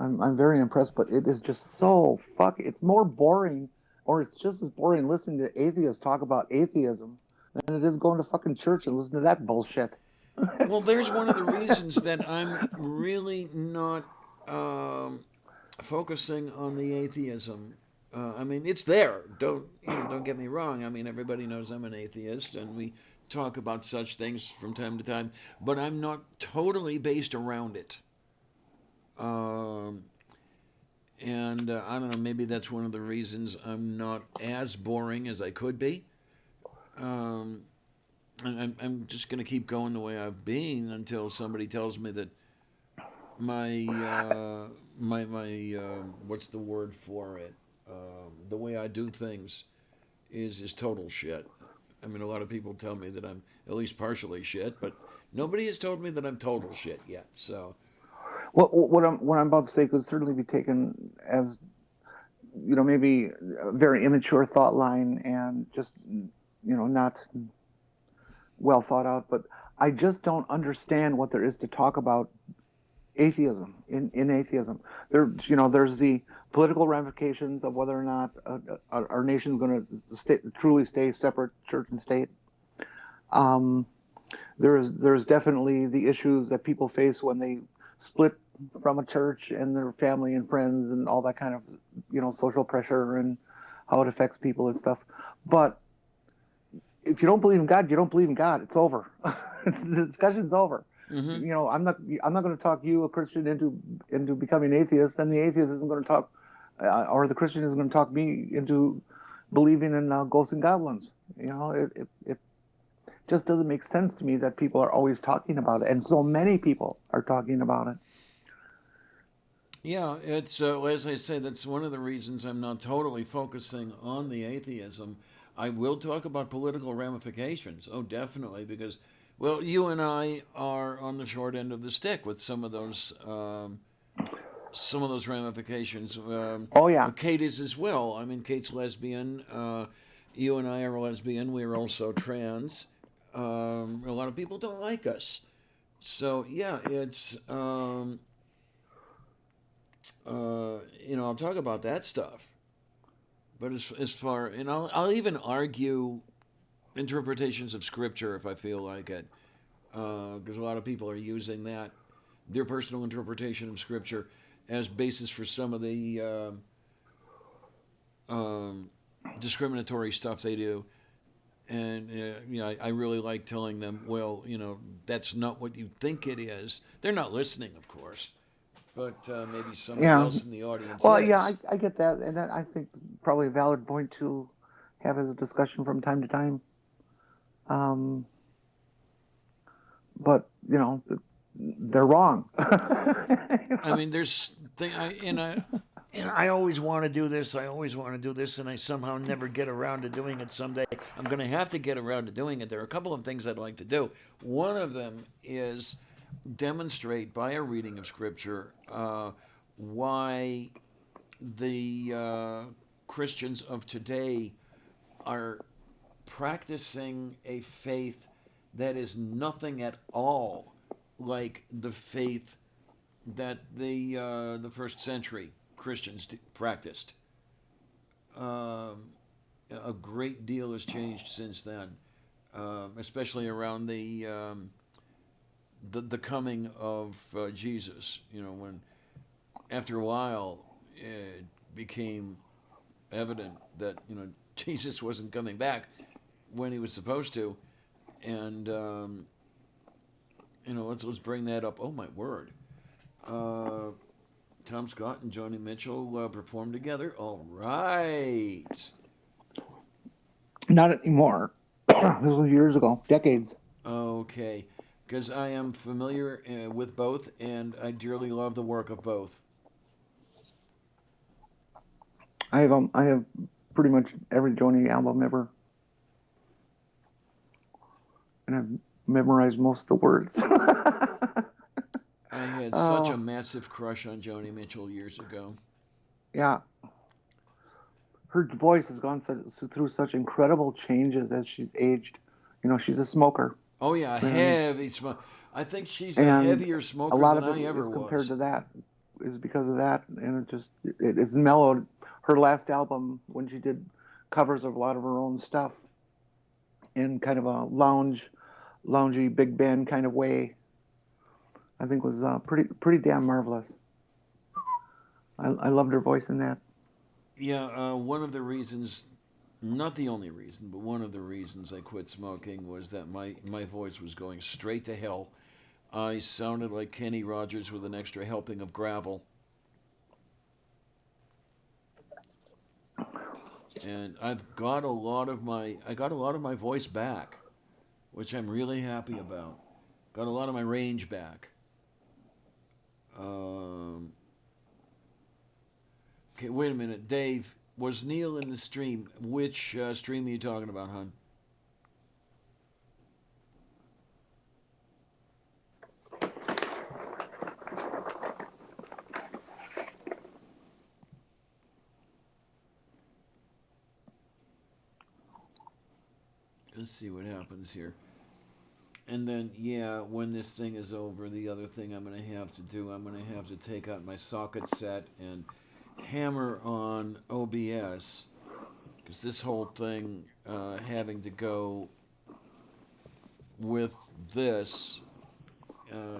I'm very impressed, but it is just so it's more boring, or it's just as boring listening to atheists talk about atheism than it is going to fucking church and listening to that bullshit. Well, there's one of the reasons that I'm really not focusing on the atheism. I mean, it's there. Don't get me wrong. I mean, everybody knows I'm an atheist, and we talk about such things from time to time. But I'm not totally based around it. And I don't know. Maybe that's one of the reasons I'm not as boring as I could be. I'm just going to keep going the way I've been until somebody tells me that my what's the word for it? The way I do things is total shit. I mean, a lot of people tell me that I'm at least partially shit, but nobody has told me that I'm total shit yet. So, What I'm about to say could certainly be taken as, maybe a very immature thought line and just, not well thought out. But I just don't understand what there is to talk about atheism in atheism. There's the political ramifications of whether or not our nation is going to truly stay separate, church and state. There's definitely the issues that people face when they split from a church and their family and friends and all that kind of social pressure and how it affects people and stuff. But if you don't believe in God, you don't believe in God. It's over. The discussion's over. mm-hmm. I'm not going to talk you, a Christian, into becoming an atheist, and the atheist isn't going to talk, or the Christian isn't going to talk me into believing in ghosts and goblins. It just doesn't make sense to me that people are always talking about it, and so many people are talking about it. Yeah, it's as I say, that's one of the reasons I'm not totally focusing on the atheism. I will talk about political ramifications. Oh, definitely, because, well, you and I are on the short end of the stick with some of those ramifications. Oh yeah, Kate is as well. I mean, Kate's lesbian. You and I are lesbian. We're also trans. A lot of people don't like us. So yeah, it's I'll talk about that stuff. But as far, and I'll even argue interpretations of scripture if I feel like it. because a lot of people are using that, their personal interpretation of Scripture, as basis for some of the discriminatory stuff they do. And I really like telling them, well, that's not what you think it is. They're not listening, of course, but maybe somebody Yeah. else in the audience Well, is. yeah, I get that, and that I think is probably a valid point to have as a discussion from time to time. But they're wrong. I mean, there's thing I always want to do this. I always want to do this, and I somehow never get around to doing it. Someday I'm going to have to get around to doing it. There are a couple of things I'd like to do. One of them is demonstrate by a reading of Scripture why the Christians of today are practicing a faith that is nothing at all like the faith that the first century Christians practiced. A great deal has changed since then, especially around the coming of Jesus. When after a while it became evident that Jesus wasn't coming back when he was supposed to, and let's bring that up. Oh my word! Tom Scott and Joni Mitchell performed together. All right. Not anymore. This was years ago, decades. Okay, because I am familiar with both, and I dearly love the work of both. I have pretty much every Joni album ever, and I've memorized most of the words. I had such a massive crush on Joni Mitchell years ago. Yeah, her voice has gone through such incredible changes as she's aged. She's a smoker, Oh yeah, and heavy smoke. I think she's a and heavier a smoker lot than of it I ever is compared was. to that, is because of that, and it's mellowed. Her last album, when she did covers of a lot of her own stuff in kind of a loungy big band kind of way, I think was pretty damn marvelous. I loved her voice in that. Yeah, one of the reasons, not the only reason, but one of the reasons I quit smoking was that my voice was going straight to hell. I sounded like Kenny Rogers with an extra helping of gravel. And I got a lot of my voice back, which I'm really happy about. Got a lot of my range back. Okay, wait a minute, Dave. Was Neil in the stream? Which stream are you talking about, hon? Let's see what happens here. And then, yeah, when this thing is over, the other thing I'm going to have to do, I'm going to have to take out my socket set and hammer on OBS, because this whole thing having to go with this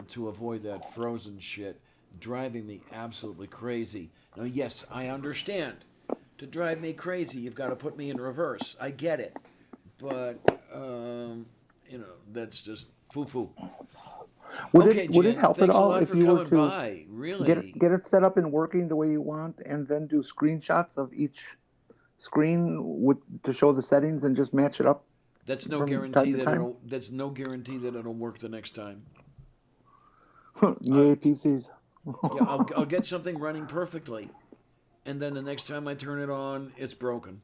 to avoid that frozen shit, driving me absolutely crazy. Now, yes, I understand. To drive me crazy, you've got to put me in reverse. I get it. But, that's just foo-foo. Would Okay, would it Jen, help at thanks a all lot if for you were coming to by. Really. get it set up and working the way you want, and then do screenshots of each screen to show the settings and just match it up That's no from time guarantee to that time? it'll work the next time. Yay, PCs. Yeah, I'll get something running perfectly, and then the next time I turn it on, it's broken.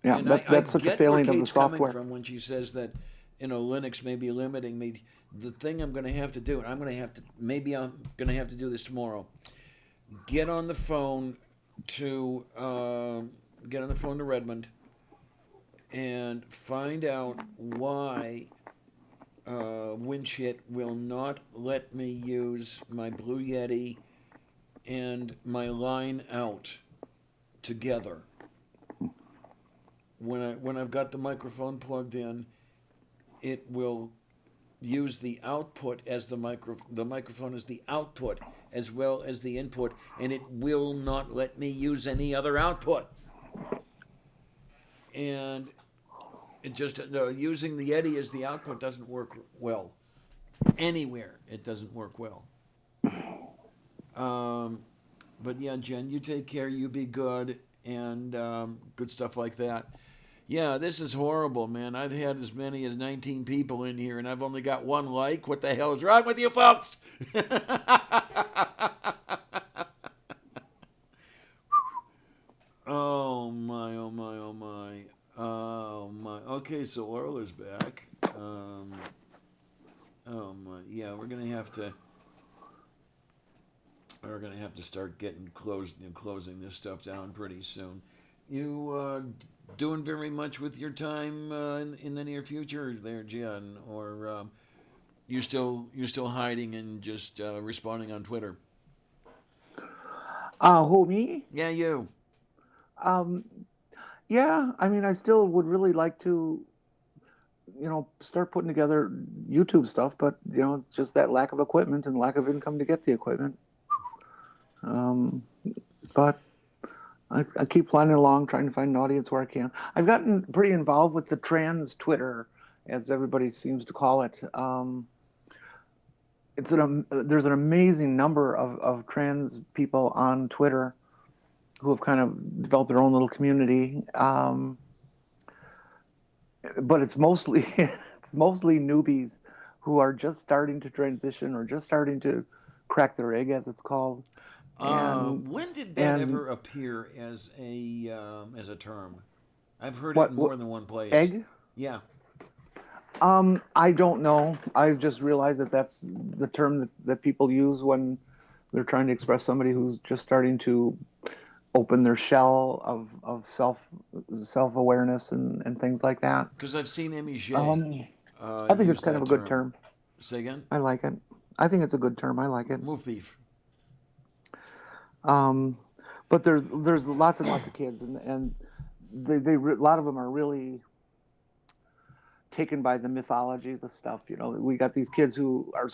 Yeah, And I that's such a get where failing of the Kate's coming software. from when she says that, Linux may be limiting me. The thing I'm going to have to do, and I'm going to have to do this tomorrow. Get on the phone to Redmond and find out why Winchit will not let me use my Blue Yeti and my line out together. When I've got the microphone plugged in, it will use the output as the microphone as the output as well as the input, and it will not let me use any other output. And it just using the Yeti as the output doesn't work well anywhere. It doesn't work well. But yeah, Jen, you take care. You be good, and good stuff like that. Yeah, this is horrible, man. I've had as many as 19 people in here, and I've only got one like. What the hell is wrong with you folks? Oh my, oh my, oh my. Oh my. Okay, so Orla's back. Oh my. Yeah, we're gonna have to start getting closing this stuff down pretty soon. You doing very much with your time in the near future there, Jen, or you still hiding and just responding on Twitter? Who, me? Yeah, you. Um, yeah, I mean, I still would really like to, start putting together YouTube stuff, but, it's just that lack of equipment and lack of income to get the equipment. But I keep plodding along, trying to find an audience where I can. I've gotten pretty involved with the trans Twitter, as everybody seems to call it. There's an amazing number of trans people on Twitter who have kind of developed their own little community. But it's mostly newbies who are just starting to transition or just starting to crack their egg, as it's called. When did that ever appear as a term? I've heard it in more than one place. Egg? Yeah. I don't know. I've just realized that that's the term that people use when they're trying to express somebody who's just starting to open their shell of self-awareness and things like that. Because I've seen Emmy J. I think it's kind of a good term. Say again? I like it. I think it's a good term. I like it. Move beef. But there's lots and lots of kids, and a lot of them are really taken by the mythologies of stuff. We got these kids who are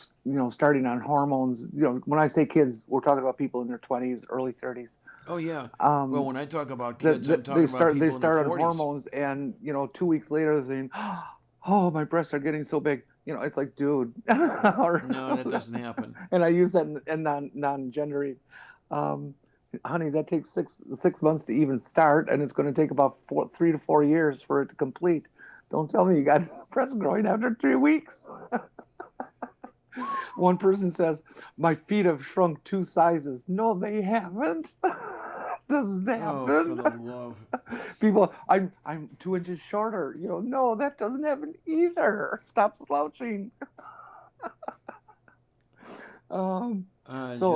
starting on hormones. When I say kids, we're talking about people in their 20s, early 30s. Oh yeah. Well, when I talk about kids, I'm talking about people they start in their 40s. on hormones, and 2 weeks later they're saying, "Oh, my breasts are getting so big." It's like, dude. No, that doesn't happen. And I use that in non-gendery. Honey, that takes six months to even start, and it's going to take about 3 to 4 years for it to complete. Don't tell me you got breasts growing after 3 weeks. One person says, "My feet have shrunk 2 sizes." No, they haven't. Doesn't happen. Oh, for the love. People, I'm 2 inches shorter. No, that doesn't happen either. Stop slouching. So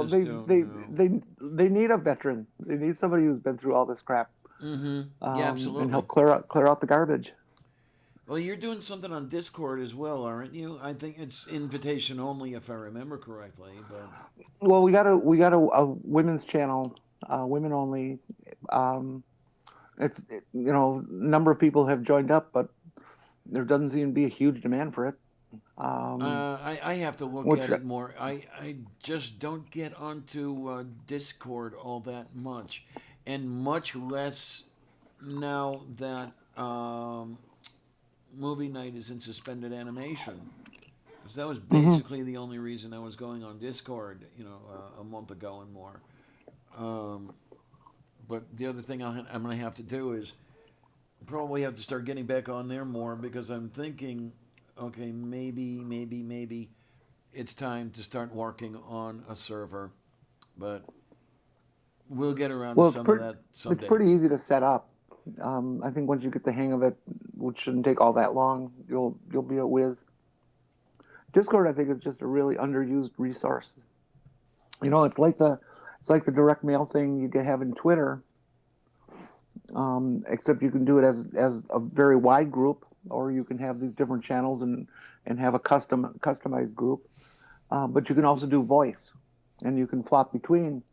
they need a veteran. They need somebody who's been through all this crap. Mm-hmm. Yeah, absolutely. And help clear out the garbage. Well, you're doing something on Discord as well, aren't you? I think it's invitation only, if I remember correctly. But well, we got a women's channel, women only. It's number of people have joined up, but there doesn't seem to be a huge demand for it. I have to look at it more. I just don't get onto Discord all that much, and much less now that movie night is in suspended animation. Because that was basically the only reason I was going on Discord, a month ago and more. But the other thing I'm going to have to do is probably have to start getting back on there more, because I'm thinking, okay, maybe it's time to start working on a server. But we'll get around to some of that someday. It's pretty easy to set up. I think once you get the hang of it, which shouldn't take all that long, you'll be a whiz. Discord, I think, is just a really underused resource. It's like the direct mail thing you can have in Twitter, except you can do it as a very wide group, or you can have these different channels and have a customized group. But you can also do voice, and you can flop between.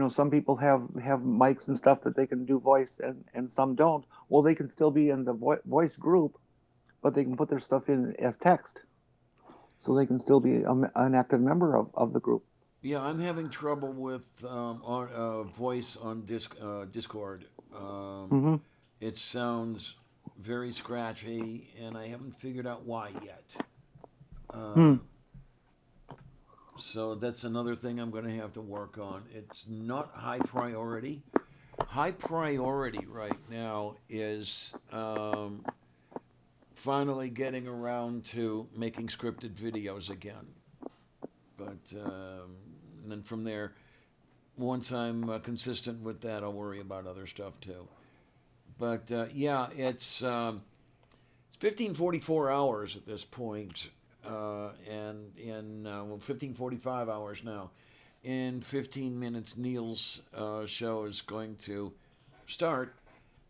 Some people have mics and stuff that they can do voice, and some don't. Well, they can still be in the voice group, but they can put their stuff in as text, so they can still be an active member of the group. Yeah, I'm having trouble with voice on Discord. Mm-hmm. It sounds very scratchy, and I haven't figured out why yet. Hmm. So that's another thing I'm going to have to work on. It's not high priority. High priority right now is finally getting around to making scripted videos again. But and then from there, once I'm consistent with that, I'll worry about other stuff too. But yeah, it's 15:44 hours at this point, and in 15:45 hours now. In 15 minutes, Neil's show is going to start.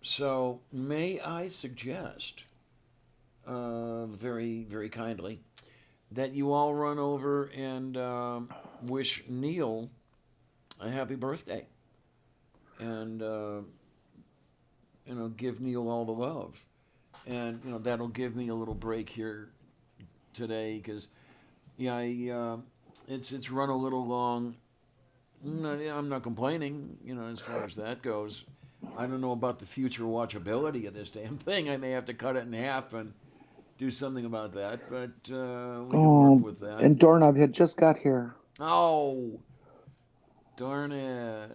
So may I suggest, very very kindly, that you all run over and wish Neil a happy birthday, and give Neil all the love, and that'll give me a little break here today because yeah, it's run a little long. I'm not complaining, as far as that goes. I don't know about the future watchability of this damn thing. I may have to cut it in half and do something about that, but we can work Oh, with that. and Doorknob had just got here. Oh, darn it.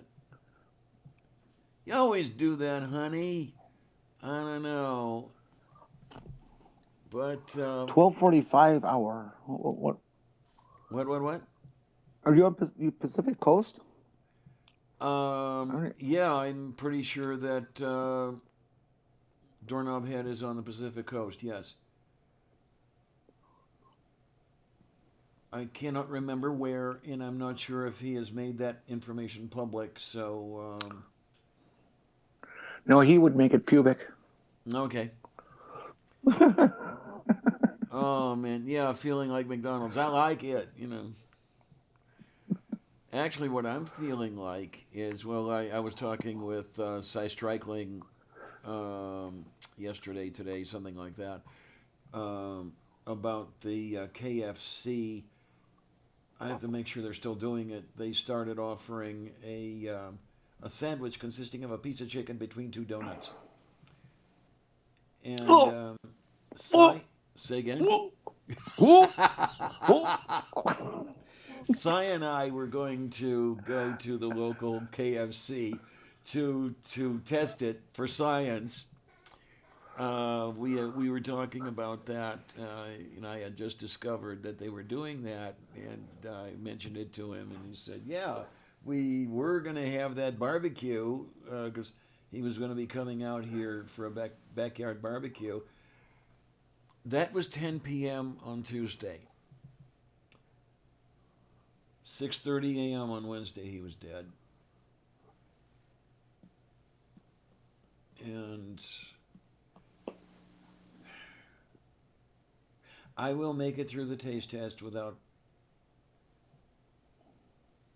You always do that, honey. I don't know. But 12:45 hour. what? Are you on Pacific Coast? Yeah, I'm pretty sure that Doorknob Head is on the Pacific Coast. Yes, I cannot remember where, and I'm not sure if he has made that information public. So, No, he would make it pubic. okay. Oh man, yeah, feeling like McDonald's. I like it. Actually, what I'm feeling like is, well, I was talking with Cy Strikeling yesterday, today, something like that, about the KFC. I have to make sure they're still doing it. They started offering a sandwich consisting of a piece of chicken between two donuts. And Cy, say again. Cy and I were going to go to the local KFC to test it for science. We were talking about that. I had just discovered that they were doing that, and I mentioned it to him, and he said, "Yeah, we were going to have that barbecue because he was going to be coming out here for a backyard barbecue." That was 10 p.m. on Tuesday. 6:30 a.m. on Wednesday, he was dead. And I will make it through the taste test without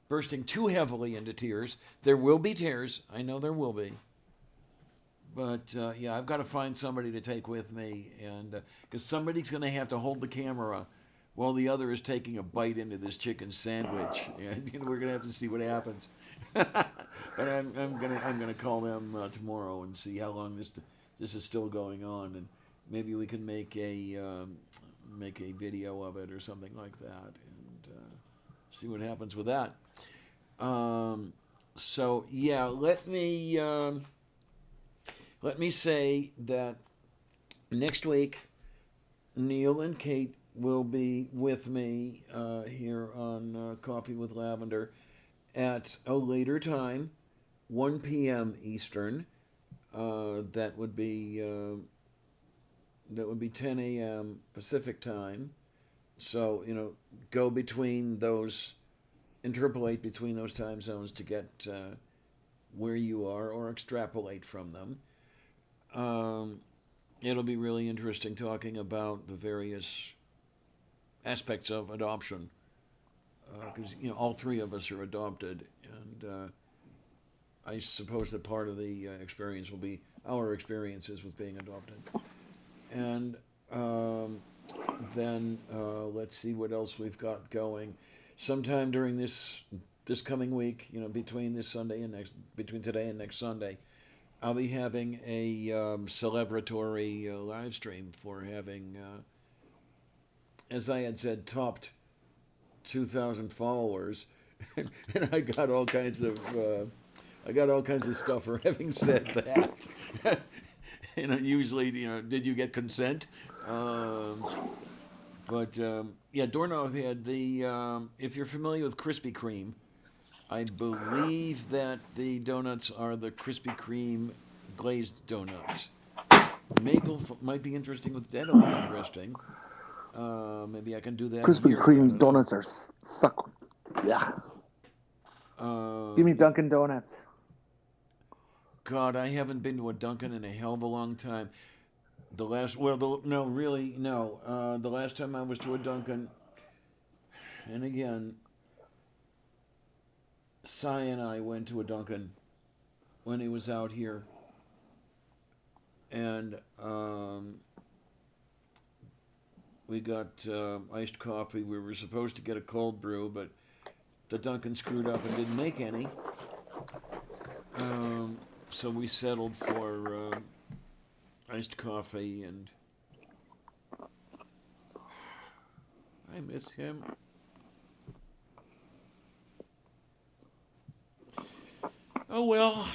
bursting too heavily into tears. There will be tears. I know there will be. But yeah, I've got to find somebody to take with me, and because somebody's going to have to hold the camera while the other is taking a bite into this chicken sandwich, and we're going to have to see what happens. But I'm gonna call them tomorrow and see how long this is still going on, and maybe we can make a video of it or something like that, and see what happens with that. So yeah, let me say that next week, Neil and Kate will be with me here on Coffee with Lavender at a later time, 1 p.m. Eastern. That would be 10 a.m. Pacific time. So go between those, interpolate between those time zones to get where you are, or extrapolate from them. It'll be really interesting talking about the various aspects of adoption, because all three of us are adopted, and I suppose that part of the experience will be our experiences with being adopted. And then let's see what else we've got going. Sometime during this coming week, between between today and next Sunday, I'll be having a celebratory live stream for having, as I had said, topped 2,000 followers, and I got all kinds of stuff for having said that. Usually, did you get consent? Um, but yeah, Doorknob had the. If you're familiar with Krispy Kreme, I believe that the donuts are the Krispy Kreme glazed donuts. Might be interesting with that. It'll be interesting. Maybe I can do that Krispy here. I Kreme don't know. donuts are suck. Yeah. Give me Uh, Dunkin' Donuts. God, I haven't been to a Dunkin' in a hell of a long time. The last, well, no, really, no. The last time I was to a Dunkin', and again, Cy and I went to a Dunkin' when he was out here, and we got iced coffee. We were supposed to get a cold brew, but the Dunkin' screwed up and didn't make any. So we settled for iced coffee, and I miss him. Oh well.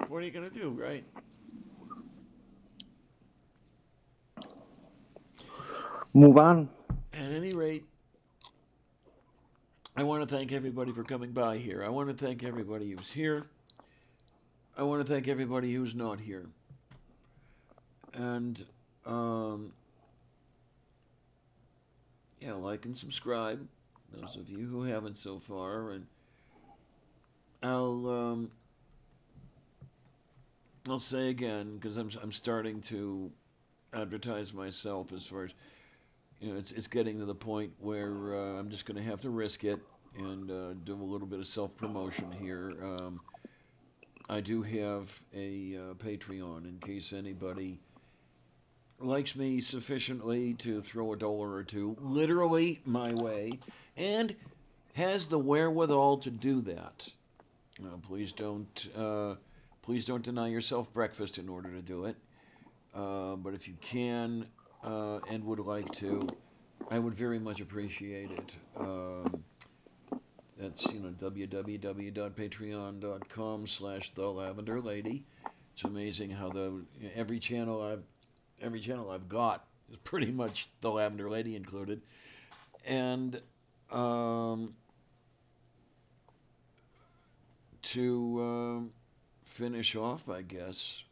What are you gonna do, right? Move on. At any rate, I want to thank everybody for coming by here. I want to thank everybody who's here. I want to thank everybody who's not here. And yeah, like and subscribe. Those of you who haven't so far, and I'll I'll say again, because I'm starting to advertise myself as far as, it's getting to the point where I'm just going to have to risk it and do a little bit of self promotion here. I do have a Patreon in case anybody likes me sufficiently to throw $1 or $2 literally my way and has the wherewithal to do that. Please don't deny yourself breakfast in order to do it. But if you can and would like to, I would very much appreciate it. That's www.patreon.com/The Lavender Lady. It's amazing how every channel I've got is pretty much The Lavender Lady included, and to finish off, I guess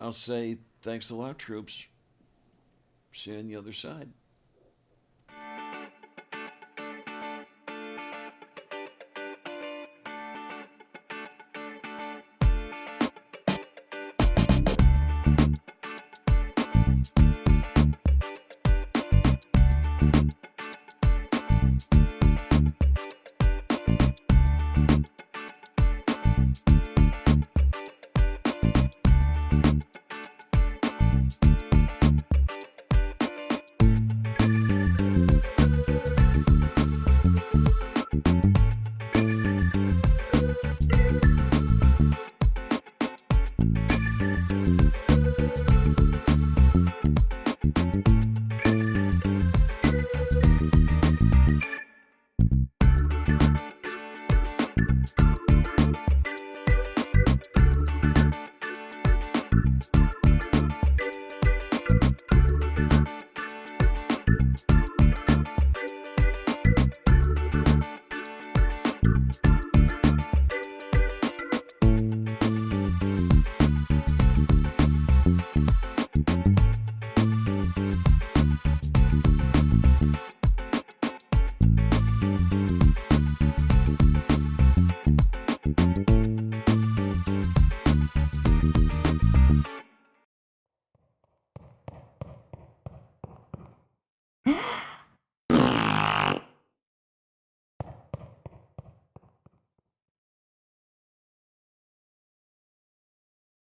I'll say thanks a lot, troops. See you on the other side.